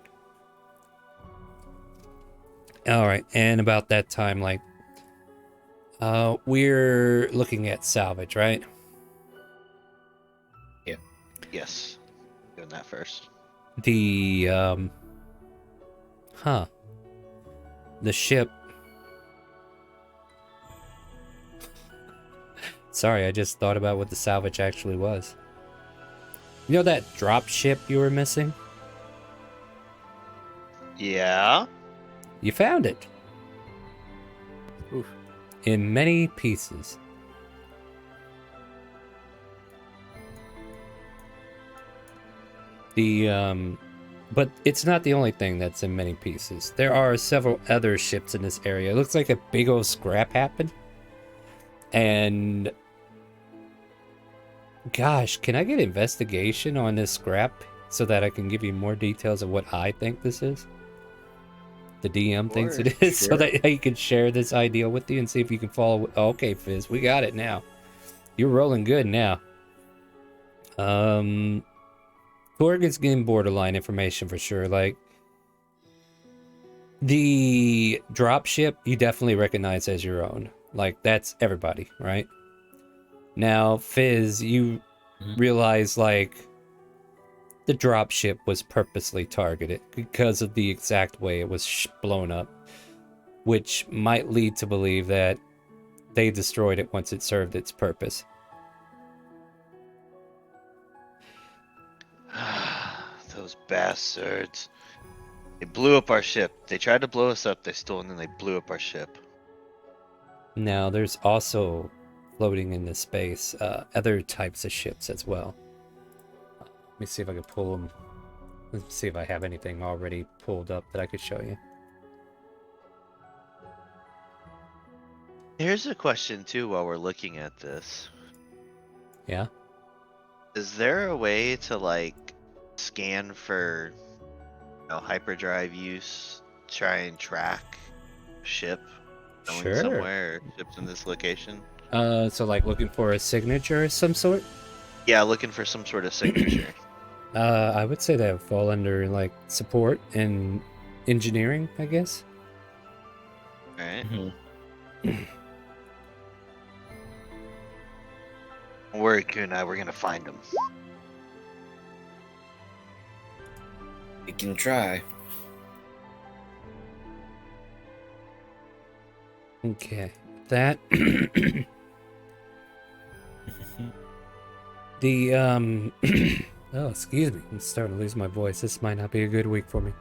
All right, and about that time, like, we're looking at salvage, right? Yes. Doing that first. The, the ship. Sorry, I just thought about what the salvage actually was. You know that drop ship you were missing? Yeah. You found it. Oof. In many pieces. But it's not the only thing that's in many pieces. There are several other ships in this area. It looks like a big old scrap happened. And gosh, can I get investigation on this scrap so that I can give you more details of what I think this is? The DM thinks Sure, it is, so sure. that he can share this idea with you and see if you can follow. Okay, Fizz, we got it now. You're rolling good now. Torg is getting borderline information for sure. Like, the dropship, you definitely recognize as your own. Like, that's everybody, right? Now, Fizz, you realize, like, the dropship was purposely targeted because of the exact way it was blown up, which might lead to believe that they destroyed it once it served its purpose. Those bastards. They blew up our ship. They tried to blow us up, they stole, and then they blew up our ship. Now, there's also floating in the space other types of ships as well. Let me see if I can pull them. Let's see if I have anything already pulled up that I could show you. Here's a question too while we're looking at this. Yeah? Is there a way to like scan for hyperdrive use, try and track ship going Sure. somewhere or ships in this location? So like looking for a signature of some sort? Yeah, looking for some sort of signature. I would say that would fall under like support and engineering, I guess. Alright. Mhm. We're gonna find them. We can try. Okay. That the oh, excuse me. I'm starting to lose my voice. This might not be a good week for me.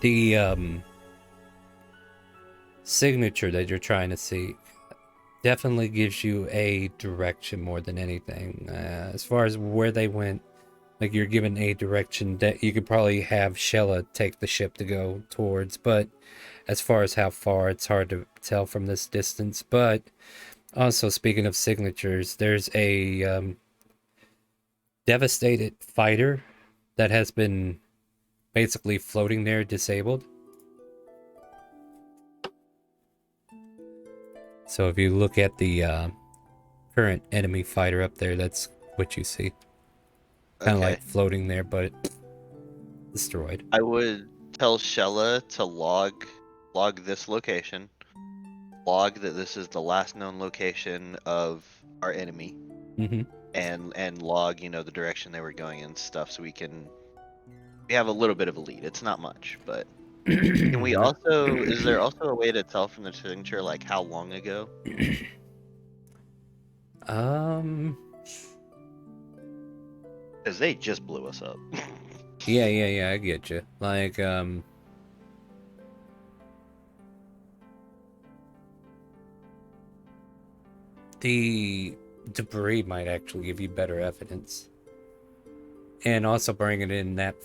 The signature that you're trying to seek definitely gives you a direction more than anything. As far as where they went, like you're given a direction that you could probably have Shella take the ship to go towards, but as far as how far, it's hard to tell from this distance. But also, speaking of signatures, there's a devastated fighter that has been basically floating there disabled. So if you look at the current enemy fighter up there, that's what you see. Kind of Okay. like floating there, but destroyed. I would tell Shella to log this location. Log that this is the last known location of our enemy. Mm-hmm. And log, the direction they were going and stuff, so we have a little bit of a lead. It's not much, but can we also? Is there also a way to tell from the signature like how long ago? Because they just blew us up. Yeah, I get you. Like, the debris might actually give you better evidence. And also bringing in that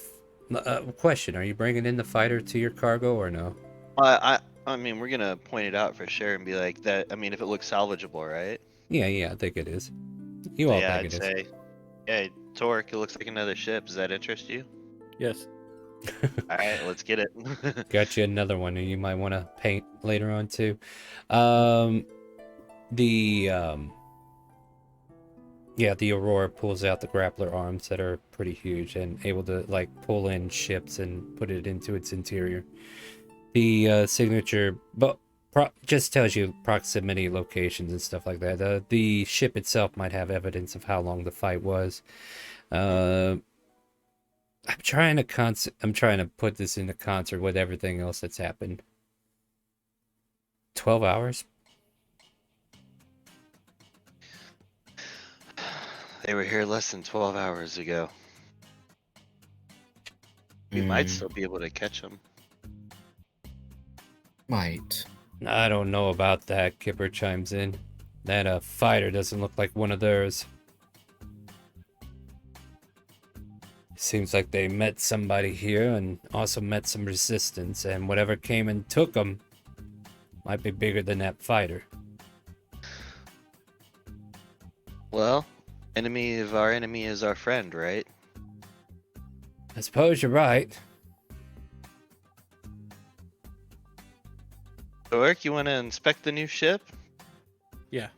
question, are you bringing in the fighter to your cargo or no? I mean, we're gonna point it out for sure and be like that. I mean, if it looks salvageable, right? Yeah, I think it is. You So all yeah, think I'd it is. say, yeah, Torque. It looks like another ship. Does that interest you? Yes. All right, let's get it. Got you another one you might want to paint later on too. Um, the yeah, the Aurora pulls out the grappler arms that are pretty huge and able to like pull in ships and put it into its interior. The signature, but just tells you proximity locations and stuff like that. The ship itself might have evidence of how long the fight was. I'm trying to put this into concert with everything else that's happened. 12 hours? They were here less than 12 hours ago. We might still be able to catch them. Might. I don't know about that, Kipper chimes in. That fighter doesn't look like one of theirs. Seems like they met somebody here and also met some resistance, and whatever came and took them might be bigger than that fighter. Well, enemy of our enemy is our friend, right? I suppose you're right. Torque, you want to inspect the new ship? Yeah.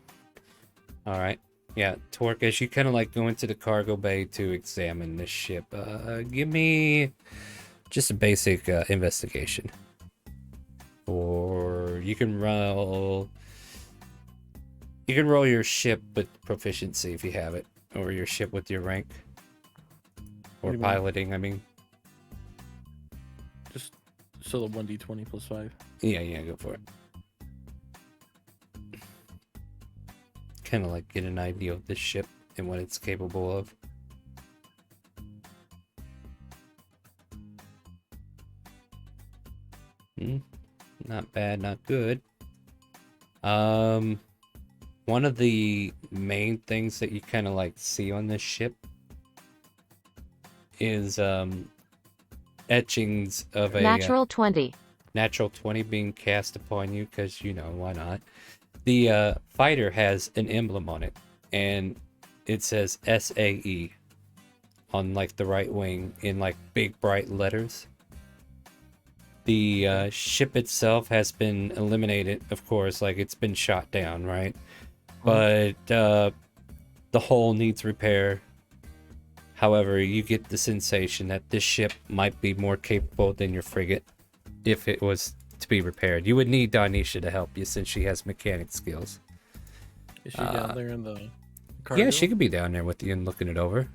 All right. Yeah, Torque, as you kind of like go into the cargo bay to examine this ship, give me just a basic investigation. Or you can roll your ship with proficiency if you have it, or your ship with your rank, or What do you mean? piloting. I mean, Just so the 1d20 plus 5. yeah, go for it. Kind of like get an idea of this ship and what it's capable of. Not bad, not good. One of the main things that you kind of like see on this ship is etchings of a Natural 20. natural 20 being cast upon you, because you know, why not? The fighter has an emblem on it, and it says SAE on like the right wing in like big bright letters. The ship itself has been eliminated, of course, like it's been shot down, right? But the hull needs repair. However, you get the sensation that this ship might be more capable than your frigate if it was to be repaired. You would need Danisha to help you since she has mechanic skills. Is she down there in the Yeah, she could be down there with you and looking it over.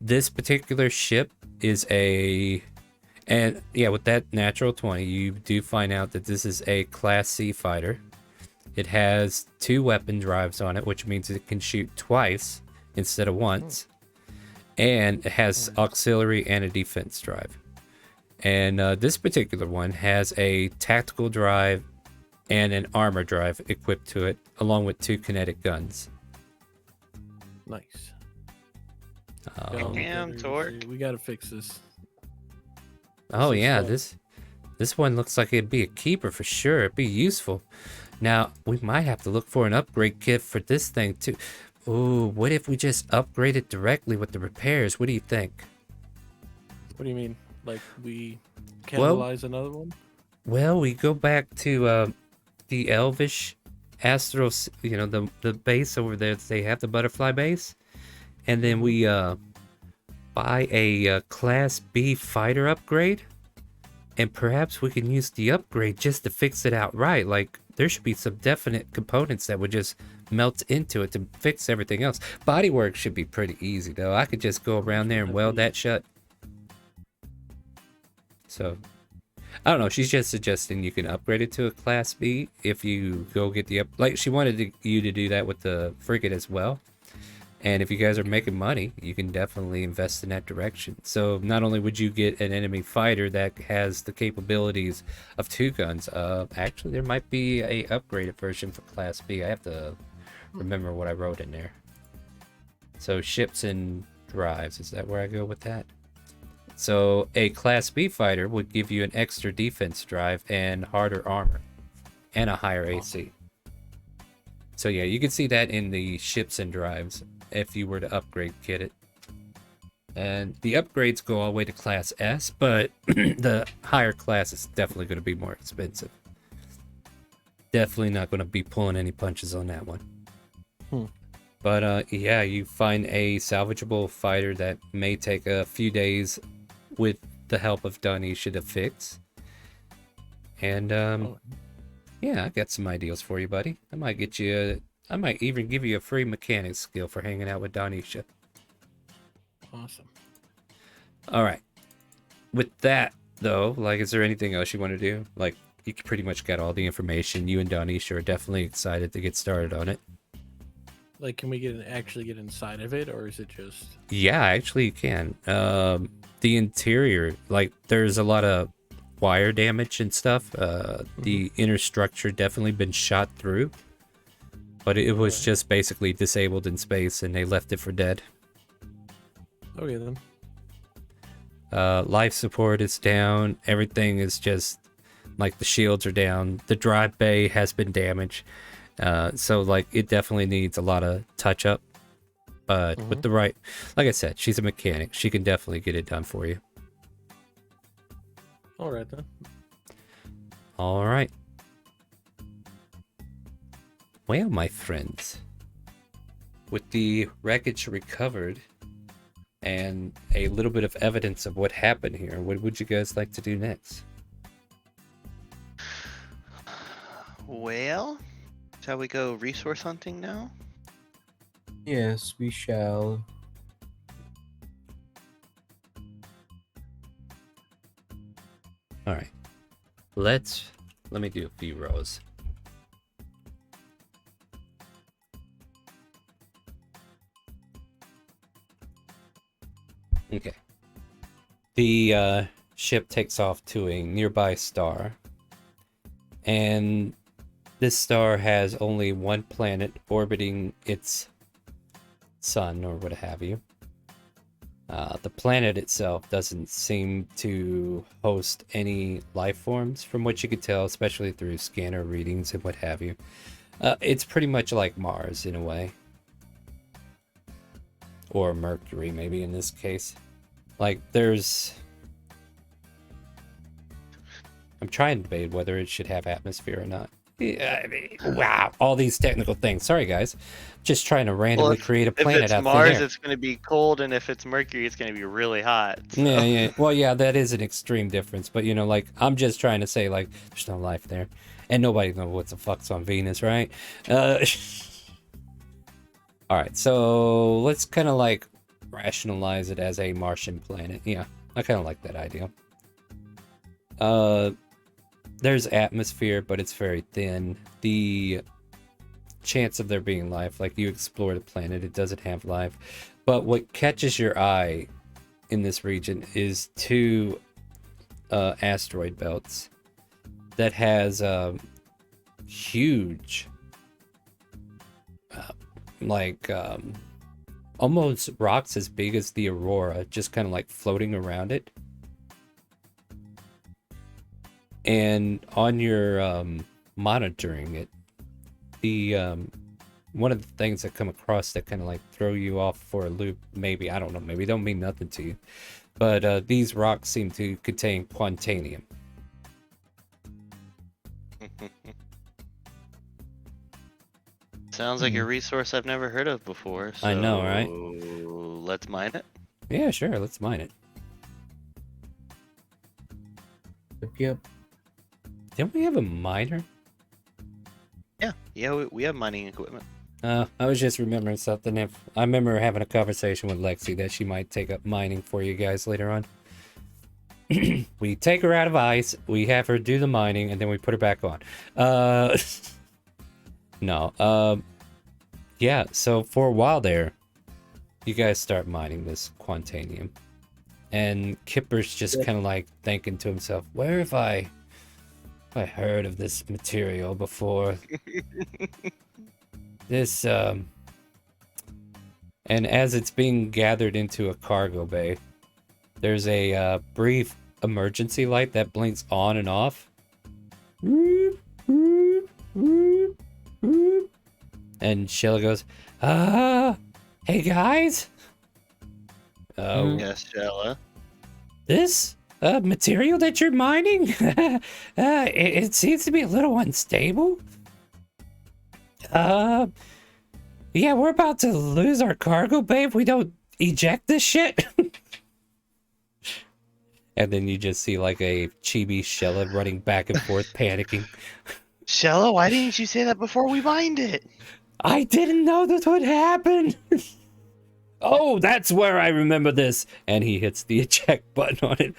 This particular ship is and yeah, with that natural 20, you do find out that this is a Class C fighter. It has 2 weapon drives on it, which means it can shoot twice instead of once. And it has auxiliary and a defense drive. And this particular one has a tactical drive and an armor drive equipped to it, along with 2 kinetic guns. Nice. Damn, Torque. We gotta fix this. Oh This is yeah, fun. this one looks like it'd be a keeper for sure. It'd be useful. Now, we might have to look for an upgrade kit for this thing too. Ooh, what if we just upgrade it directly with the repairs? What do you think? What do you mean? Like we Well- cannibalize another one? Well, we go back to the Elvish Astral, you know, the base over there. They have the butterfly base, and then we buy a Class B fighter upgrade, and perhaps we can use the upgrade just to fix it outright. Like there should be some definite components that would just melt into it to fix everything else. Bodywork should be pretty easy though. I could just go around there and weld that shut. So, I don't know. She's just suggesting you can upgrade it to a Class B if you go get the like. She wanted you to do that with the frigate as well. And if you guys are making money, you can definitely invest in that direction. So not only would you get an enemy fighter that has the capabilities of 2 guns, actually there might be a upgraded version for Class B. I have to remember what I wrote in there. So ships and drives, is that where I go with that? So a Class B fighter would give you an extra defense drive and harder armor, and a higher AC. So yeah, you can see that in the ships and drives if you were to upgrade kit it. And the upgrades go all the way to Class S, but the higher class is definitely going to be more expensive. Definitely not going to be pulling any punches on that one. But yeah, you find a salvageable fighter that may take a few days with the help of Donisha to fix. And yeah, I got some ideas for you, buddy. I might even give you a free mechanics skill for hanging out with Donisha. Awesome. All right. With that, though, like, is there anything else you want to do? Like, you pretty much got all the information. You and Donisha are definitely excited to get started on it. Like, can we actually get inside of it, or is it just? Yeah, actually, you can. The interior, like, there's a lot of wire damage and stuff. The inner structure definitely been shot through, but it was just basically disabled in space, and they left it for dead. Okay then. Life support is down. Everything is just like the shields are down. The drive bay has been damaged. So like it definitely needs a lot of touch up. But with the right, like I said, she's a mechanic. She can definitely get it done for you. All right then. All right. Well, my friends, with the wreckage recovered and a little bit of evidence of what happened here, what would you guys like to do next? Well, shall we go resource hunting now? Yes, we shall. All right. Let me do a few rows. Okay. The ship takes off to a nearby star, and this star has only one planet orbiting its sun or what have you. The planet itself doesn't seem to host any life forms from what you could tell, especially through scanner readings and what have you. It's pretty much like Mars in a way. Or Mercury, maybe in this case. Like, I'm trying to debate whether it should have atmosphere or not. Wow, all these technical things. Sorry, guys. Just trying to randomly create a planet out there. If it's Mars, it's going to be cold, and if it's Mercury, it's going to be really hot. So. Yeah. Well, yeah, that is an extreme difference. But, you know, like, I'm just trying to say, like, there's no life there. And nobody knows what the fuck's on Venus, right? Alright, so let's kind of, like, rationalize it as a Martian planet. Yeah, I kind of like that idea. There's atmosphere, but it's very thin. The chance of there being life, like you explore the planet, it doesn't have life. But what catches your eye in this region is two asteroid belts that has huge, almost rocks as big as the Aurora, just kind of like floating around it. And on your monitoring it, the one of the things that come across that kind of like throw you off for a loop, maybe, I don't know, maybe don't mean nothing to you, but these rocks seem to contain quantanium. Sounds like a resource I've never heard of before. So I know, right? Let's mine it. Yeah, sure, let's mine it. Yep. Didn't we have a miner? Yeah, we have mining equipment. I was just remembering something. If I remember having a conversation with Lexi that she might take up mining for you guys later on. We take her out of ice, we have her do the mining, and then we put her back on. No. Yeah, so for a while there, you guys start mining this quantanium. And Kipper's just kind of like thinking to himself, where have I heard of this material before? This, and as it's being gathered into a cargo bay, there's a brief emergency light that blinks on and off. And Sheila goes, hey guys. Yes, Shella. This material that you're mining, it seems to be a little unstable. Yeah, we're about to lose our cargo bay if we don't eject this shit. And then you just see like a chibi Shella running back and forth, panicking. Shella, why didn't you say that before we mined it? I didn't know this would happen. Oh, that's where I remember this. And he hits the eject button on it.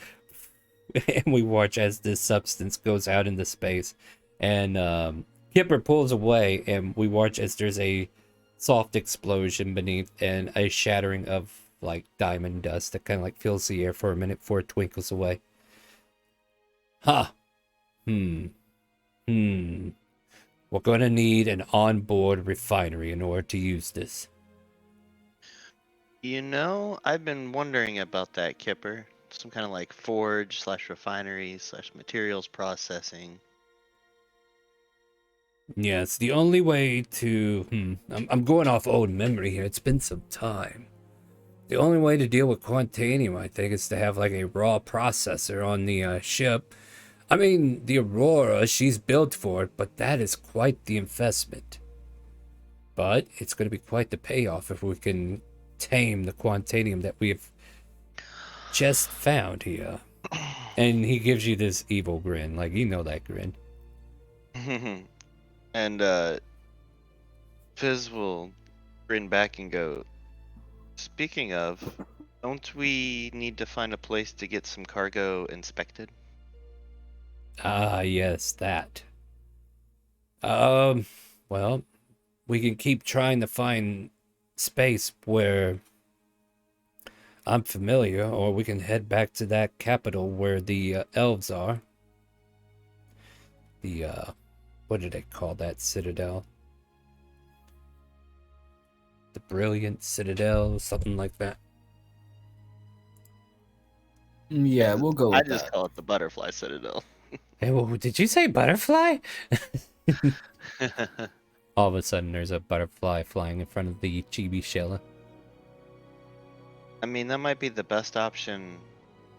And we watch as this substance goes out into space. And Kipper pulls away, and we watch as there's a soft explosion beneath and a shattering of like diamond dust that kind of like fills the air for a minute before it twinkles away. Huh. We're gonna need an onboard refinery in order to use this. You know, I've been wondering about that, Kipper. Some kind of like forge / refinery / materials processing. Yeah, it's the only way to... I'm going off old memory here. It's been some time. The only way to deal with Quantanium, I think, is to have like a raw processor on the ship. I mean, the Aurora, she's built for it, but that is quite the investment. But it's going to be quite the payoff if we can tame the Quantanium that we have just found here. And he gives you this evil grin, like you know that grin. And Fizz will grin back and go, speaking of, don't we need to find a place to get some cargo inspected? Ah, yes, that. Well, we can keep trying to find space where I'm familiar, or we can head back to that capital where the elves are. The, what did they call that citadel? The Brilliant Citadel, something like that. Yeah, we'll go with I that. just call it the Butterfly Citadel. Hey, well, did you say butterfly? All of a sudden, there's a butterfly flying in front of the chibi Shella. I mean, that might be the best option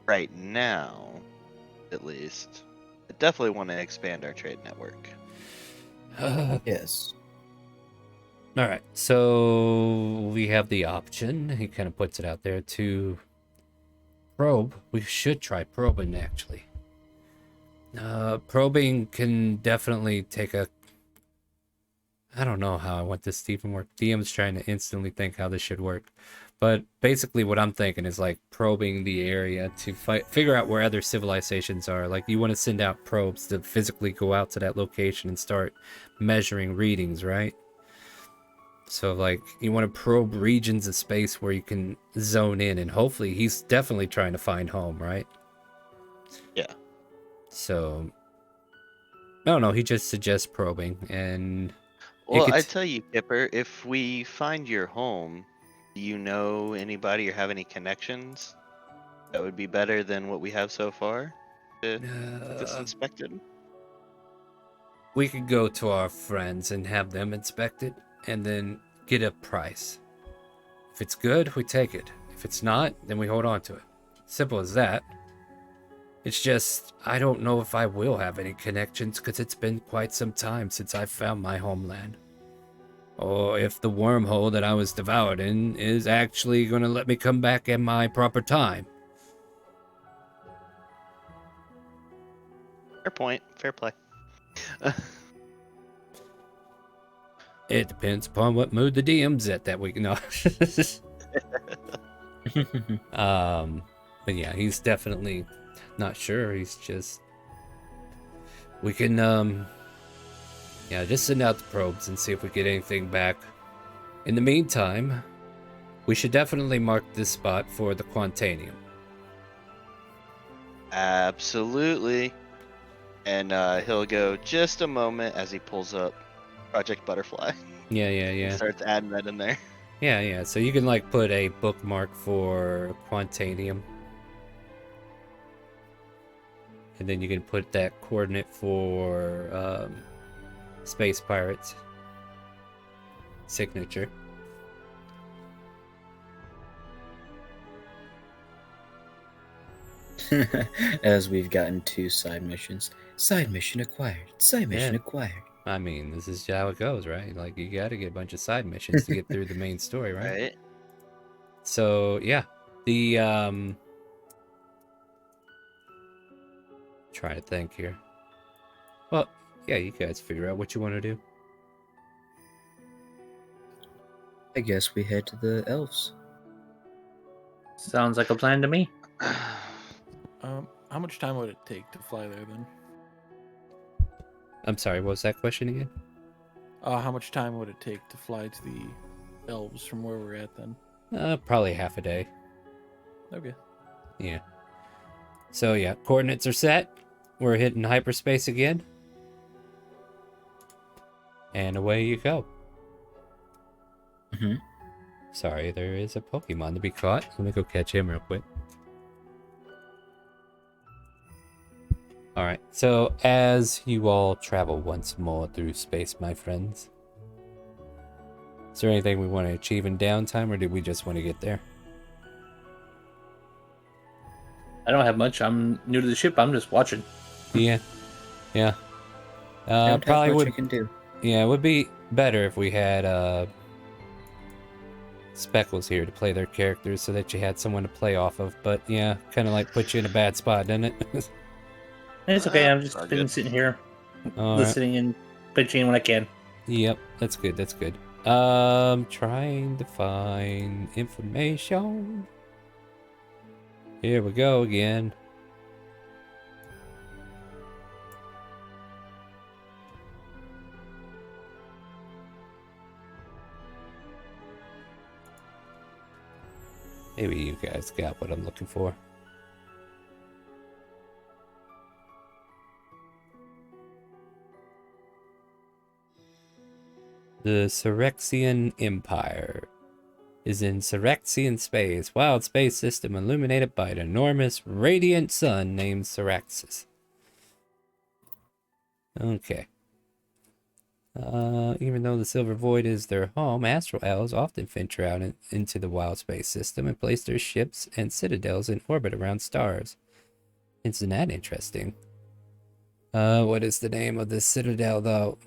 right now, at least. I definitely want to expand our trade network. Yes. All right, so we have the option. He kind of puts it out there to probe. We should try probing, actually. Probing can definitely take a... I don't know how I want this to even work. DM's trying to instantly think how this should work. But basically what I'm thinking is like probing the area to figure out where other civilizations are. Like you want to send out probes to physically go out to that location and start measuring readings, right? So like you want to probe regions of space where you can zone in, and hopefully he's definitely trying to find home, right? Yeah. So I don't know, he just suggests probing, and Well, I tell you, Kipper, if we find your home, do you know anybody or have any connections that would be better than what we have so far to get this inspected? we could go to our friends and have them inspect it, and then get a price. If it's good, we take it. If it's not, then we hold on to it. Simple as that. It's just, I don't know if I will have any connections, because it's been quite some time since I found my homeland. Or if the wormhole that I was devoured in is actually going to let me come back in my proper time. Fair point. Fair play. It depends upon what mood the DM's at that week. No. But yeah, he's definitely not sure. He's just... We can, yeah, just send out the probes and see if we get anything back. In the meantime, we should definitely mark this spot for the Quantanium. Absolutely. And he'll go just a moment as he pulls up Project Butterfly. Yeah. And starts adding that in there. Yeah. So you can like put a bookmark for Quantanium. and then you can put that coordinate for Space Pirates signature. As we've gotten 2 side missions. Side mission acquired. Side mission Yeah. acquired. I mean, this is how it goes, right? Like, you gotta get a bunch of side missions to get through the main story, right? Right? So, yeah. The, trying to think here. Well, yeah, you guys figure out what you want to do. I guess we head to the elves. Sounds like a plan to me. How much time would it take to fly there then? I'm sorry, what was that question again? How much time would it take to fly to the elves from where we're at then? Probably half a day. Okay. Yeah. So, yeah, coordinates are set. We're hitting hyperspace again. And away you go. Mhm. Sorry, there is a Pokemon to be caught. Let me go catch him real quick. Alright, so as you all travel once more through space, my friends, is there anything we want to achieve in downtime, or did we just want to get there? I don't have much. I'm new to the ship. I'm just watching. Yeah. Yeah. Don't Probably have much would. I can do. Yeah, it would be better if we had Speckles here to play their characters so that you had someone to play off of. But yeah, kind of like put you in a bad spot, doesn't it? It's okay. I've just all been good. sitting here, All right. listening and pitching in when I can. Yep, that's good. That's good. Trying to find information. Here we go again. Maybe you guys got what I'm looking for. The Syrexian Empire is in Syrexian space, wild space system illuminated by an enormous radiant sun named Syraxis. Okay. Even though the Silver Void is their home, astral elves often venture out into the wild space system and place their ships and citadels in orbit around stars. Isn't that interesting? What is the name of this citadel, though?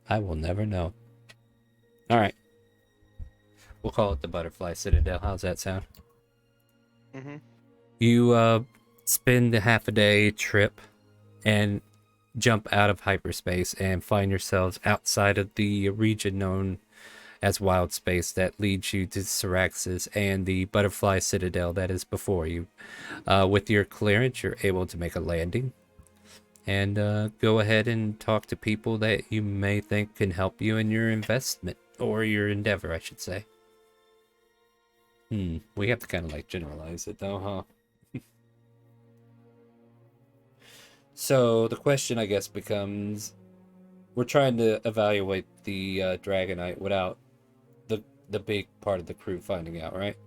I will never know. Alright. We'll call it the Butterfly Citadel. How's that sound? Mm-hmm. You, spend a half a day trip and jump out of hyperspace and find yourselves outside of the region known as wild space that leads you to Syraxis and the Butterfly Citadel that is before you. With your clearance, you're able to make a landing and go ahead and talk to people that you may think can help you in your investment, or your endeavor, I should say. We have to kind of like generalize it though, huh? So the question, I guess, becomes, we're trying to evaluate the Dragonite without the big part of the crew finding out, right?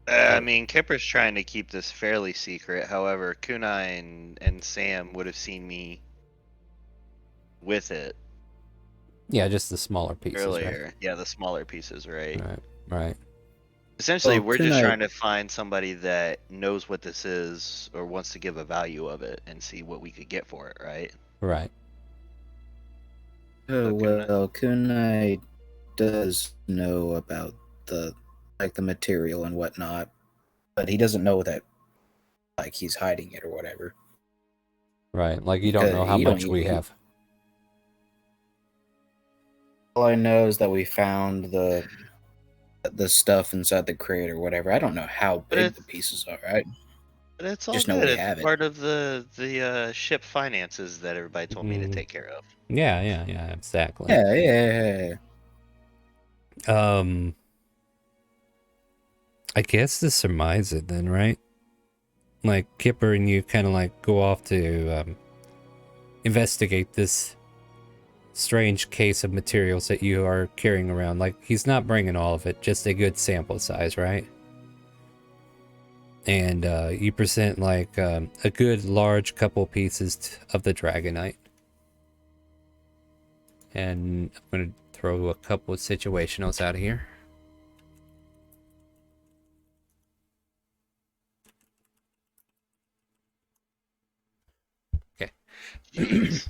I mean, Kipper's trying to keep this fairly secret. However, Kunai and Sam would have seen me with it Yeah, just the smaller pieces, earlier. right? Yeah, the smaller pieces, right? Right. Essentially, Well, we're just Kunai- trying to find somebody that knows what this is or wants to give a value of it and see what we could get for it, right? Right. Oh, Kunai- well, Kunai does know about the material and whatnot, but he doesn't know that he's hiding it or whatever. Right. Like, you don't know how You don't much we even- have. All I know is that we found the stuff inside the crate or whatever. I don't know how But big it's- the pieces are. I But it's all Just know good. we It's have it. part of the ship finances that everybody told me to Mhm. take care of. Yeah, exactly. yeah. I guess to surmise it then, right? Like, Kipper and you kind of like go off to investigate this strange case of materials that you are carrying around. Like, he's not bringing all of it, just a good sample size, right? And you present like a good large couple pieces of the Dragonite. And I'm going to throw a couple of situationals out of here. Okay. Jeez.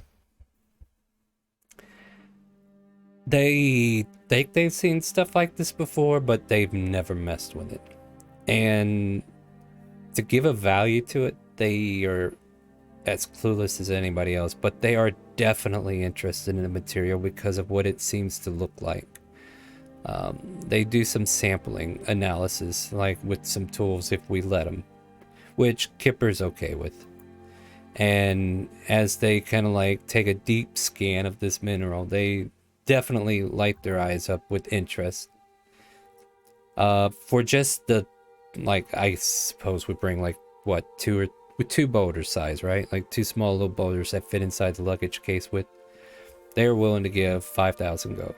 They think they've seen stuff like this before, but they've never messed with it. And to give a value to it, they are as clueless as anybody else, but they are definitely interested in the material because of what it seems to look like. They do some sampling analysis, like with some tools if we let them, which Kipper's okay with. And as they kind of like take a deep scan of this mineral, they definitely light their eyes up with interest. For just the, like, I suppose we bring like what, two boulder size, right? Like 2 small little boulders that fit inside the luggage case with. They're willing to give 5,000 gold.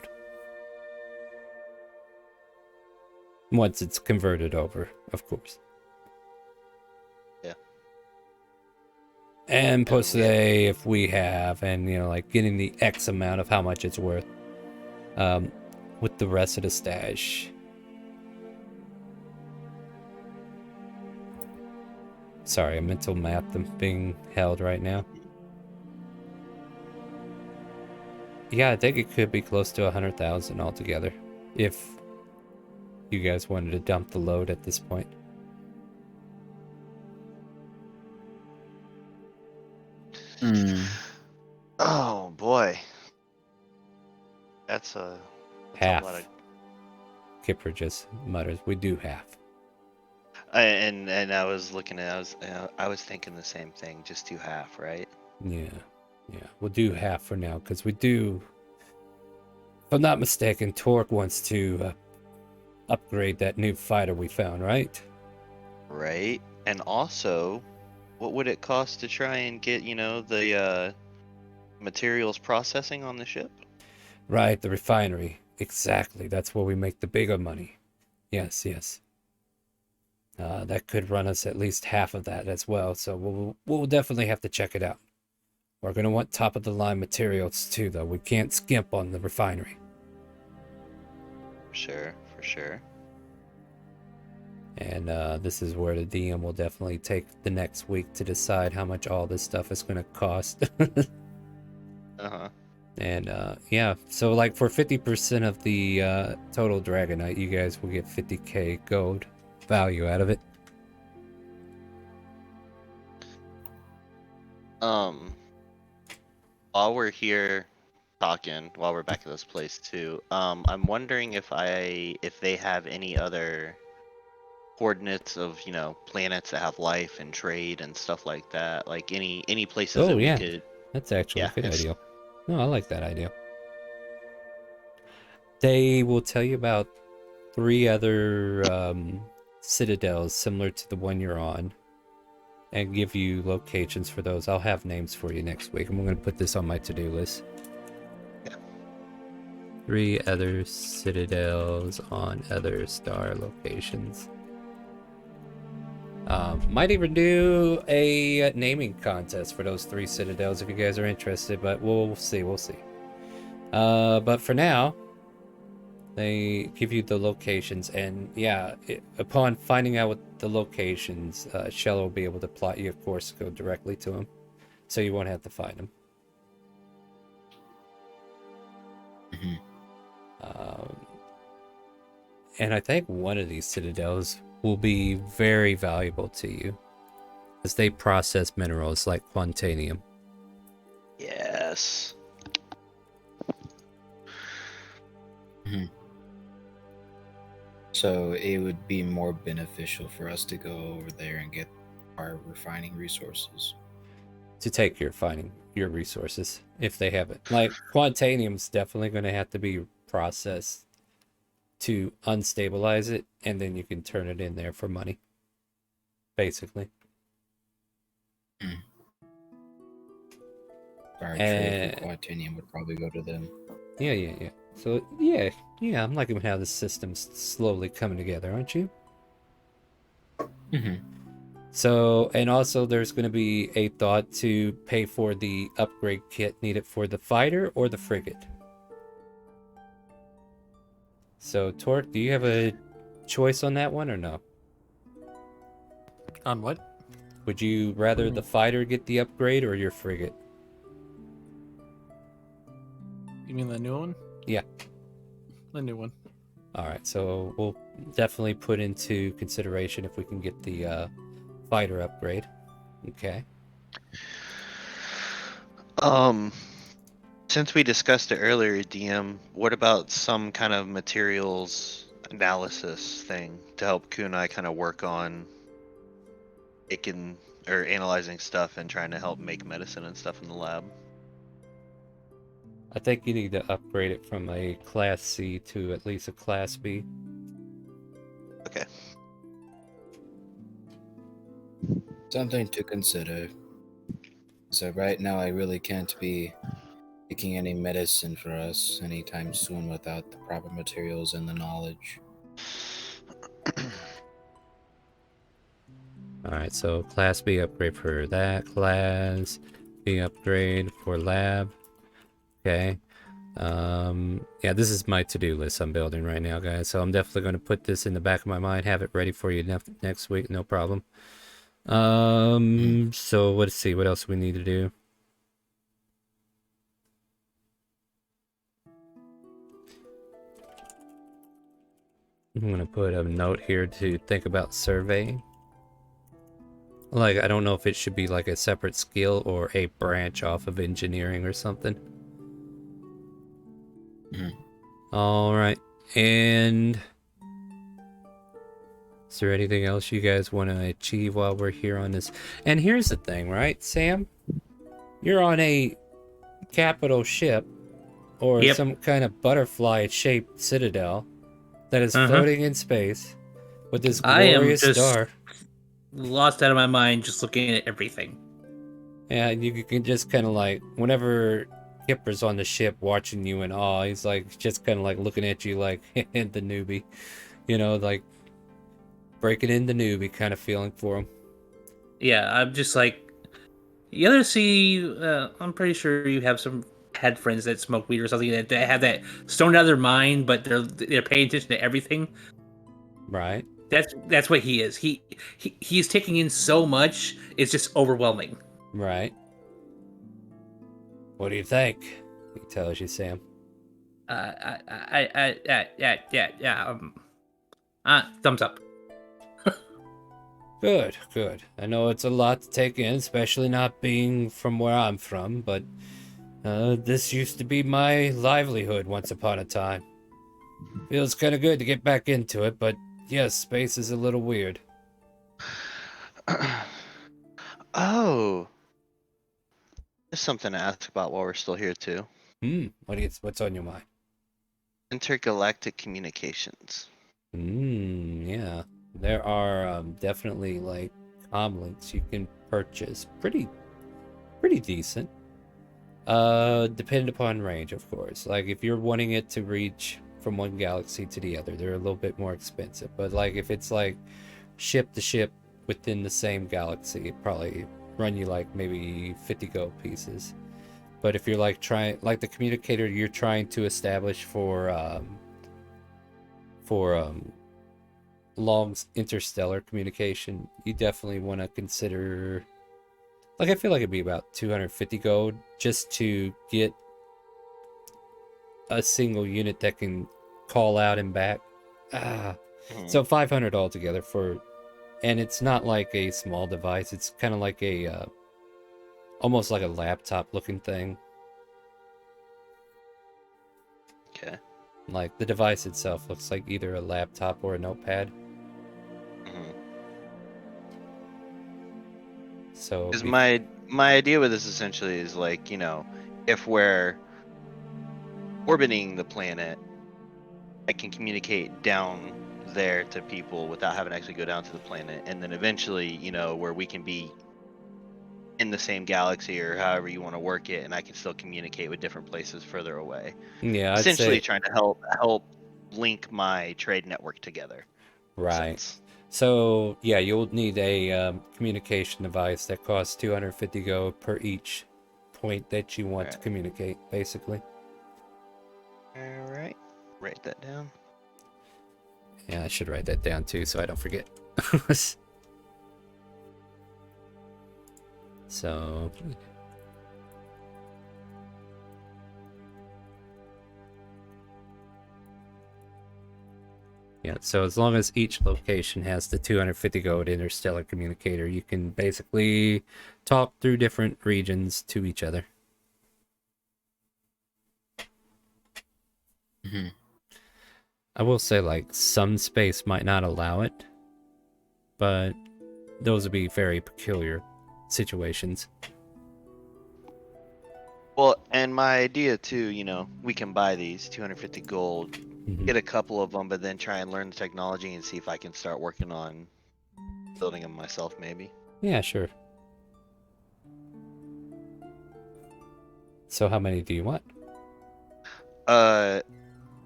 Once it's converted over, of course. Yeah. And plus we have- if we have, and you know, like getting the X amount of how much it's worth, with the rest of the stash. Sorry, a mental math being held right now. Yeah, I think it could be close to 100,000 altogether, if you guys wanted to dump the load at this point. Oh boy. That's a Half. lot of... Kipper just mutters, "We do half." And I was looking at, I was thinking the same thing, just do half, right? Yeah, we'll do half for now, because we do, if I'm not mistaken, Torque wants to upgrade that new fighter we found, right? Right. And also, what would it cost to try and get, the materials processing on the ship? Right, the refinery. Exactly, that's where we make the bigger money. Yes. That could run us at least half of that as well, so we'll definitely have to check it out. We're going to want top of the line materials too, though. We can't skimp on the refinery. For sure. And this is where the DM will definitely take the next week to decide how much all this stuff is going to cost. Uh-huh. And yeah, so like for 50% of the total Dragonite, you guys will get 50k gold value out of it. While we're here talking, while we're back at this place too, I'm wondering if they have any other coordinates of, planets that have life and trade and stuff like that, like any places that Oh we yeah, could... that's actually Yeah, a good it's- idea. No, I like that idea. They will tell you about 3 other citadels similar to the one you're on, and give you locations for those. I'll have names for you next week. I'm going to put this on my to-do list. Yeah. 3 other citadels on other star locations. Might even do a naming contest for those 3 citadels if you guys are interested, but we'll see. But for now, they give you the locations, and yeah, upon finding out what the locations, Shell will be able to plot you a course to go directly to them, so you won't have to find them. And I think one of these citadels will be very valuable to you, as they process minerals like quantanium. Yes. So it would be more beneficial for us to go over there and get our refining resources. To take your resources, if they have it. Like, quantanium's definitely going to have to be processed to unstabilize it, and then you can turn it in there for money, basically. Our trade for And Quatinium would probably go to them. yeah. So yeah, I'm liking how the system's slowly coming together, aren't you? Mm-hmm. So, and also there's going to be a thought to pay for the upgrade kit needed for the fighter or the frigate. So, Torque, do you have a choice on that one or no? On what? Would you rather the fighter get the upgrade or your frigate? You mean the new one? Yeah. The new one. All right, so we'll definitely put into consideration if we can get the fighter upgrade. Okay. Since we discussed it earlier, DM, what about some kind of materials analysis thing to help Kunai kind of work on making or analyzing stuff and trying to help make medicine and stuff in the lab? I think you need to upgrade it from a Class C to at least a Class B. Okay. Something to consider. So right now, I really can't be making any medicine for us anytime soon without the proper materials and the knowledge. Alright, so Class B upgrade for that. Class B upgrade for lab. Okay. Yeah, this is my to-do list I'm building right now, guys. So I'm definitely going to put this in the back of my mind, have it ready for you next week, no problem. So let's see, what else we need to do? I'm going to put a note here to think about surveying. Like, I don't know if it should be like a separate skill or a branch off of engineering or something. All right, and is there anything else you guys want to achieve while we're here on this? And here's the thing, right, Sam? You're on a capital ship or Yep. some kind of butterfly-shaped citadel that is floating in space with this I am glorious just star. lost out of my mind just looking at everything. Yeah, you can just kind of like, whenever Kipper's on the ship watching you in awe, he's like just kind of like looking at you like the newbie, you know, like breaking in the newbie kind of feeling for him. Yeah, I'm just like, you ever see? I'm pretty sure you had friends that smoke weed or something that have that stoned out of their mind, but they're paying attention to everything. Right. That's what he is. He's taking in so much; it's just overwhelming. Right. What do you think? He tells you, Sam. Yeah. Thumbs up. Good. I know it's a lot to take in, especially not being from where I'm from, but this used to be my livelihood once upon a time. Feels kind of good to get back into it, but yes, space is a little weird. Oh, there's something to ask about while we're still here too. What's on your mind? Intergalactic communications. Yeah. There are definitely like comlinks you can purchase. Pretty decent. Depending upon range, of course. Like if you're wanting it to reach from one galaxy to the other, they're a little bit more expensive. But like if it's like ship to ship within the same galaxy, it probably run you like maybe 50 gold pieces. But if you're like like the communicator you're trying to establish for long interstellar communication, you definitely want to consider, like, I feel like it'd be about 250 gold just to get a single unit that can call out and back. So 500 altogether and it's not like a small device, it's kind of like a almost like a laptop looking thing. Okay. Like the device itself looks like either a laptop or a notepad. So Because my idea with this essentially is like, you know, if we're orbiting the planet, I can communicate down there to people without having to actually go down to the planet, and then eventually, you know, where we can be in the same galaxy or however you want to work it, and I can still communicate with different places further away. Yeah, I'd Essentially, say trying to help link my trade network together. right. Sense. So yeah, you'll need a communication device that costs 250 gold per each point that you want to Alright. communicate, basically. All right, write that down. Yeah, I should write that down too, so I don't forget. So yeah, so as long as each location has the 250 gold interstellar communicator, you can basically talk through different regions to each other. Hmm. I will say, like, some space might not allow it, but those would be very peculiar situations. Well, and my idea too, we can buy these 250 gold, Mhm. get a couple of them, but then try and learn the technology and see if I can start working on building them myself, maybe. Yeah, sure. So how many do you want?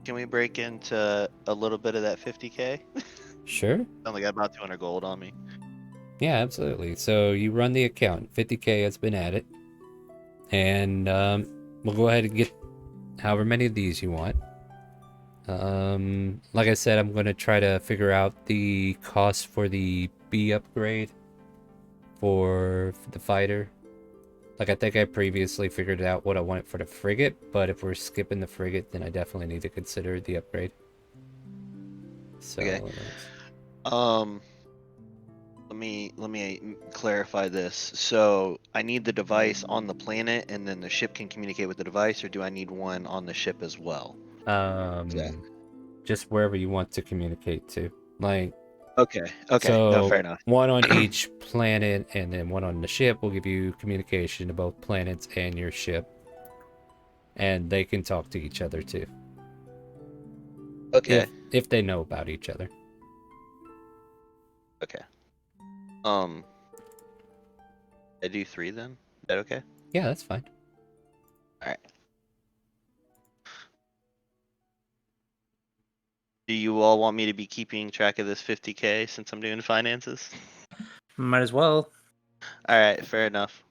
Can we break into a little bit of that 50k? Sure. Sound like I have about 200 gold on me. Yeah, absolutely. So you run the account. 50k has been added. And we'll go ahead and get however many of these you want. Like I said, I'm going to try to figure out the cost for the B upgrade for the fighter. Like, I think I previously figured out what I wanted for the frigate, but if we're skipping the frigate, then I definitely need to consider the upgrade. So, Okay. Let me clarify this. So I need the device on the planet, and then the ship can communicate with the device, or do I need one on the ship as well? Yeah. just wherever you want to communicate to. Like, Okay. Okay. No, so fair enough. one on each planet and then one on the ship will give you communication to both planets and your ship. And they can talk to each other too. Okay. If they know about each other. Okay. I do 3 then. Is that okay? Yeah, that's fine. All right. Do you all want me to be keeping track of this 50k since I'm doing finances? Might as well. All right. Fair enough.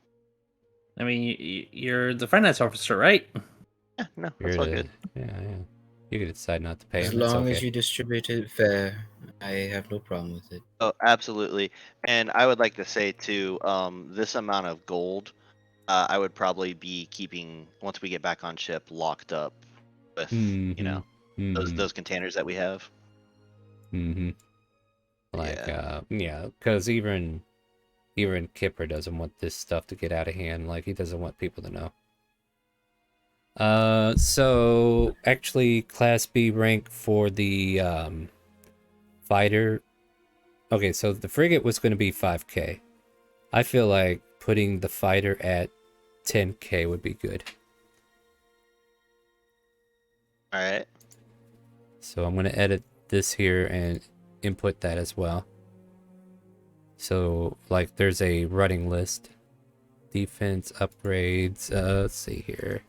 I mean, you're the finance officer, right? Yeah. No, that's You're all the, good. yeah. You could decide not to pay As him. It's long okay. as you distribute it fair, I have no problem with it. Oh, absolutely. And I would like to say too, this amount of gold, I would probably be keeping once we get back on ship, locked up with those containers that we have. Like, Yeah. because even Kipper doesn't want this stuff to get out of hand. Like, he doesn't want people to know. So actually, Class B rank for the fighter. Okay, so the frigate was going to be 5k. I feel like putting the fighter at 10k would be good. All right. So I'm going to edit this here and input that as well. So, like, there's a running list. Defense upgrades. Let's see here.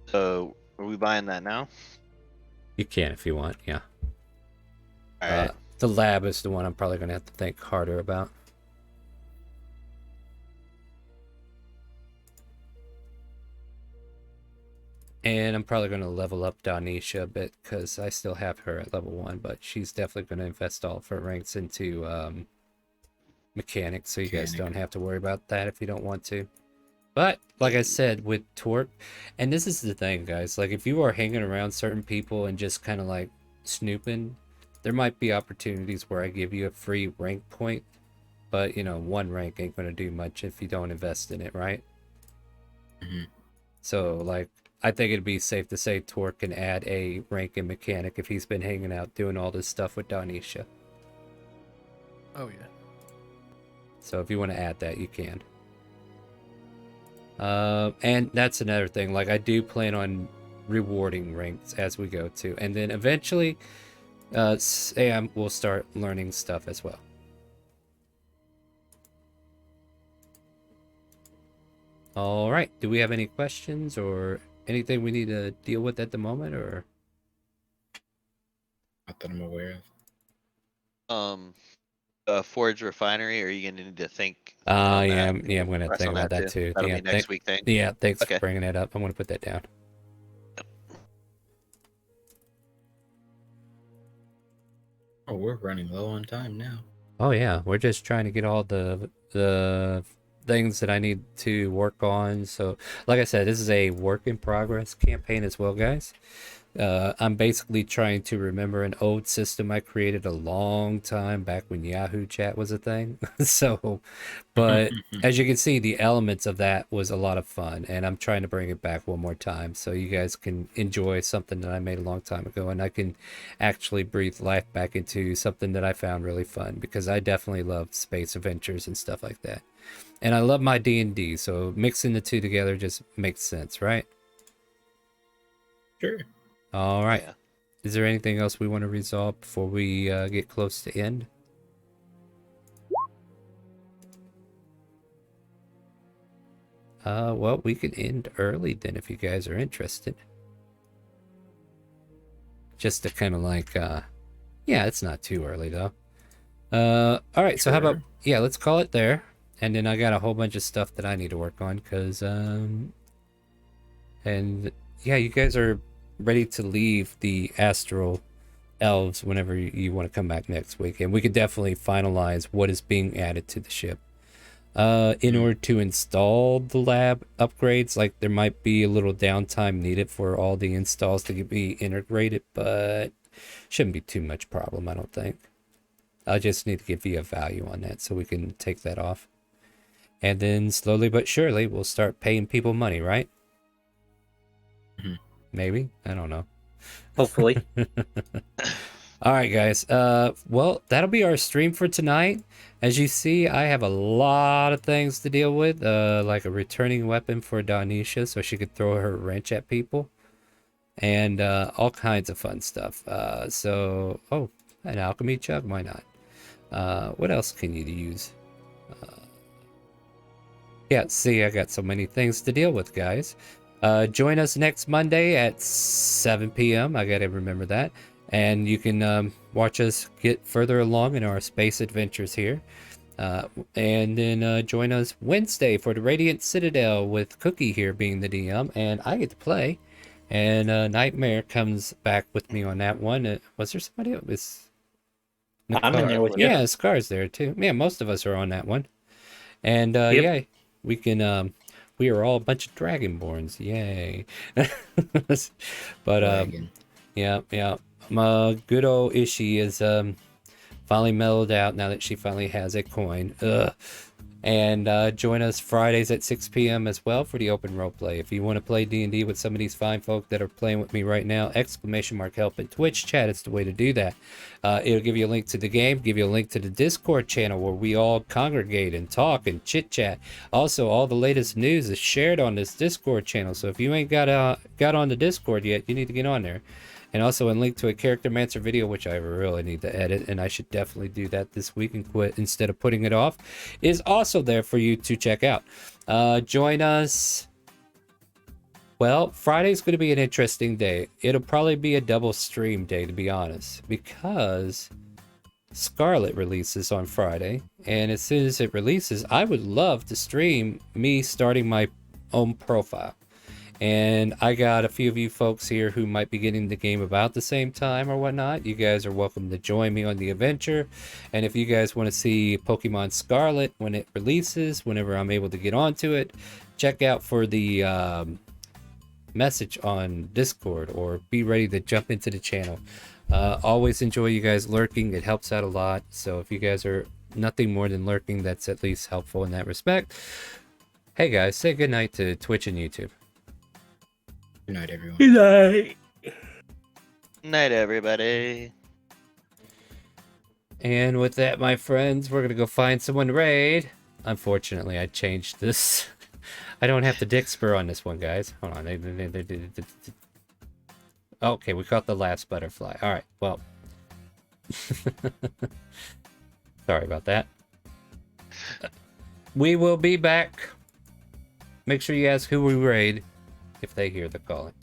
So are we buying that now? You can if you want, yeah. All right. The lab is the one I'm probably going to have to think harder about. And I'm probably going to level up Danisha a bit because I still have her at level 1, but she's definitely going to invest all of her ranks into mechanics, so you guys don't have to worry about that if you don't want to. But, like I said, with Torque, and this is the thing, guys, like, if you are hanging around certain people and just kind of, like, snooping, there might be opportunities where I give you a free rank point, but, 1 rank ain't going to do much if you don't invest in it, right? So, like, I think it'd be safe to say Torque can add a rank in mechanic if he's been hanging out doing all this stuff with Danisha. Oh yeah. So if you want to add that, you can. And that's another thing. Like, I do plan on rewarding ranks as we go too, and then eventually, Sam will start learning stuff as well. All right. Do we have any questions or anything we need to deal with at the moment, or? Not that I'm aware of. Forge refinery. Are you gonna need to think Yeah, on that? I'm gonna Press think on about that too? too. That'll Yeah, be next week thing. yeah, thanks Okay. for bringing that up. I'm gonna put that down. Oh, we're running low on time now. Oh yeah, we're just trying to get all the things that I need to work on. So, like I said, this is a work in progress campaign as well, guys. I'm basically trying to remember an old system I created a long time back when Yahoo Chat was a thing. So, but as you can see, the elements of that was a lot of fun, and I'm trying to bring it back one more time so you guys can enjoy something that I made a long time ago, and I can actually breathe life back into something that I found really fun, because I definitely love space adventures and stuff like that. And I love my D&D, so mixing the two together just makes sense, right? Sure. All right. Yeah. Is there anything else we want to resolve before we get close to end? Well, we can end early then if you guys are interested. Just to kind of like, yeah, it's not too early though. All right, so how about, Sure. yeah, let's call it there. And then I got a whole bunch of stuff that I need to work on because, and yeah, you guys are ready to leave the astral elves whenever you want to come back next week, and we could definitely finalize what is being added to the ship. In order to install the lab upgrades, like there might be a little downtime needed for all the installs to be integrated, but shouldn't be too much problem, I don't think. I just need to give you a value on that so we can take that off. And then slowly but surely we'll start paying people money, right? Maybe? I don't know. Hopefully. All right, guys. Well, that'll be our stream for tonight. As you see, I have a lot of things to deal with, like a returning weapon for Donisha so she could throw her wrench at people, and all kinds of fun stuff. Oh, an alchemy jug, why not? What else can you use? Yeah, see, I got so many things to deal with, guys. Join us next Monday at 7 p.m. I gotta remember that. And you can watch us get further along in our space adventures here. And then join us Wednesday for the Radiant Citadel with Cookie here being the DM, and I get to play. And Nightmare comes back with me on that one. Was there somebody else? I'm in there with you. Yeah, Scar's there too. Yeah, most of us are on that one. And Yep. yeah, we can we are all a bunch of Dragonborns. Yay. But Dragon. yeah. My good old Ishi is finally mellowed out now that she finally has a coin. And join us Fridays at 6 p.m. as well for the open roleplay. If you want to play D&D with some of these fine folk that are playing with me right now, !help in Twitch chat is the way to do that. It'll give you a link to the game, give you a link to the Discord channel where we all congregate and talk and chit chat. Also, all the latest news is shared on this Discord channel. So if you ain't got on the Discord yet, you need to get on there. And also a link to a Character Mancer video, which I really need to edit, and I should definitely do that this week and quit instead of putting it off, is also there for you to check out. Join us. Well, Friday's going to be an interesting day. It'll probably be a double stream day, to be honest, because Scarlet releases on Friday, and as soon as it releases, I would love to stream me starting my own profile. And I got a few of you folks here who might be getting the game about the same time or whatnot. You guys are welcome to join me on the adventure. And if you guys want to see Pokemon Scarlet when it releases, whenever I'm able to get onto it, check out for the message on Discord, or be ready to jump into the channel. Always enjoy you guys lurking. It helps out a lot. So if you guys are nothing more than lurking, that's at least helpful in that respect. Hey guys, say goodnight to Twitch and YouTube. Good night, everyone. Good night. Night, everybody. And with that, my friends, we're gonna go find someone to raid. Unfortunately, I changed this I don't have the dick spur on this one, guys. Hold on. Okay, we caught the last butterfly. All right. Well, sorry about that. We will be back. Make sure you ask who we raid if they hear the calling.